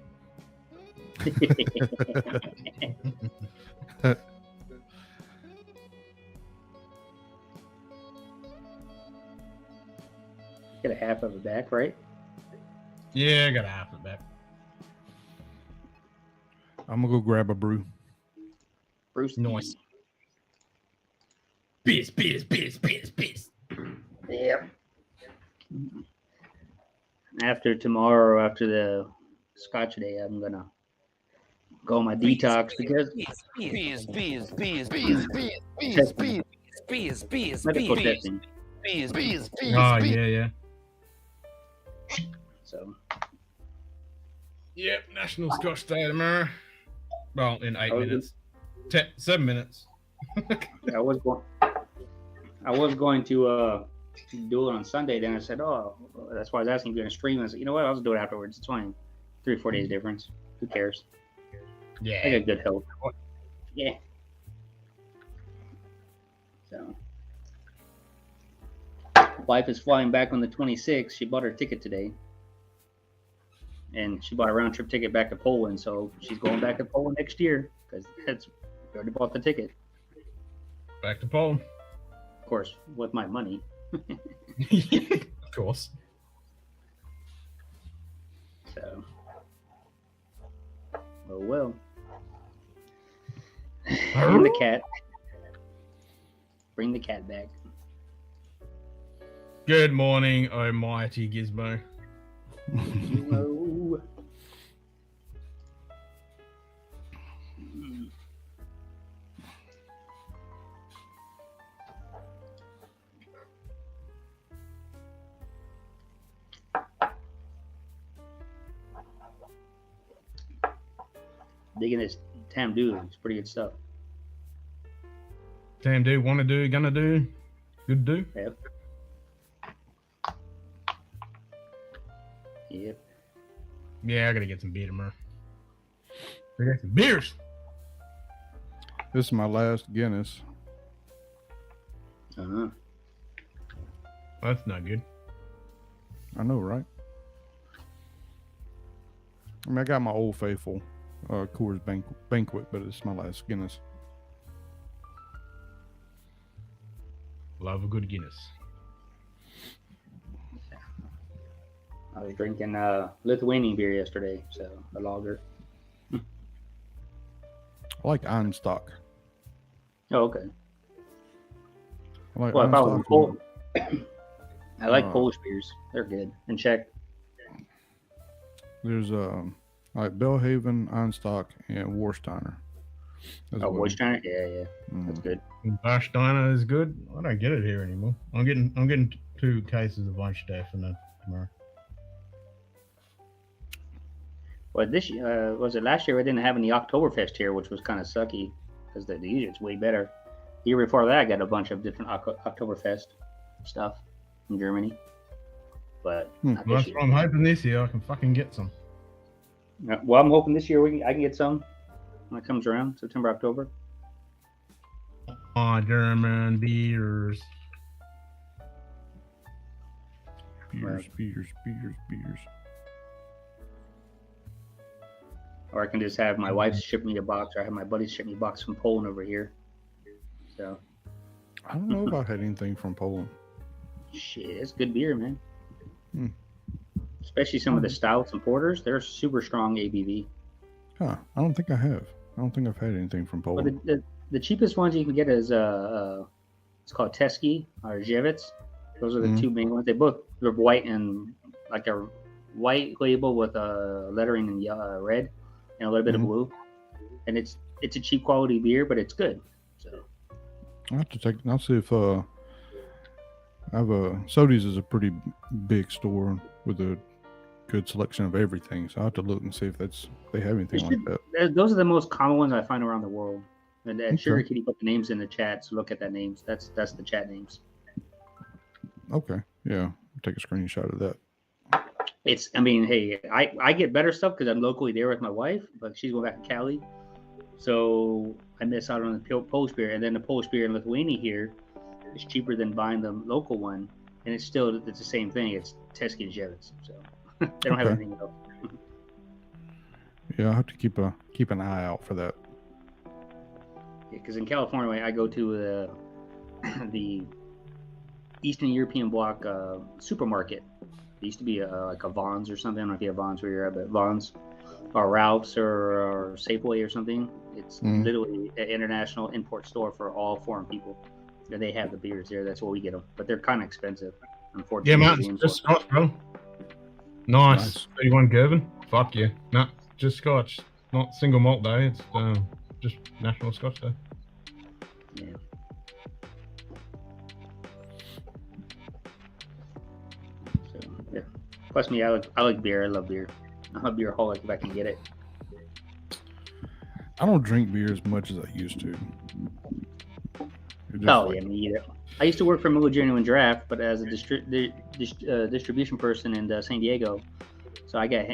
Get a half of it back, right? Yeah, I got a half of it back. I'm gonna go grab a brew. Bruce. Nice. Biz. Yep. After tomorrow, after the Scotch day, I'm gonna go on my detox because medical testing. Oh yeah. So. Yep, National Scotch Day tomorrow. Well, in 8 minutes. 7 minutes. I was going to do it on Sunday. Then I said, "Oh, that's why I was asking if you're gonna stream." I said, "You know what? I'll just do it afterwards. It's fine. 3 or 4 days difference. Who cares? Yeah, I got good health. Yeah." So, wife is flying back on the 26th. She bought her ticket today, and she bought a round trip ticket back to Poland. So she's going back to Poland next year because we already bought the ticket. Back to Poland. Of course, with my money. Of course. So, oh well. And the cat. Bring the cat back. Good morning, almighty Gizmo. Hello. Digging this Tam Do. It's pretty good stuff. Damn, do, wanna do, gonna do, good do. Yep. Yep. Yeah, I gotta get some beer tomorrow. I got some beers. This is my last Guinness. That's not good. I know, right? I mean, I got my Old Faithful Coors Banquet, but it's my last Guinness. Love a good Guinness. I was drinking Lithuanian beer yesterday, so a lager. I like Einstock. Oh, okay. I like Well, if I was Einstock. Pol- I like Polish beers. They're good. And Czech. There's like Bellhaven, Einstock, and Warsteiner. Warsteiner? Yeah. That's good. Warsteiner is good. I don't get it here anymore. I'm getting 2 cases of Warsteiner tomorrow. Well, this was it last year? We didn't have any Oktoberfest here, which was kind of sucky because the usually it's way better. The year before that, I got a bunch of different Oktoberfest stuff in Germany. But not this year. I'm hoping this year I can fucking get some. Well, I'm hoping this year I can get some when it comes around, September, October. German beers. Beers. Or I can just have my wife ship me a box, or I have my buddies ship me a box from Poland over here. So I don't know if I had anything from Poland. Shit, it's good beer, man. Especially some of the stouts and porters. They're super strong ABV. Huh. I don't think I have. I don't think I've had anything from Poland. But the cheapest ones you can get is it's called Teski or Jevits. Those are the 2 main ones. They're white and like a white label with lettering in red and a little bit of blue. And it's a cheap quality beer, but it's good. So I'll have to check. I'll see if I have Sodi's is a pretty big store with a good selection of everything. So I'll have to look and see if they have anything like that. Those are the most common ones I find around the world. And Sugar Kitty put the names in the chat, so look at that names. That's the chat names. Okay. Yeah. I'll take a screenshot of that. Hey, I get better stuff because I'm locally there with my wife, but she's going back to Cali. So I miss out on the Polish beer. And then the Polish beer in Lithuania here is cheaper than buying the local one. And it's the same thing. It's Teski and Jevits. So they don't have anything else. Yeah, I'll have to keep an eye out for that. Because in California, I go to the Eastern European Bloc supermarket. It used to be like a Vons or something. I don't know if you have Vons where you're at, but Vons or Ralph's or Safeway or something. It's literally an international import store for all foreign people. And they have the beers there. That's where we get them. But they're kind of expensive, unfortunately. Yeah, man, just Scotch, bro. Nice. 31 Gerben. Fuck yeah. No, just Scotch. Not single malt day. It's just National Scotch Day. Yeah. So, yeah. Plus me, I like beer. I love beer. I'm a beeraholic if I can get it. I don't drink beer as much as I used to. Yeah, me either. I used to work for Miller Genuine Draft, but as a distribution person in San Diego, so I got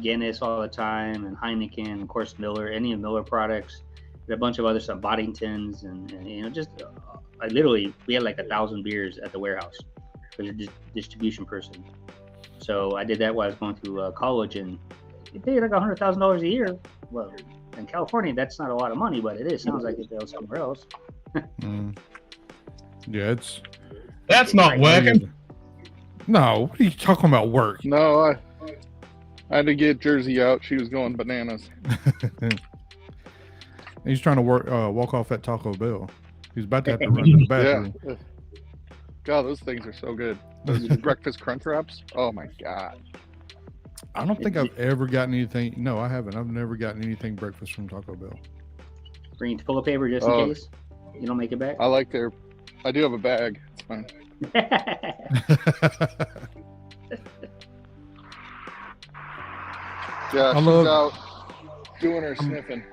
Guinness all the time, and Heineken, and of course Miller, any of Miller products, and a bunch of other stuff, Boddingtons, and just we had like 1,000 beers at the warehouse as a distribution person. So I did that while I was going through college, and you pay like $100,000 a year. Well, in California, that's not a lot of money, but it is. Sounds like if it was somewhere else. Yeah, that's not working. No, what are you talking about work? No, I had to get Jersey out. She was going bananas. He's trying to walk off at Taco Bell. He's about to have to run to the bathroom. Yeah. God, those things are so good. Those breakfast crunch wraps. Oh my God. I don't think I've ever gotten anything. No, I haven't. I've never gotten anything breakfast from Taco Bell. Bring toilet paper just in case you don't make it back. I do have a bag. It's fine. Yeah, she's out doing her sniffing.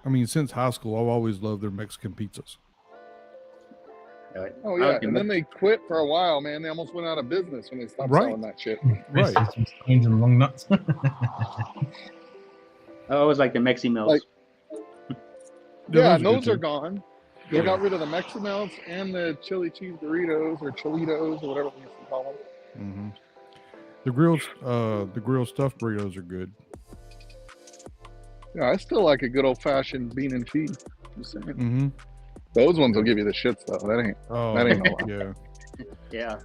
I mean, since high school, I've always loved their Mexican pizzas. Oh yeah, and then they quit for a while, man. They almost went out of business when they stopped selling that shit. Right. And long nuts. I always like the Mexi Melts. Yeah, and those are gone. They got rid of the Mexi Melts and the chili cheese burritos or chilitos or whatever they used to call them. The grilled stuffed burritos are good. Yeah, I still like a good old fashioned bean and cheese. Just saying. Those ones will give you the shits though. That ain't no lie. Yeah. Yeah.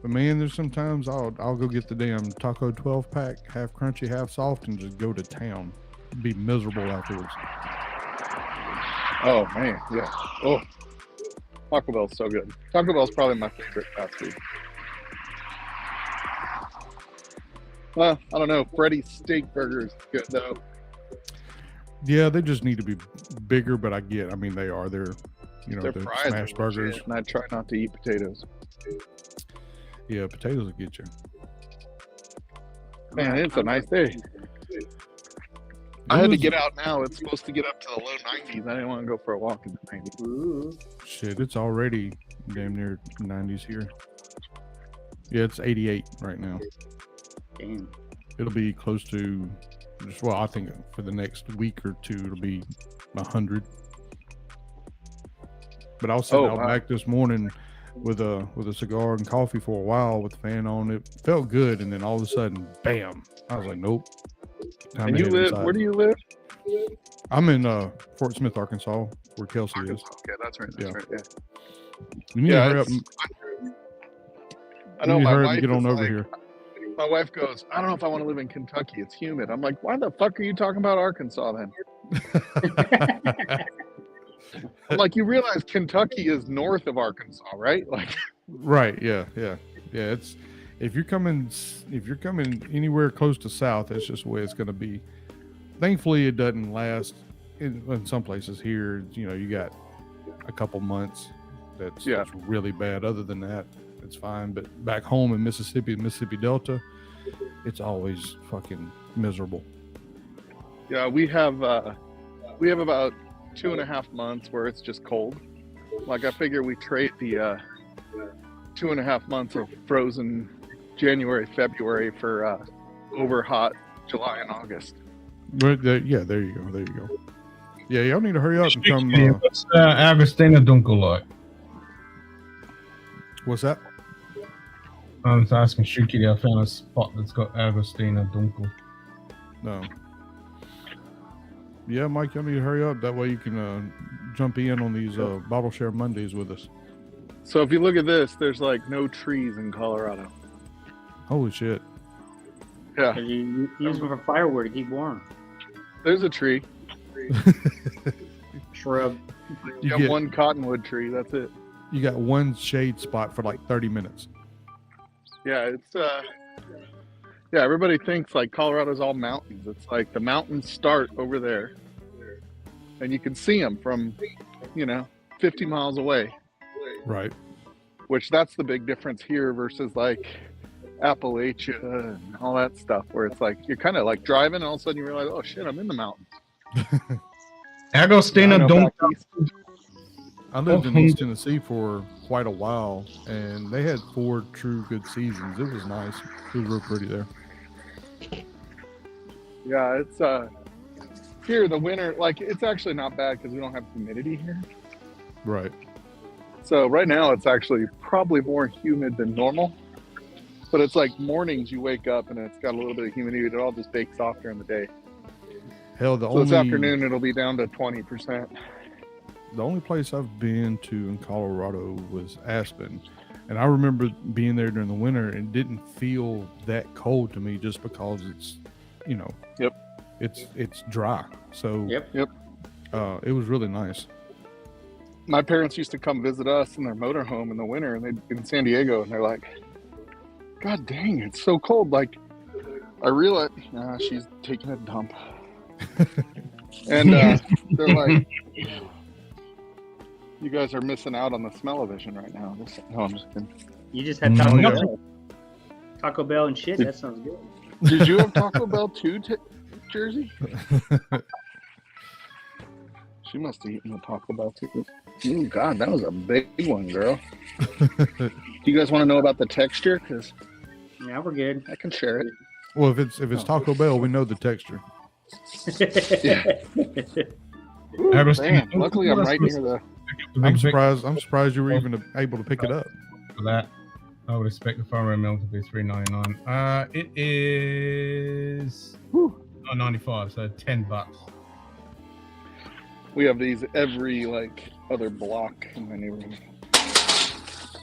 But man, there's sometimes I'll go get the damn taco 12-pack, half crunchy, half soft, and just go to town. Be miserable afterwards. Oh man, yeah. Oh, Taco Bell's so good. Taco Bell's probably my favorite fast food. Well, I don't know. Freddy's steak burgers good though. Yeah, they just need to be bigger, but I mean, they are. They're fries smash burgers. And I try not to eat potatoes. Yeah, potatoes will get you. Man, it's a nice day. I had to get out now. It's supposed to get up to the low 90s. I didn't want to go for a walk in the 90s. Ooh. Shit, it's already damn near 90s here. Yeah, it's 88 right now. Damn. It'll be close to, well, I think for the next week or two, it'll be 100. But I was sitting out back this morning with a cigar and coffee for a while with the fan on. It felt good, and then all of a sudden, bam! I was like, nope. And you live? Where do you live? I'm in Fort Smith, Arkansas, where Kelsey is. Okay, that's right. That's right. Yeah. You need to hurry up. I know my wife get on over like, here. My wife goes, I don't know if I want to live in Kentucky. It's humid. I'm like, why the fuck are you talking about Arkansas then? I'm like, you realize Kentucky is north of Arkansas, right? Like, right? Yeah. It's if you're coming anywhere close to south, that's just the way it's going to be. Thankfully, it doesn't last. In some places here, you got a couple months that's really bad. Other than that, it's fine. But back home in Mississippi Delta, it's always fucking miserable. Yeah, we have about 2.5 months where it's just cold. Like, I figure we trade the 2.5 months of frozen January, February for over hot July and August. But there you go. Yeah, y'all need to hurry up and come. What's Agostina Dunkel like? What's that? I was asking Shuki. I found a spot that's got Agostina Dunkel. No. Yeah, Mike, y'all need to hurry up. That way you can jump in on these Bottle Share Mondays with us. So if you look at this, there's like no trees in Colorado. Holy shit. Yeah. You use them for firewood to keep warm. There's a tree. Shrub. You got one cottonwood tree. That's it. You got one shade spot for like 30 minutes. Yeah, it's everybody thinks like Colorado's all mountains. It's like the mountains start over there, and you can see them from 50 miles away. Right. Which that's the big difference here versus like Appalachia and all that stuff, where it's like you're kind of like driving, and all of a sudden you realize, oh shit, I'm in the mountains. Agostina don't. I lived in East Tennessee for quite a while, and they had 4 true good seasons. It was nice. It was real pretty there. Yeah, it's here the winter, like it's actually not bad because we don't have humidity here. Right. So right now it's actually probably more humid than normal, but it's like mornings you wake up and it's got a little bit of humidity. It all just bakes off during the day. Hell, This afternoon it'll be down to 20%. The only place I've been to in Colorado was Aspen, and I remember being there during the winter and didn't feel that cold to me just because it's, you know, it's dry. So it was really nice. My parents used to come visit us in their motorhome in the winter, and they'd be in San Diego, and they're like, God dang, it's so cold. Like, I realized, she's taking a dump. And they're like, you guys are missing out on the smell-o-vision right now. No, I'm just kidding. You just had Taco Bell. Taco Bell and shit. That sounds good. Did you have Taco Bell too, Jersey? She must have eaten the Taco Bell too. Oh God, that was a big one, girl. Do you guys want to know about the texture? Because yeah, we're good. I can share it. Well, if it's Taco Bell, we know the texture. Ooh, man, luckily, I'm right near the. I'm surprised you were even able to pick it up. For that, I would expect the 5 ml to be $3.99. It is $95, so $10. We have these every other block in my neighborhood.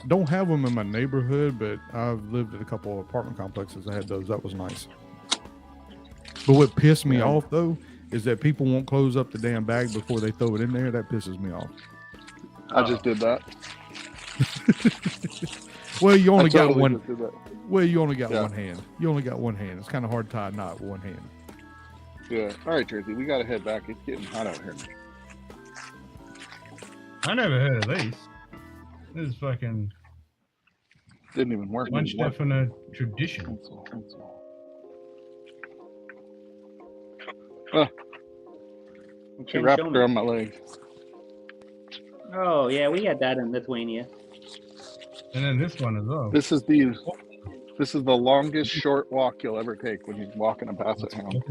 Don't have them in my neighborhood, but I've lived in a couple of apartment complexes that had those. That was nice. But what pissed me off though is that people won't close up the damn bag before they throw it in there. That pisses me off. I just did that. Well, you only got totally one. just did that. Well, you only got one hand. You only got one hand. It's kind of hard to tie a knot with one hand. Yeah. All right, Jersey, we gotta head back. It's getting hot out here. I never heard of these. This is fucking. Didn't even work. One step in a tradition. She wrapped her on my leg. Oh yeah, we had that in Lithuania. And then this one as well. This is the longest short walk you'll ever take when you're walking a basset hound.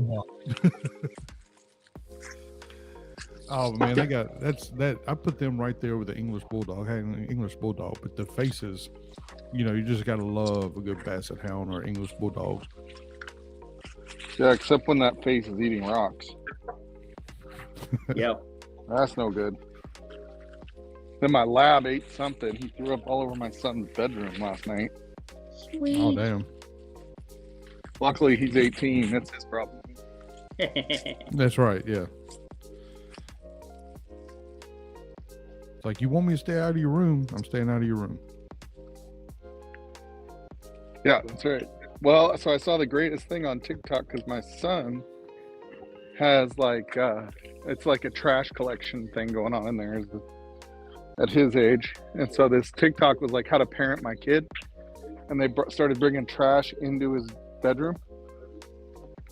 Oh man, they got that. I put them right there with the English bulldog. I had an English bulldog, but the faces, you just gotta love a good basset hound or English bulldog. Yeah, except when that face is eating rocks. Yep. That's no good. Then my lab ate something. He threw up all over my son's bedroom last night. Sweet. Oh damn. Luckily he's 18. That's his problem. That's right. Yeah. It's like, you want me to stay out of your room? I'm staying out of your room. Yeah, that's right. Well, so I saw the greatest thing on TikTok because my son has it's like a trash collection thing going on in there at his age. And so this TikTok was like how to parent my kid. And they started bringing trash into his bedroom.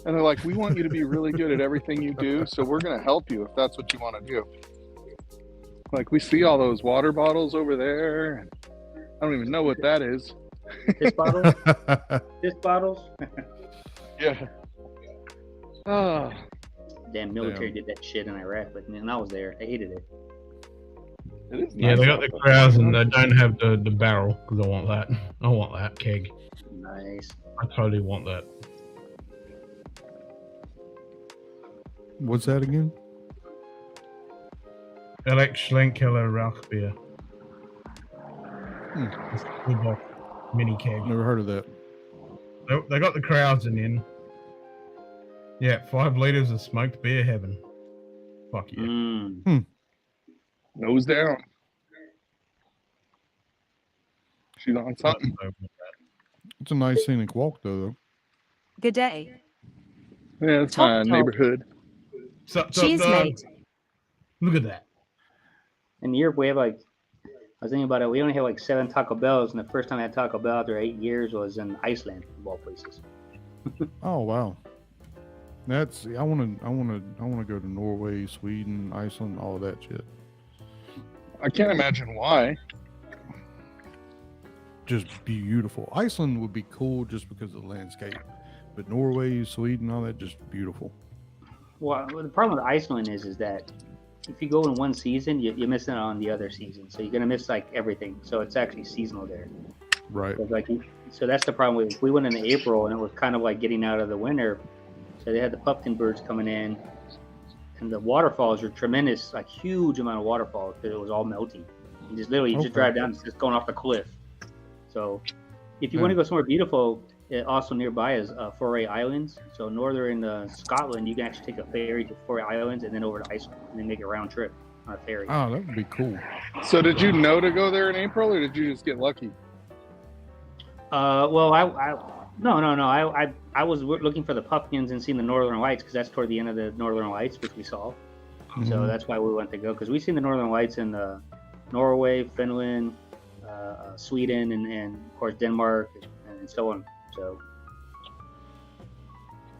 And they're like, we want you to be really good at everything you do. So we're going to help you if that's what you want to do. Like, we see all those water bottles over there. And I don't even know what that is. Piss bottles? Piss bottles? Yeah. Oh. Damn military did that shit in Iraq, but man, I was there. I hated it. It is Yeah, nice they got the crowds and they don't have the barrel because I want that. I want that keg. Nice. I totally want that. What's that again? Alex Schlenkeller Rauch beer. It's a good box, mini keg. Never heard of that. They got the crowds in. Yeah, 5 liters of smoked beer heaven. Fuck yeah. Nose down. She's on something. It's a nice scenic walk, though. Good day. Yeah, it's my neighborhood. Cheers, mate. Look at that. In Europe, we have was thinking about it. We only had like 7 Taco Bells, and the first time I had Taco Bell after 8 years was in Iceland, of all places. Oh wow. That's I want to go to Norway, Sweden, Iceland, all of that shit. I can't imagine why. Just beautiful. Iceland would be cool just because of the landscape, but Norway, Sweden, all that just beautiful. Well, the problem with Iceland is that if you go in one season, you're missing out on the other season. So you're gonna miss like everything. So it's actually seasonal there. Right. So that's the problem. We went in April, and it was kind of like getting out of the winter. So they had the pumpkin birds coming in, and the waterfalls are tremendous, like huge amount of waterfalls because it was all melting. You just literally just drive down, it's just going off the cliff. So if you want to go somewhere beautiful, also nearby is Foray Islands. So northern Scotland, you can actually take a ferry to Foray Islands and then over to Iceland, and then make a round trip on a ferry. Oh, that would be cool. So did you know to go there in April, or did you just get lucky? Well, I was looking for the pumpkins and seeing the Northern Lights because that's toward the end of the Northern Lights, which we saw. So that's why we went to go, because we've seen the Northern Lights in Norway, Finland, Sweden, and of course Denmark, and so on. So,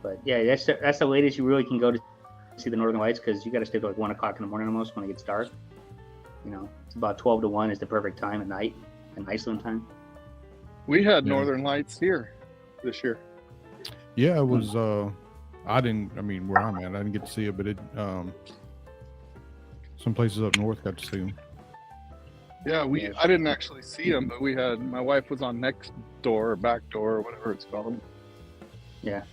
but yeah, that's the latest you really can go to see the Northern Lights, because you got to stay till like 1 o'clock in the morning almost when it gets dark. You know, it's about 12 to 1 is the perfect time at night in Iceland time. We had Northern Lights here this year. Yeah, it was. I mean, where I'm at, I didn't get to see it, but it. Some places up north got to see them. Yeah, I didn't actually see them, but my wife was on next door or back door or whatever it's called. Yeah.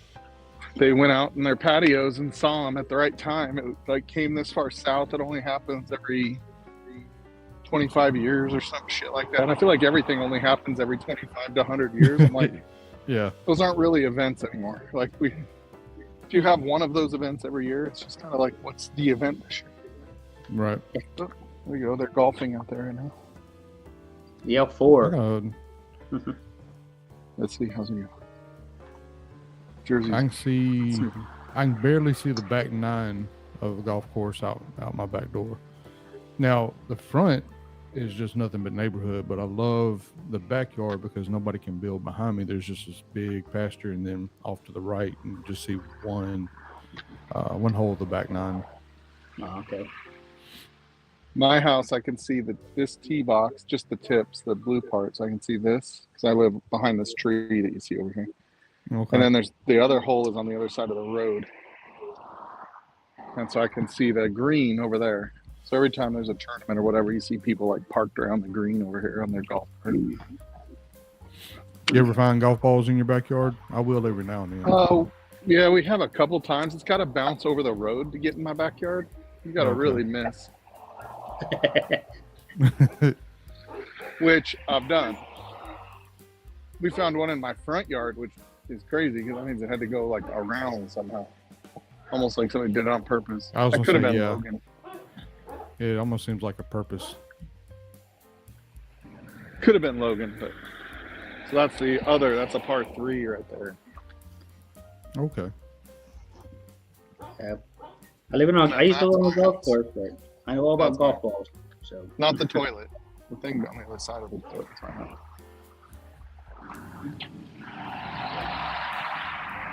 They went out in their patios and saw them at the right time. It like came this far south. It only happens every 25 years or some shit like that. And I feel like everything only happens every 25 to 100 years. I'm like, yeah, those aren't really events anymore. Like if you have one of those events every year, it's just kind of like, what's the event this year? Right. There you go. They're golfing out there right now. The L4. Let's see. How's it go? Jersey. I can barely see the back 9 of a golf course out my back door. Now the front is just nothing but neighborhood, but I love the backyard because nobody can build behind me. There's just this big pasture, and then off to the right, and you just see one hole of the back 9. Oh, okay. My house, I can see this tee box, just the tips, the blue parts. I can see this because I live behind this tree that you see over here. Okay. And then there's the other hole is on the other side of the road, and so I can see the green over there. So every time there's a tournament or whatever, you see people like parked around the green over here on their golf cart. You ever find golf balls in your backyard? I will every now and then. Oh, yeah, we have a couple times. It's got to bounce over the road to get in my backyard. You got to really miss. Which I've done. We found one in my front yard, which is crazy because that means it had to go like around somehow, almost like somebody did it on purpose. I was that could have been yeah. Logan. It almost seems like a purpose. Could have been Logan, but so that's a par 3 right there. Okay. Yeah. I used to live on a golf course, but I know all about golf balls. So not the toilet. The thing on the other side of the toilet.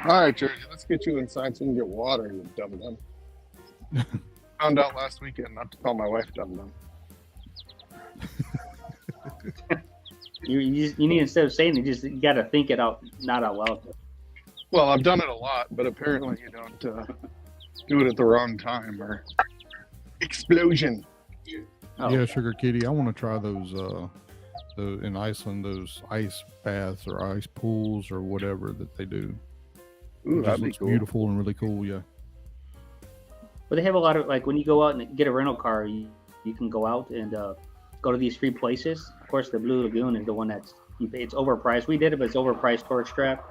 All right, Jersey, let's get you inside so you can get water, you dum-dum. Found out last weekend not to call my wife dum-dum. you need, instead of saying it, you got to think it out, not out loud. Well, I've done it a lot, but apparently you don't do it at the wrong time or explosion. Oh. Yeah, Sugar Kitty, I want to try those in Iceland, those ice baths or ice pools or whatever that they do. Ooh, it just looks beautiful and really cool. Yeah. But they have a lot of, like, when you go out and get a rental car, you can go out and go to these free places. Of course, the Blue Lagoon is the one it's overpriced. We did it, but it's overpriced tourist trap.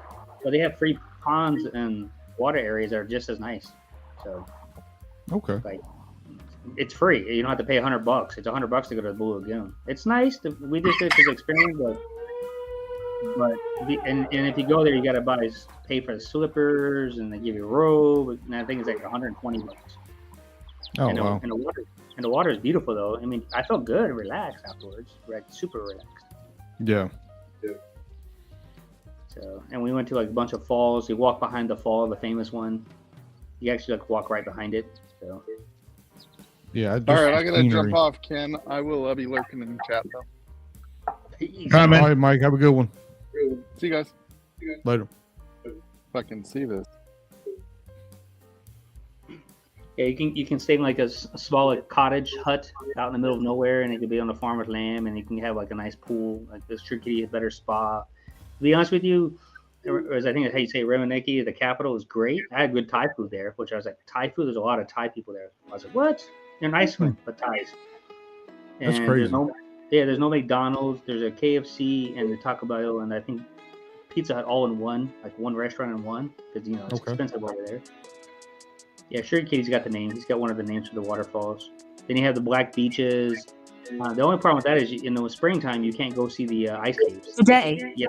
But they have free ponds and water areas that are just as nice. So, okay, like, it's free. You don't have to pay $100. It's $100 to go to the Blue Lagoon. It's nice. We just did this experience, but if you go there, you got to pay for the slippers, and they give you a robe, and I think it's like $120. Oh, wow. And And the water is beautiful, though. I mean, I felt good and relaxed afterwards. Like, super relaxed. Yeah. So, and we went to like a bunch of falls. You walk behind the fall, the famous one. You actually like walk right behind it. So. Yeah. All right, I gotta jump off, Ken. I will be lurking in the chat though. All right, Mike. Have a good one. See you guys. Later. If I can see this. Yeah, you can stay in like a small like, cottage hut out in the middle of nowhere, and it could be on a farmer's land, and you can have like a nice pool, like this Turkey, a better spa. To be honest with you, as I think that's how you say Remaneki, the capital, is great. I had good Thai food there, which I was like, Thai food. There's a lot of Thai people there. I was like, what? They're nice ones, but Thais. And That's crazy. There's no McDonald's. There's a KFC and the Taco Bell, and I think Pizza Hut all in one, like one restaurant in one, because it's expensive over there. Yeah, Sugar Kitty's got the name. He's got one of the names for the waterfalls. Then you have the black beaches. The only problem with that is in the springtime you can't go see the ice caves. Today. Yeah.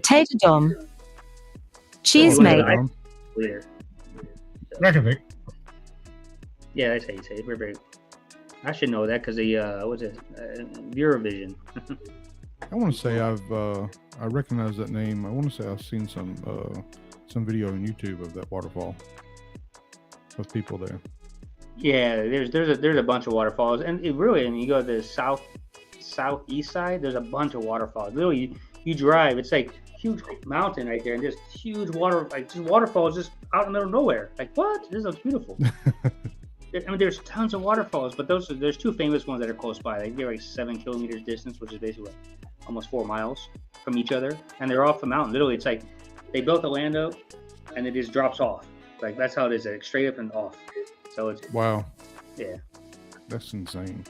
Tater Dom. Cheers, mate. Later. Reykjavik. Yeah, that's how you say it. We're very. I should know that because the what's it? Eurovision. I want to say I recognize that name. I want to say I've seen some video on YouTube of that waterfall with people there. Yeah, there's a bunch of waterfalls, and it really, and you go to the southeast side, there's a bunch of waterfalls. Literally, you drive, it's like huge mountain right there, and just huge waterfalls just out in the middle of nowhere. Like, what? This looks beautiful. I mean, there's tons of waterfalls, but there's two famous ones that are close by. They're like 7 kilometers distance, which is basically almost 4 miles from each other, and they're off the mountain. Literally, it's like they built the land up, and it just drops off. Like that's how it is, like straight up and off. So it's wow. Yeah, that's insane.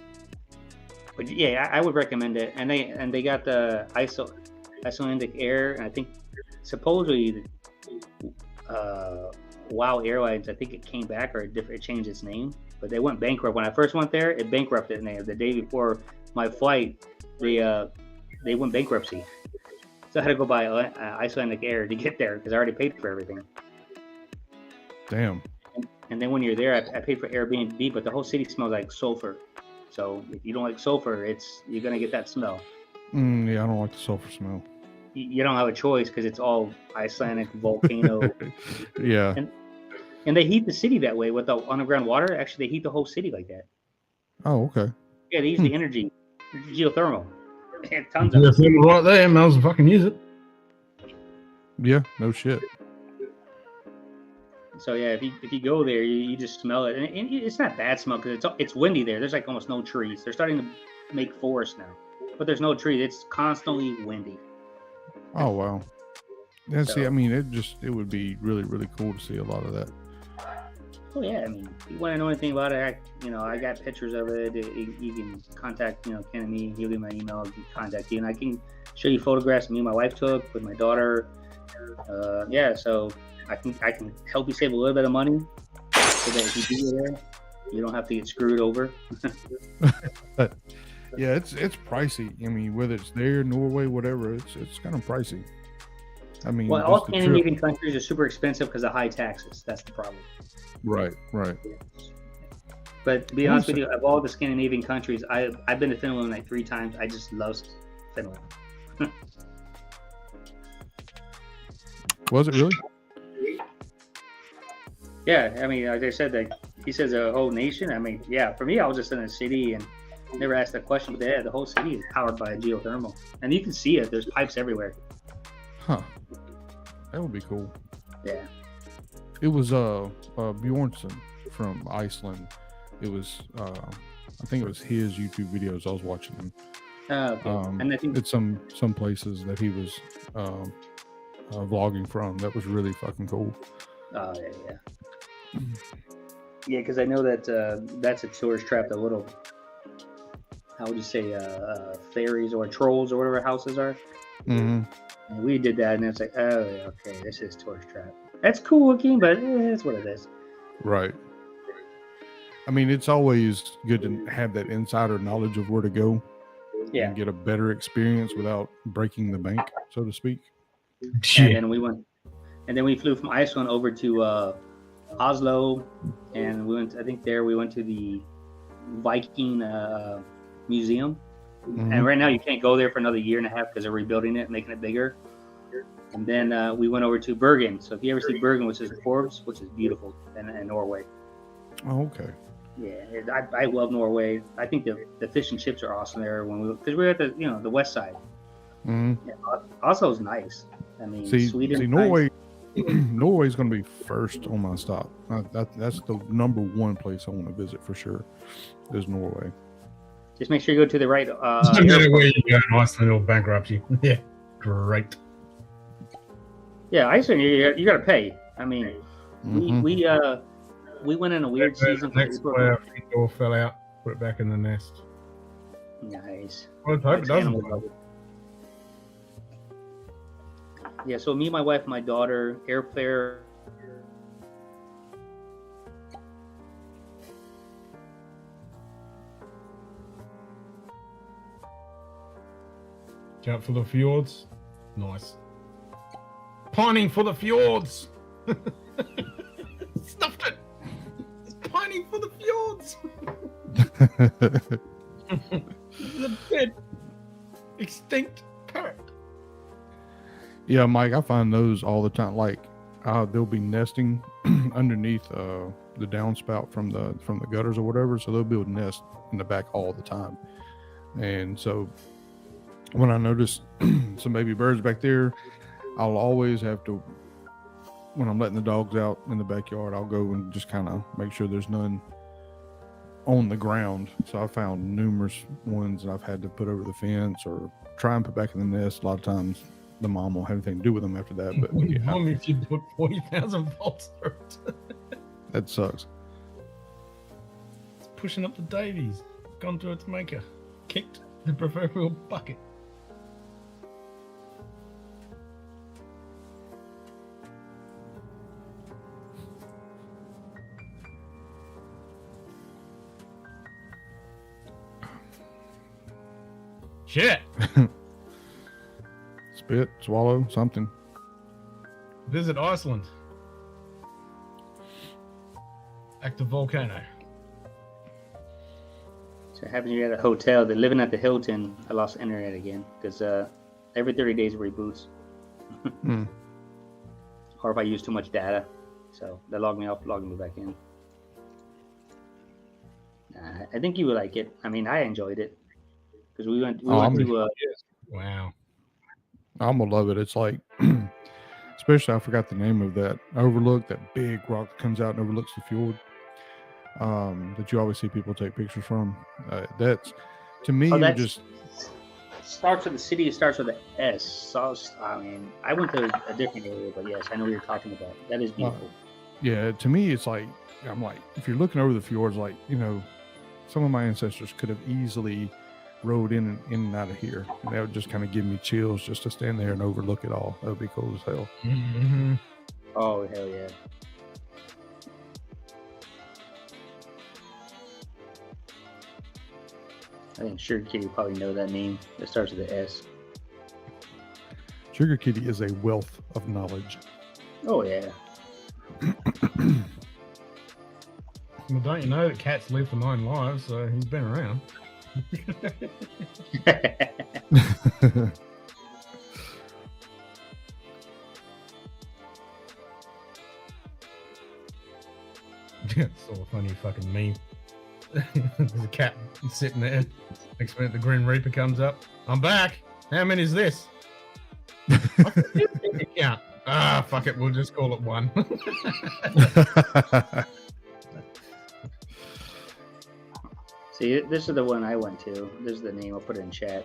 But yeah, I would recommend it. And they got the Icelandic Air, and I think supposedly WOW Airlines. I think it came back or it changed its name, but they went bankrupt. When I first went there, it bankrupted. And the day before my flight, they went bankruptcy. So I had to go buy Icelandic Air to get there because I already paid for everything. Damn. And then when you're there, I paid for Airbnb, but the whole city smells like sulfur. So if you don't like sulfur, you're gonna get that smell. Yeah, I don't like the sulfur smell. You don't have a choice because it's all Icelandic volcano. Yeah. And they heat the city that way with the underground water. Actually, they heat the whole city like that. Oh, okay. Yeah, they use the energy, geothermal. Tons of it. Geothermal right there, might as well fucking use it. Yeah, no shit. So yeah, if you go there, you just smell it, and it's not bad smell because it's windy there. There's like almost no trees. They're starting to make forest now, but there's no trees. It's constantly windy. Oh wow. Yeah. See, I mean, it would be really really cool to see a lot of that. Oh yeah, I mean, if you want to know anything about it, I got pictures of it. You can contact Ken and me. He'll give me my email. I can contact you, and I can show you photographs me and my wife took with my daughter. Yeah, so. I can help you save a little bit of money so that if you do go there, you don't have to get screwed over. Yeah, it's pricey. I mean, whether it's there, Norway, whatever, it's kind of pricey. I mean, well, all Scandinavian countries are super expensive because of high taxes. That's the problem. Right. But to be honest with you, of all the Scandinavian countries, I've been to Finland like 3 times. I just love Finland. Was it really? Yeah, I mean, like I said, that he says a whole nation. I mean, yeah, for me, I was just in a city and never asked that question, but yeah, the whole city is powered by a geothermal, and you can see it. There's pipes everywhere. Huh? That would be cool. Yeah. It was Bjornsson from Iceland. It was I think it was his YouTube videos. I was watching them. Okay. And I think it's some places that he was vlogging from. That was really fucking cool. Oh yeah. Yeah, because I know that that's a tourist trap. The little, how would you say, fairies or trolls or whatever houses are. Mm-hmm. And we did that, and it's like, oh, yeah, okay, this is tourist trap. That's cool looking, but it's what it is. Right. I mean, it's always good to have that insider knowledge of where to go. Yeah. And get a better experience without breaking the bank, so to speak. And then we flew from Iceland over to Oslo, and we went. I think there we went to the Viking museum. Mhm. And right now you can't go there for another year and a half because they're rebuilding it, making it bigger. And then we went over to Bergen. So if you ever see Bergen, which is Forbes, which is beautiful, in Norway. Oh, okay. Yeah, I love Norway. I think the fish and chips are awesome there because we're at the west side. Mhm. Yeah, Oslo's nice. I mean, See, Sweden. Norway. Norway's going to be first on my stop. That's the number one place I want to visit for sure. Is Norway. Just make sure you go to the right. No matter where you go in Iceland, it'll bankrupt you. Yeah, great. Yeah, Iceland, you got to pay. I mean, Mhm. we went in a weird season. Next where our feed door fell out, put it back in the nest. Nice. Well, let's hope it doesn't. Yeah, so me, my wife, my daughter, airfare. Jump for the fjords. Nice. Pining for the fjords. Stuffed it. Pining for the fjords. The dead, extinct parrot. Yeah, Mike, I find those all the time. Like, they'll be nesting underneath the downspout from the gutters or whatever. So they'll build nests in the back all the time. And so when I notice some baby birds back there, I'll always have to, when I'm letting the dogs out in the backyard, I'll go and just kind of make sure there's none on the ground. So I found numerous ones that I've had to put over the fence or try and put back in the nest. A lot of times the mom won't have anything to do with them after that. But yeah, Mom, if you put 40,000 volts through it. that sucks. It's pushing up the Davies. Gone to its maker. Kicked the proverbial bucket. Shit. Spit, swallow, something. Visit Iceland. Active volcano. So it happens you're at a hotel. They're living at the Hilton. I lost internet again because every 30 days it reboots. Or if I use too much data. So they log me off, log me back in. I think you would like it. I mean, I enjoyed it because we went to. Wow. I'm gonna love it. It's like, especially I forgot the name of that overlook, that big rock that comes out and overlooks the fjord. That you always see people take pictures from. That's to me just starts with the city. It starts with an S. So, I mean, I went to a different area, but yes, I know what you're talking about. That is beautiful. Yeah, to me, it's like I'm like, if you're looking over the fjords, like, you know, some of my ancestors could have easily rode in and out of here, and that would just kind of give me chills just to stand there and overlook it all. That would be cool as hell. Mm-hmm. Oh, hell yeah. I think Sugar Kitty probably know that name. It starts with an S. Sugar Kitty is a wealth of knowledge. Oh, yeah. Well, don't you know that cats live for 9 lives, so he's been around. It's all a funny fucking meme. There's a cat sitting there. Next minute the Grim Reaper comes up. I'm back. How many is this? Yeah. Ah, fuck it. We'll just call it 1. See, this is the one I went to. This is the name. I'll put it in chat.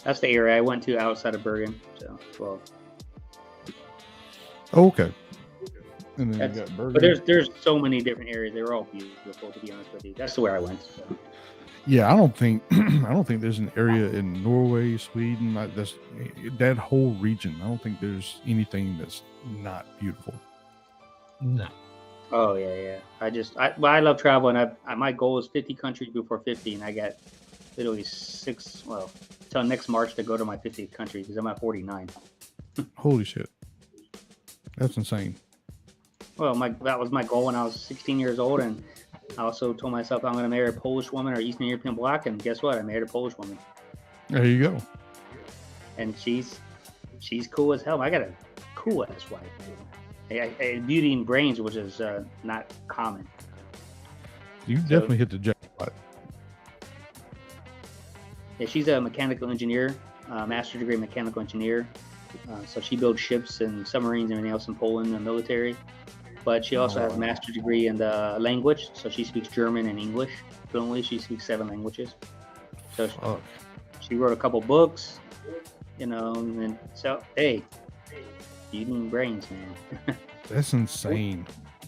That's the area I went to outside of Bergen. So, well. Oh, okay. And then you got Bergen. But there's so many different areas. They were all beautiful, to be honest with you. That's where I went. So. Yeah, I don't think there's an area in Norway, Sweden, that whole region. I don't think there's anything that's not beautiful. No. Oh yeah. I love traveling. My goal is 50 countries before 50, and I got literally 6. Well, till next March to go to my 50th country because I'm at 49. Holy shit, that's insane. Well, that was my goal when I was 16 years old, and I also told myself I'm going to marry a Polish woman or Eastern European black, and guess what? I married a Polish woman. There you go. And she's cool as hell. I got a cool ass wife. A beauty and brains, which is not common. You definitely hit the jackpot. Yeah, she's a mechanical engineer, master's degree mechanical engineer. So she builds ships and submarines and everything else in Poland in the military. But she also has a master's degree in the language, so she speaks German and English fluently. She speaks 7 languages. So she wrote a couple books, and so hey, beauty and brains, man. That's insane.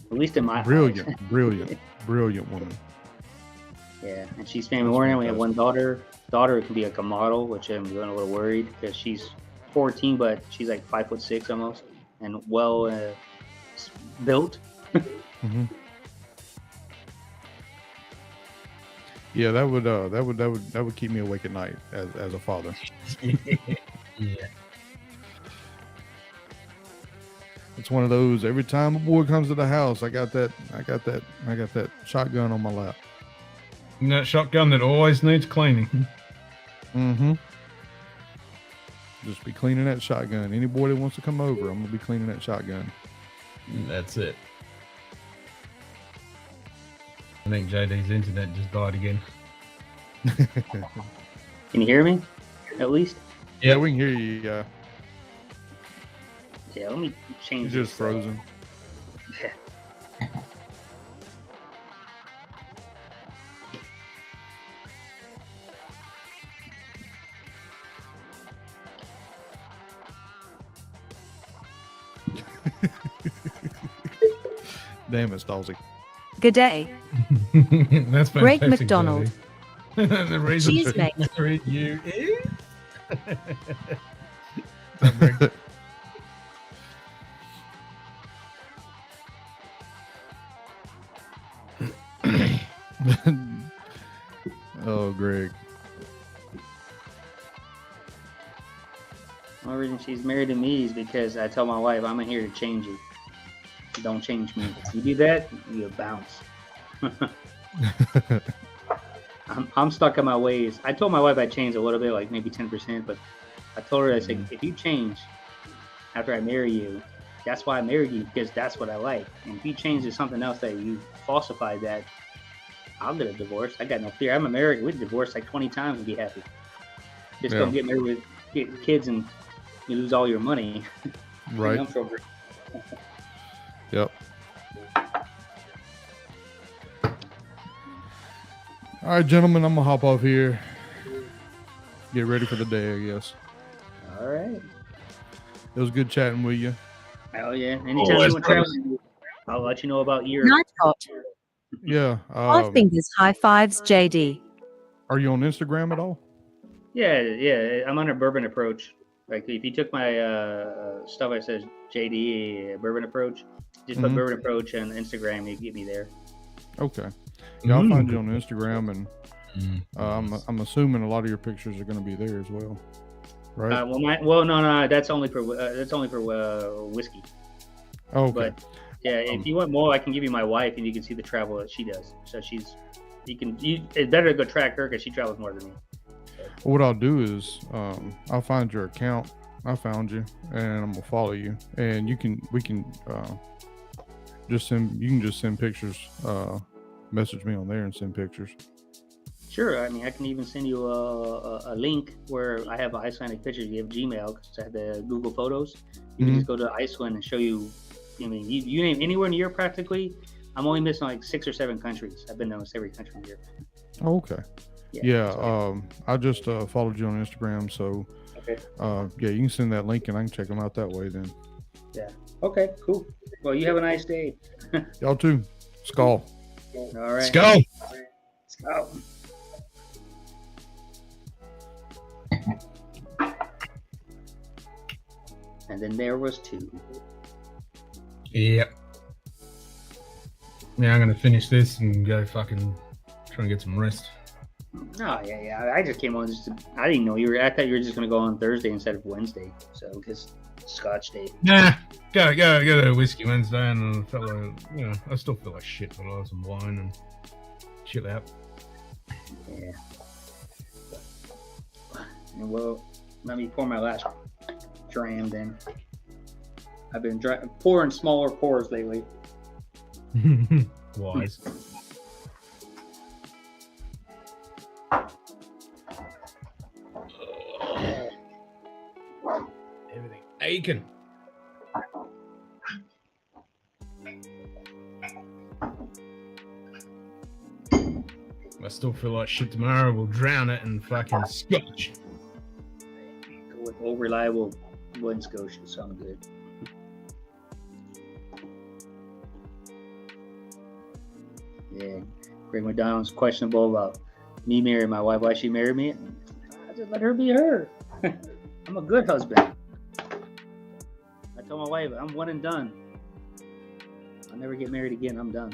At least in my brilliant woman. Yeah, and she's family oriented. We have one daughter. Daughter can be like a model, which I'm a little worried because she's 14, but she's like 5'6" almost, and well built. Mm-hmm. Yeah, that would keep me awake at night as a father. Yeah. It's one of those. Every time a boy comes to the house, I got that shotgun on my lap. And that shotgun that always needs cleaning. Mm-hmm. Just be cleaning that shotgun. Any boy that wants to come over, I'm gonna be cleaning that shotgun. That's it. I think JD's internet just died again. Can you hear me? At least? Yeah, we can hear you. Yeah. Yeah, let me change. You're just frozen. Yeah. Damn it, Stalzy. Good day. That's Greg fantastic, McDonald. JD. The reason Cheers, to mate. marry you is... Oh, Greg. The only reason she's married to me is because I tell my wife I'm here to change you. Don't change me. If you do that, you bounce. I'm stuck in my ways. I told my wife I changed a little bit, like maybe 10%, but I told her, I said, if you change after I marry you, that's why I married you, because that's what I like. And if you change to something else that you falsified that, I'll get a divorce. I got no fear. I'm American. We'd divorce like 20 times and be happy. Just don't get married with get kids and you lose all your money. Right. Yep. All right, gentlemen, I'm gonna hop off here. Get ready for the day, I guess. All right. It was good chatting with you. Hell yeah. Anytime you want to travel, I'll let you know about Europe. Night hot. Yeah. 5 fingers, high fives, JD. Are you on Instagram at all? Yeah. I'm on a bourbon approach. Like if you took my stuff, I said JD bourbon approach. Just put bourbon approach on Instagram, you get me there. Okay. Yeah, I'll find you on Instagram, and I'm assuming a lot of your pictures are going to be there as well, right? No, that's only for whiskey. Oh, okay. But yeah, if you want more, I can give you my wife, and you can see the travel that she does. So it's better to go track her because she travels more than me. Well, what I'll do is I'll find your account. I found you, and I'm gonna follow you, and we can just send pictures. Message me on there and send pictures. Sure. I mean, I can even send you a link where I have Icelandic pictures. You have Gmail because I have the Google Photos. You can just go to Iceland and show you. I mean, you name anywhere in Europe practically. I'm only missing like 6 or 7 countries. I've been to almost every country in Europe. Oh, okay. Yeah. I just followed you on Instagram, so okay. Yeah, you can send that link and I can check them out that way then. Yeah. Okay. Cool. Well, you have a nice day. Y'all too. Skull. All right. Let's go. Let's go. And then there was 2. Yep. Yeah, I'm gonna finish this and go fucking try and get some rest. Oh yeah. I just came on I didn't know you were. I thought you were just gonna go on Thursday instead of Wednesday. So because Scotch day. Nah, go to Whiskey Wednesday, and I felt like, I still feel like shit, but I'll have some wine and chill out. Yeah. And well, let me pour my last dram then. I've been pouring smaller pours lately. Wise. Everything aching. I still feel like shit tomorrow. We'll drown it in fucking scotch. Go with old reliable Glen Scotia. Sound good. Yeah. Greg McDonald's questionable about me marrying my wife. Why she married me? I just let her be her. I'm a good husband. I told my wife, I'm one and done. I'll never get married again. I'm done.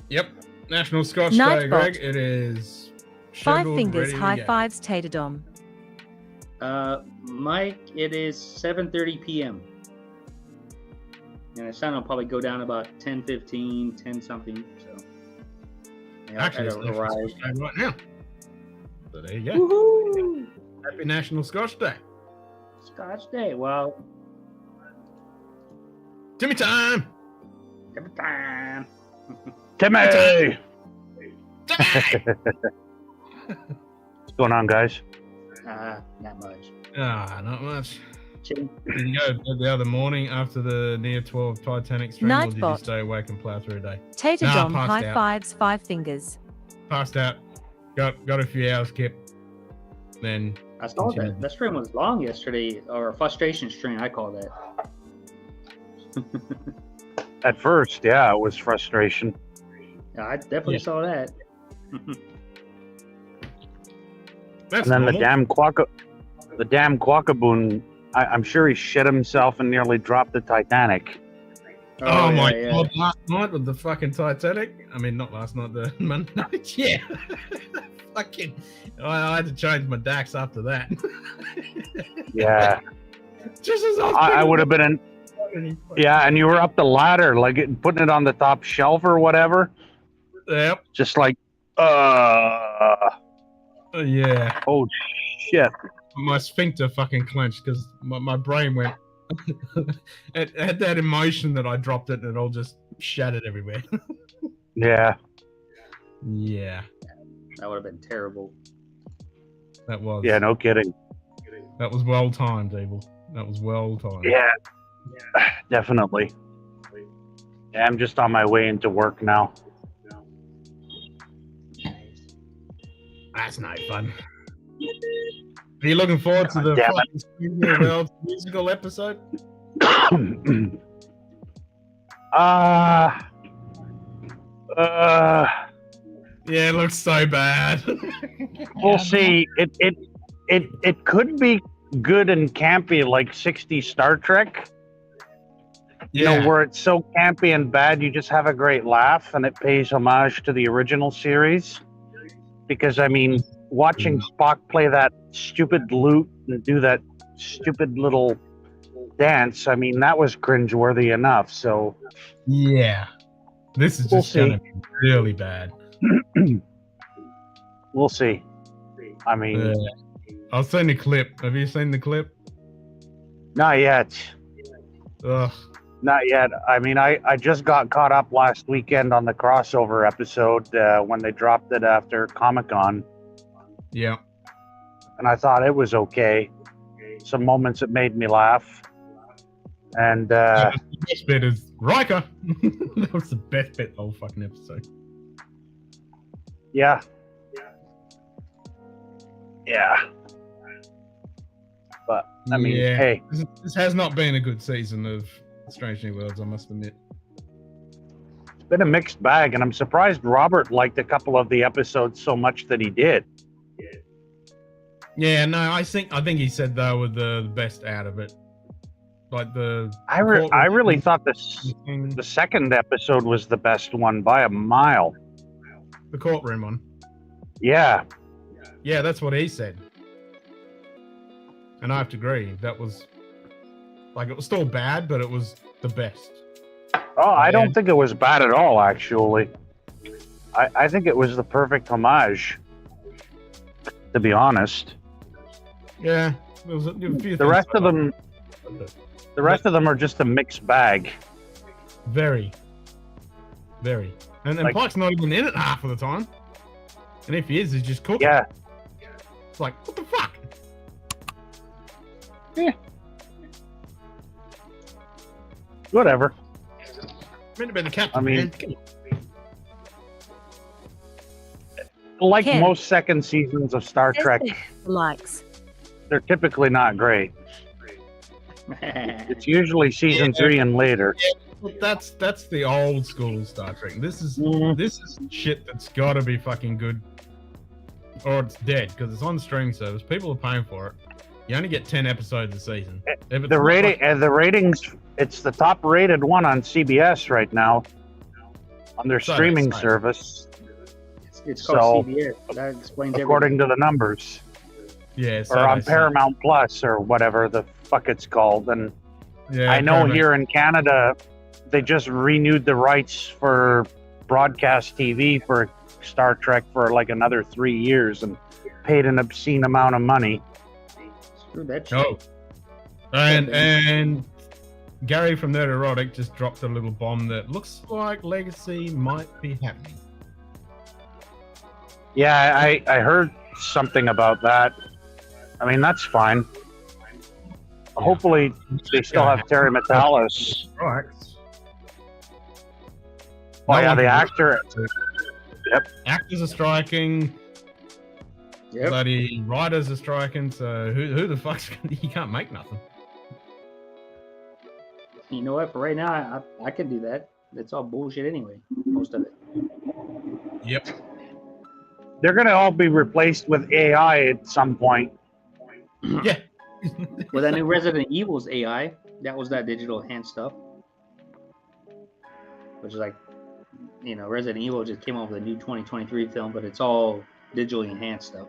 Yep. National Scotch Nightbot. Day, Greg. It is 5 scheduled, fingers, ready to high go. fives, Tater Dom. Mike, it is 7:30 p.m. And the sun will probably go down about 10:15, 10 something. So yeah, Actually, it's I'll National arrive. Scotch Day right now. So there you go. Woohoo! Happy National Scotch Day. Scotch Day. Well, Timmy time. every time. Timmy! What's going on, guys? Not much. Not much. Chilling. Did you go the other morning after the near 12 Titanic stream, or did you Nightbot. stay awake and plow through a day? Tater Nah, Dom, passed high out. fives, 5 fingers. Passed out. Got a few hours kept. Then I saw that. That stream was long yesterday, or a frustration stream, I call that. At first, yeah, it was frustration. Yeah, I definitely saw that. That's And then normal. the damn quackaboon, I'm sure he shit himself and nearly dropped the Titanic. Oh, my yeah. god, last night with the fucking Titanic. I mean, not last night, the Monday night. Yeah. Fucking. I had to change my DAX after that. Yeah. Just as I would have been in. Yeah, and you were up the ladder, like putting it on the top shelf or whatever. Yep. Just like, yeah. Oh, shit. My sphincter fucking clenched because my brain went. It had that emotion that I dropped it and it all just shattered everywhere. Yeah. Yeah. That would have been terrible. That was. Yeah, no kidding. That was well timed, Evil. That was well timed. Yeah, definitely. Yeah, I'm just on my way into work now. That's no fun. Are you looking forward to the Damn it. fucking Studio World musical episode? Yeah, it looks so bad. We'll see. It could be good and campy like 60 Star Trek. You know, where it's so campy and bad, you just have a great laugh, and it pays homage to the original series. Because, I mean, watching Spock play that stupid lute and do that stupid little dance, I mean, that was cringeworthy enough, so... Yeah. This is just going to be really bad. We'll see. I mean... I'll send a clip. Have you seen the clip? Not yet. Ugh. Not yet. I mean, I just got caught up last weekend on the crossover episode when they dropped it after Comic-Con. Yeah. And I thought it was okay. Some moments it made me laugh. And The best bit is Riker. That was the best bit of the whole fucking episode. yeah. Yeah. But, I mean, Yeah. hey. This has not been a good season of Strange New Worlds, I must admit. It's been a mixed bag, and I'm surprised Robert liked a couple of the episodes so much that he did. Yeah, no, I think he said they were the best out of it. Like I really thought the second episode was the best one by a mile. The courtroom one. Yeah. Yeah, that's what he said. and I have to agree. That was like it was still bad, but it was the best. Oh, I don't think it was bad at all. Actually, I think it was the perfect homage. To be honest. Yeah, there was a few the rest of them. The rest of them are just a mixed bag. Very. And Like- Pike's not even in it half of the time. And if he is, he's just cooking. Yeah. It's like, what the fuck? Yeah. Whatever. Meant to be the captain. I mean, man. Come on. like Ken. most second seasons of Star Trek, Likes. they're typically not great. It's usually season 3 and later. But that's the old school Star Trek. This is shit that's got to be fucking good, or it's dead because it's on the streaming service. People are paying for it. You only get 10 episodes a season. If it's The not rating, the ratings. It's the top rated one on CBS right now, on their So streaming that's nice. service. It's called So, CBS. That explains according to the numbers, yeah, or on Paramount Plus or whatever the fuck it's called. And I know Paramount. here in Canada, they just renewed the rights for broadcast TV for Star Trek for like another 3 years and paid an obscene amount of money. Screw that shit. Oh, and Gary from Nerd Erotic just dropped a little bomb that looks like Legacy might be happening. Yeah, I heard something about that. I mean, that's fine. Hopefully, they still have Terry Metalis. Right. Oh, yeah, the actor. Yep. Actors are striking. Yep. Bloody writers are striking. So who the fuck's you can't make nothing. You know what? For right now, I can do that. It's all bullshit anyway. Most of it. Yep. They're going to all be replaced with AI at some point. Yeah. Well, that new Resident Evil's AI, that was that digital hand stuff. Which is like, you know, Resident Evil just came out with a new 2023 film, but it's all digitally enhanced stuff.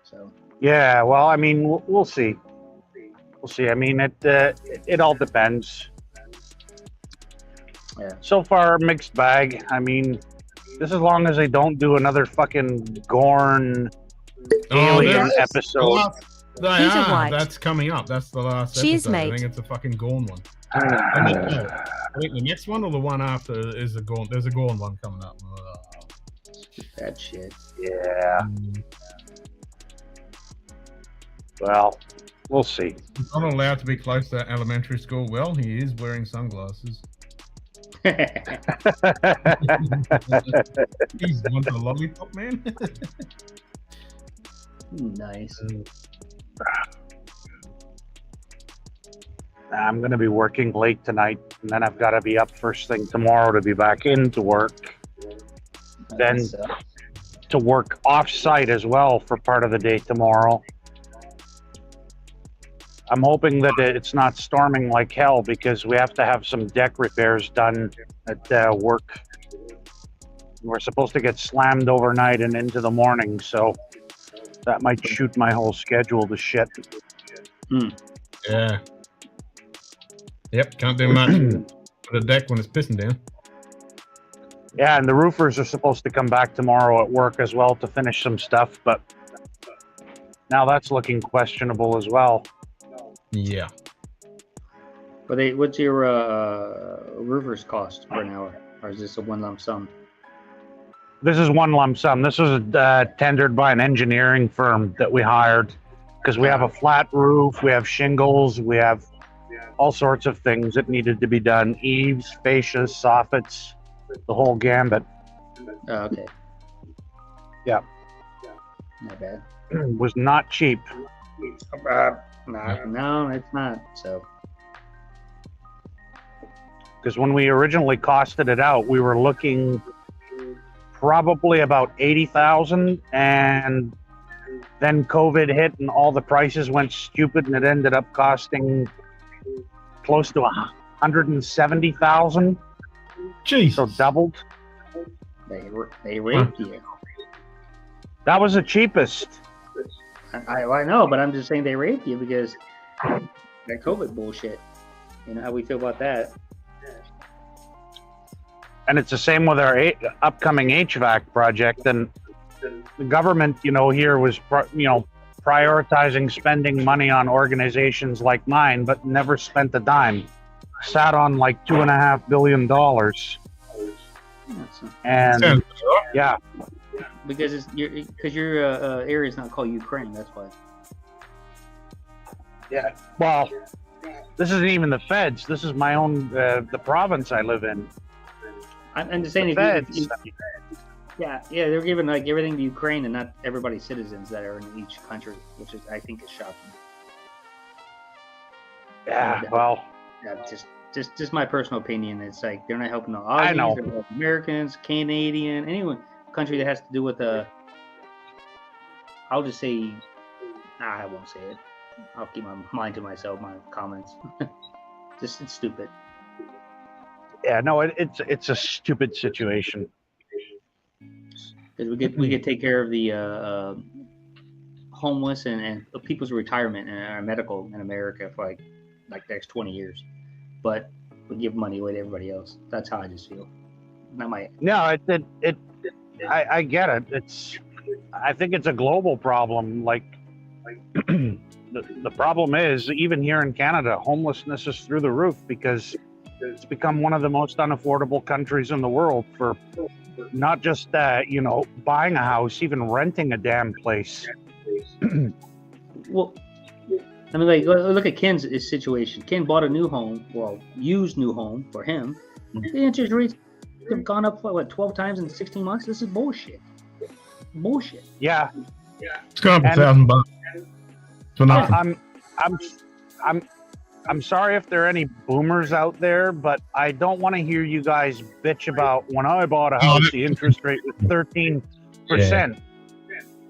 So. Yeah, well, I mean, we'll see. We'll see. I mean, it all depends. Yeah. So far, mixed bag. I mean, just as long as they don't do another fucking Gorn alien episode. That's coming up. That's the last Cheers, episode. I mate. think it's a fucking Gorn one. I think the next one or the one after is a Gorn. There's a Gorn one coming up. That shit. Yeah. Well, we'll see. He's not allowed to be close to elementary school. Well, he is wearing sunglasses. He's want a lollipop, man. Nice. I'm going to be working late tonight, and then I've got to be up first thing tomorrow to be back into work. Then to work off-site as well for part of the day tomorrow. I'm hoping that it's not storming like hell because we have to have some deck repairs done at work. We're supposed to get slammed overnight and into the morning, so that might shoot my whole schedule to shit. Yeah. Yep, can't do much for the deck when it's pissing down. Yeah, and the roofers are supposed to come back tomorrow at work as well to finish some stuff, but now that's looking questionable as well. Yeah. But what's your roofers cost per an hour? Or is this a one lump sum? This is one lump sum. This was tendered by an engineering firm that we hired because we have a flat roof, we have shingles, we have all sorts of things that needed to be done. Eaves, fascias, soffits, the whole gambit. Oh, okay. Yeah. Not bad. Was not cheap. No, it's not. So. Because when we originally costed it out, we were looking probably about 80,000, and then COVID hit and all the prices went stupid, and it ended up costing close to 170,000. Jeez. So doubled. They raped you. That was the cheapest. I know, but I'm just saying they raped you because that COVID bullshit. You know how we feel about that. And it's the same with our upcoming HVAC project. And the government, here was, prioritizing spending money on organizations like mine, but never spent a dime. Sat on like $2.5 billion. And yeah, because your area is not called Ukraine. That's why. Yeah. Well, this isn't even the feds. This is my own the province I live in. I'm just saying, yeah, they're giving like everything to Ukraine and not everybody's citizens that are in each country, which is I think is shocking. Yeah, well, just my personal opinion. It's like they're not helping the I Aussies, know. they're helping Americans, Canadian, anyone country that has to do with I'll just say, I won't say it. I'll keep my mind to myself, my comments. Just it's stupid. Yeah, no, it's a stupid situation. Because we could take care of the homeless and people's retirement and our medical in America for like the next 20 years, but we give money away to everybody else. That's how I just feel. Not my. No, I get it. I think it's a global problem. Like the problem is, even here in Canada, homelessness is through the roof because it's become one of the most unaffordable countries in the world for not just buying a house, even renting a damn place. Well, I mean, like look at Ken's situation. Ken bought a new home, used new home for him. The interest rates have gone up what 12 times in 16 months. This is bullshit. Bullshit. Yeah. It's gone up $1,000 for nothing. I'm sorry if there are any boomers out there, but I don't want to hear you guys bitch about when I bought a house, the interest rate was 13%.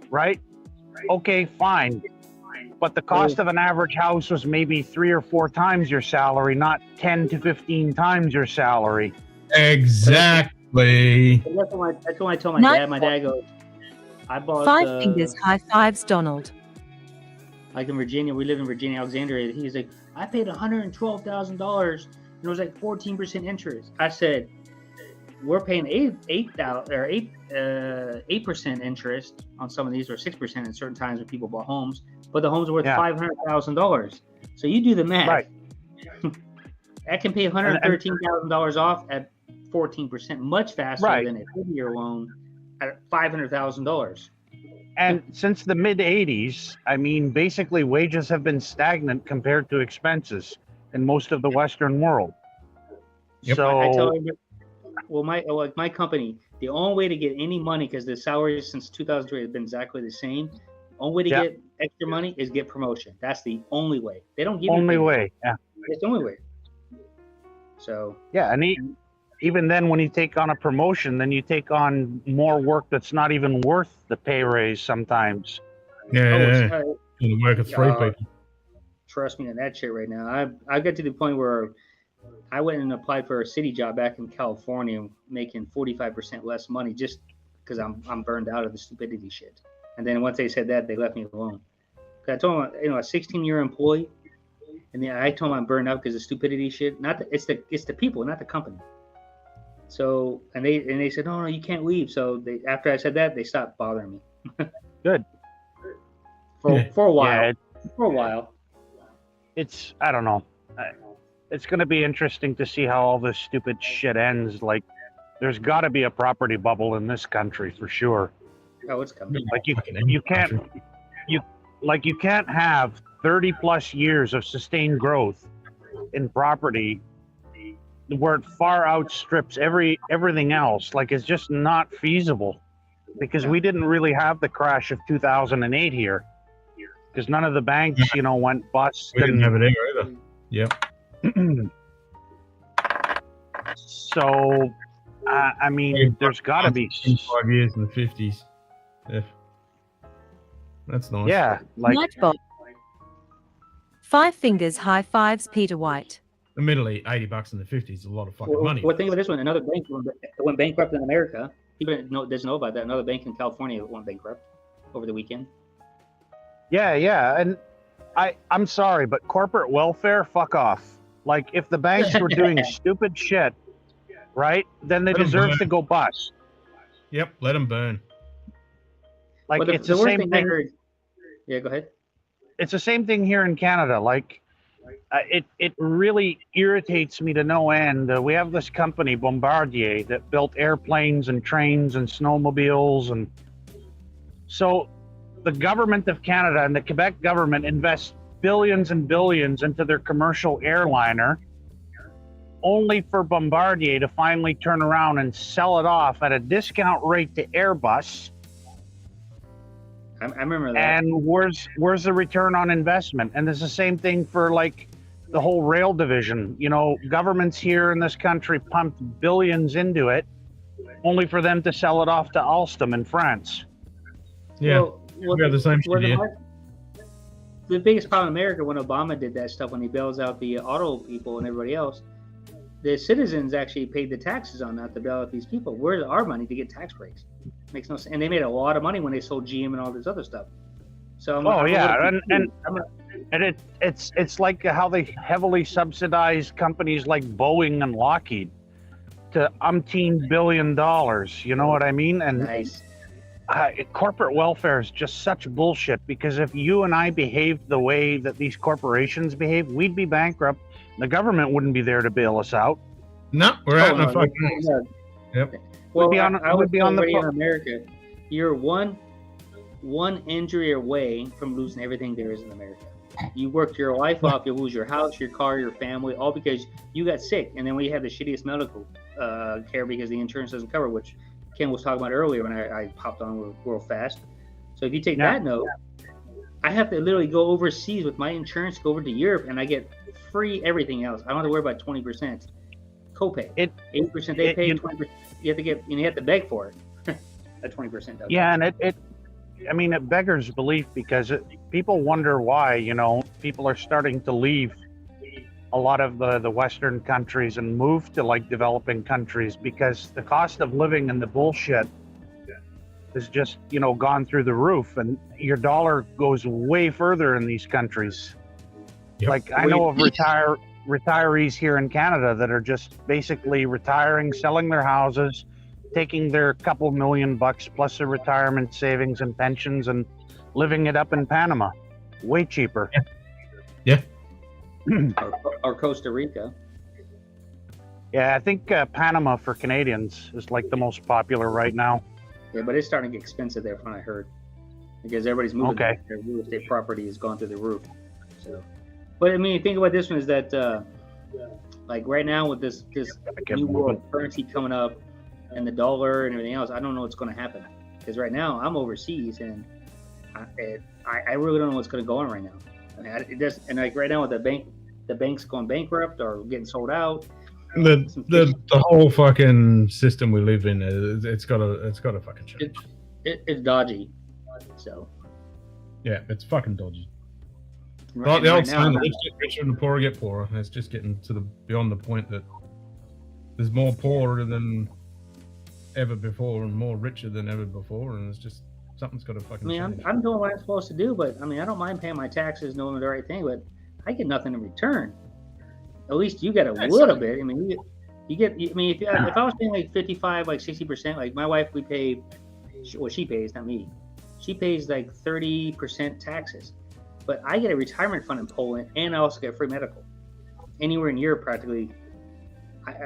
Right? Okay, fine. But the cost of an average house was maybe 3 or 4 times your salary, not 10 to 15 times your salary. Exactly. That's what I told my dad. My dad goes, I bought 5 fingers high fives, Donald. Like in Virginia, we live in Virginia, Alexandria. He's like, I paid $112,000 and it was like 14% interest. I said, we're paying 8% interest on some of these, or 6% in certain times when people bought homes, but the homes are worth $500,000. So you do the math. Right. I can pay $113,000 off at 14%, much faster than a 30-year loan at $500,000. And since the mid 80s, I mean, basically wages have been stagnant compared to expenses in most of the Western world. Yep. So, I tell you, my company, the only way to get any money, because the salaries since 2003 have been exactly the same, only way to get extra money is get promotion. That's the only way. They don't give you only way. Yeah. It's the only way. So yeah, and even then, when you take on a promotion, then you take on more work that's not even worth the pay raise sometimes. Yeah, you work with 3 people. Trust me on that shit right now. I got to the point where I went and applied for a city job back in California, making 45% less money just because I'm burned out of the stupidity shit. And then once they said that, they left me alone. I told them, a 16-year employee, and then I told them I'm burned out because of stupidity shit. It's the people, not the company. So and they said, no, you can't leave. So after I said that, they stopped bothering me. Good. For a while. Yeah, for a while. I don't know. It's going to be interesting to see how all this stupid shit ends. Like, there's got to be a property bubble in this country for sure. Oh, it's coming. Like you can't have 30 plus years of sustained growth in property where it far outstrips everything else. Like, it's just not feasible because we didn't really have the crash of 2008 here because none of the banks, went bust. We didn't have it here either. Yep. So, I mean, there's got to be 5 years in the 50s. Yeah. That's nice. Yeah, like Nightbot. 5 fingers high fives, Peter White. Admittedly, $80 in the 50s is a lot of fucking money. Well, think of this one. Another bank went bankrupt in America. People doesn't know about that. Another bank in California went bankrupt over the weekend. Yeah, and I'm sorry, but corporate welfare, fuck off. Like, if the banks were doing stupid shit, right, then they deserve to go bust. Yep, let them burn. Like, Well, it's the worst same I thing. heard- Yeah, go ahead. It's the same thing here in Canada. Like, it really irritates me to no end. We have this company, Bombardier, that built airplanes and trains and snowmobiles, and so the government of Canada and the Quebec government invests billions and billions into their commercial airliner, only for Bombardier to finally turn around and sell it off at a discount rate to Airbus. I remember that. And where's the return on investment? And it's the same thing for like the whole rail division. You know, governments here in this country pumped billions into it, only for them to sell it off to Alstom in France. Yeah, we have the same shit here. The biggest problem in America when Obama did that stuff, when he bails out the auto people and everybody else, the citizens actually paid the taxes on that to bail out these people. Where's our money to get tax breaks? Makes no sense. And they made a lot of money when they sold GM and all this other stuff. So it's like how they heavily subsidize companies like Boeing and Lockheed to umpteen $1 billion. You know what I mean? And nice. Corporate welfare is just such bullshit, because if you and I behaved the way that these corporations behave, we'd be bankrupt. The government wouldn't be there to bail us out. No, we're out in a fucking. Yep. Well, I would be on the in America. You're one injury away from losing everything there is in America. You worked your life off, you'll lose your house, your car, your family, all because you got sick, and then we have the shittiest medical care because the insurance doesn't cover, which Ken was talking about earlier when I popped on real fast. So if you take that note, I have to literally go overseas with my insurance, go over to Europe, and I get free everything else. I don't have to worry about 20% copay. 8% they pay, 20%. You have to beg for it. At 20%. Yeah, and it beggars belief, because people wonder why, people are starting to leave a lot of the Western countries and move to like developing countries, because the cost of living and the bullshit is just, gone through the roof, and your dollar goes way further in these countries. Yep. Like, I know of retirees here in Canada that are just basically retiring, selling their houses, taking their couple $1 million plus their retirement savings and pensions, and living it up in Panama. Way cheaper. Yeah. or Costa Rica. Yeah, I think Panama for Canadians is like the most popular right now. Yeah, but it's starting to get expensive there, from what I heard, because everybody's moving. Okay. Their real estate property has gone through the roof. So, but I mean, think about this one is that, like right now with this new world currency coming up, and the dollar and everything else, I don't know what's going to happen, because right now I'm overseas and I really don't know what's going to go on right now. I mean, it does, and like right now with the bank's going bankrupt or getting sold out. The whole fucking system we live in, it's got to fucking change. It's dodgy. So yeah, it's fucking dodgy. Right, Like the old right saying, now, the rich get richer and the poor get poorer. It's just getting to beyond the point that there's more poor than ever before and more richer than ever before, and it's just something's got to fucking change. I'm doing what I'm supposed to do, but I mean, I don't mind paying my taxes, knowing the right thing, but I get nothing in return. At least you get a little bit. I mean, you get. I mean, if I was paying like 55, like 60%, like my wife, we pay. Well, she pays, not me. She pays like 30% taxes, but I get a retirement fund in Poland, and I also get free medical. Anywhere in Europe, practically,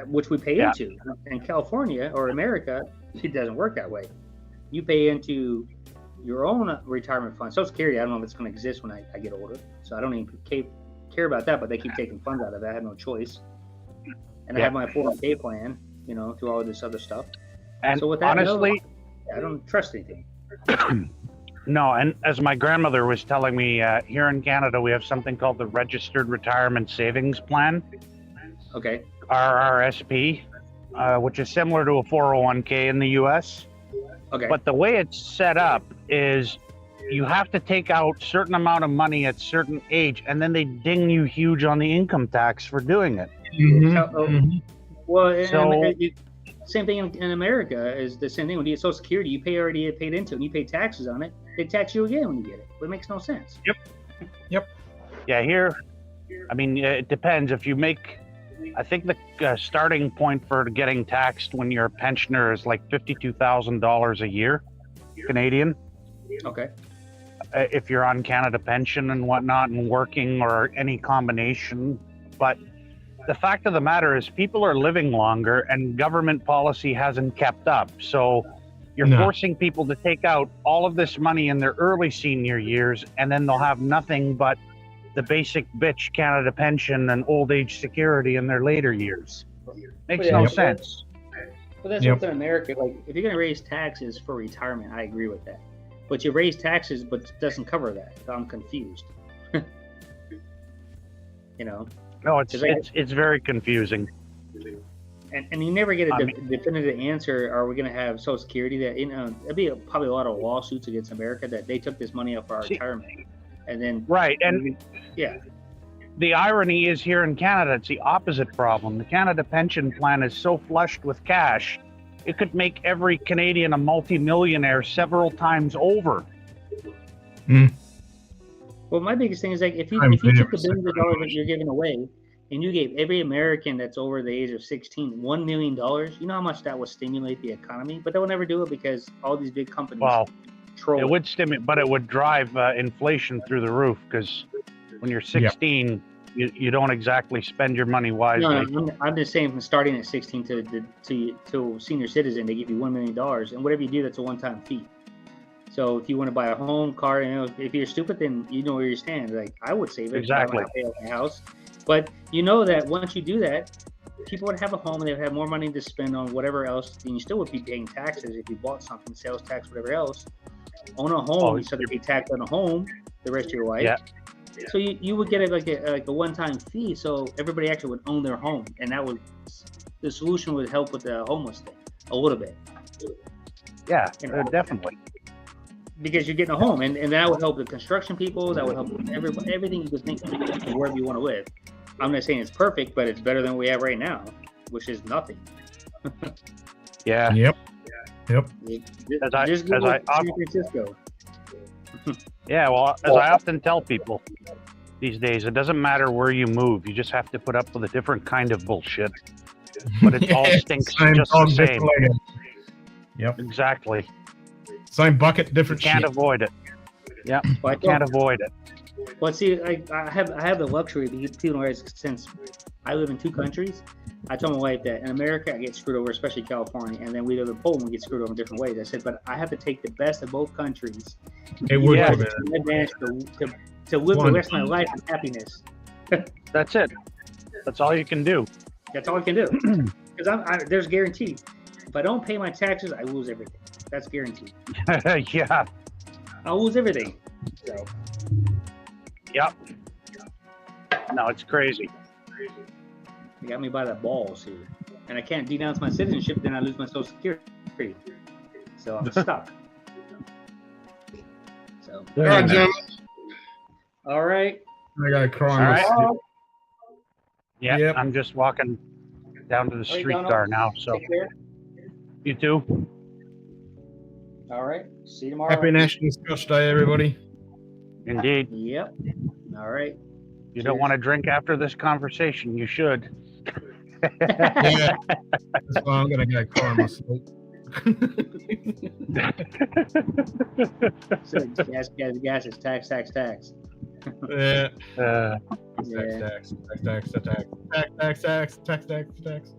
which we pay into. In California or America, it doesn't work that way. You pay into your own retirement fund. Social Security, I don't know if it's going to exist when I get older, so I don't even care about that, but they keep taking funds out of it. I have no choice. And I have my 401k plan, through all this other stuff. And so with that, honestly, I don't trust anything. No, and as my grandmother was telling me, here in Canada, we have something called the Registered Retirement Savings Plan. Okay. RRSP, which is similar to a 401k in the US. Okay. But the way it's set up is you have to take out certain amount of money at certain age, and then they ding you huge on the income tax for doing it. Well, Same thing in America is the same thing. When you get Social Security, you already paid into it, and you pay taxes on it. They tax you again when you get it. But it makes no sense. Yep. Yeah, here, I mean, it depends. If you make, I think the starting point for getting taxed when you're a pensioner is like $52,000 a year, Canadian. Okay. If you're on Canada pension and whatnot and working or any combination. But the fact of the matter is people are living longer and government policy hasn't kept up. So you're forcing people to take out all of this money in their early senior years, and then they'll have nothing but the basic bitch Canada pension and old age security in their later years. Makes no sense. But that's what's in America. Like, if you're going to raise taxes for retirement, I agree with that. But you raise taxes, but it doesn't cover that. So I'm confused. You know? No, it's very confusing. And you never get a definitive answer. Are we going to have Social Security? That there'd be probably a lot of lawsuits against America that they took this money up for our retirement, and then and the irony is here in Canada, it's the opposite problem. The Canada pension plan is so flushed with cash, it could make every Canadian a multi-millionaire several times over. Well, my biggest thing is like if you took the billions of dollars that you're giving away, and you gave every American that's over the age of 16 $1 million, you know how much that would stimulate the economy? But they will never do it because all these big companies it would stimulate, but it would drive inflation through the roof because when you're 16, you don't exactly spend your money wisely. No, I'm just saying from starting at 16 to senior citizen, they give you $1 million, and whatever you do, that's a one-time fee. So if you want to buy a home, car, if you're stupid, then you know where you stand. Like I would save it. Exactly. Pay off my house. But you know that once you do that, people would have a home and they would have more money to spend on whatever else, and you still would be paying taxes if you bought something, sales tax, whatever else. Own a home, you still have to pay tax on a home the rest of your life. Yeah. So you would get like a one-time fee, so everybody actually would own their home, and that would the solution would help with the homeless thing a little bit. Yeah, definitely. Because you're getting a home, and that would help the construction people. That would help everything you could think of wherever you want to live. I'm not saying it's perfect, but it's better than what we have right now, which is nothing. Yeah. Yep. Just Google San Francisco. Yeah, well, as I often tell people these days, it doesn't matter where you move. You just have to put up with a different kind of bullshit. But it all stinks just the same. Yep. Exactly. Same bucket, different shit. Can't avoid it. Yeah, I can't avoid it. Well, see, I have the luxury of people since I live in two countries. I told my wife that in America I get screwed over, especially California, and then we live in Poland, we get screwed over in different ways. I said, but I have to take the best of both countries. It would be advantage to live the rest of my life in happiness. That's it. That's all you can do. That's all I can do. Because there's guaranteed. If I don't pay my taxes, I lose everything. That's guaranteed. Yeah. I'll lose everything. So. Yep. No, it's crazy. You got me by the balls here. And I can't denounce my citizenship, then I lose my Social Security. So I'm stuck. So. All right, Jim. All right. I got a cry. Right. Yeah, yep. I'm just walking down to the streetcar now. So. You too. All right. See you tomorrow. Happy National Scotch Day, everybody. Indeed. Yep. All right. You don't want to drink after this conversation. You should. Yeah. That's why I'm going to go cry myself. Gas is tax. Yeah. Tax.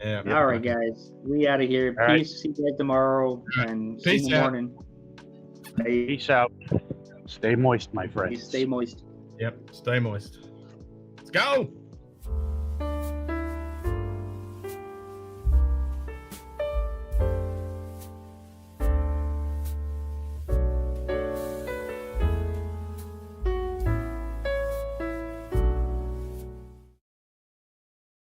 Yeah. All right, guys. We out of here. Peace. See you guys tomorrow. And see you in the morning. Peace out. Stay moist, my friends. Stay moist. Yep. Stay moist. Let's go.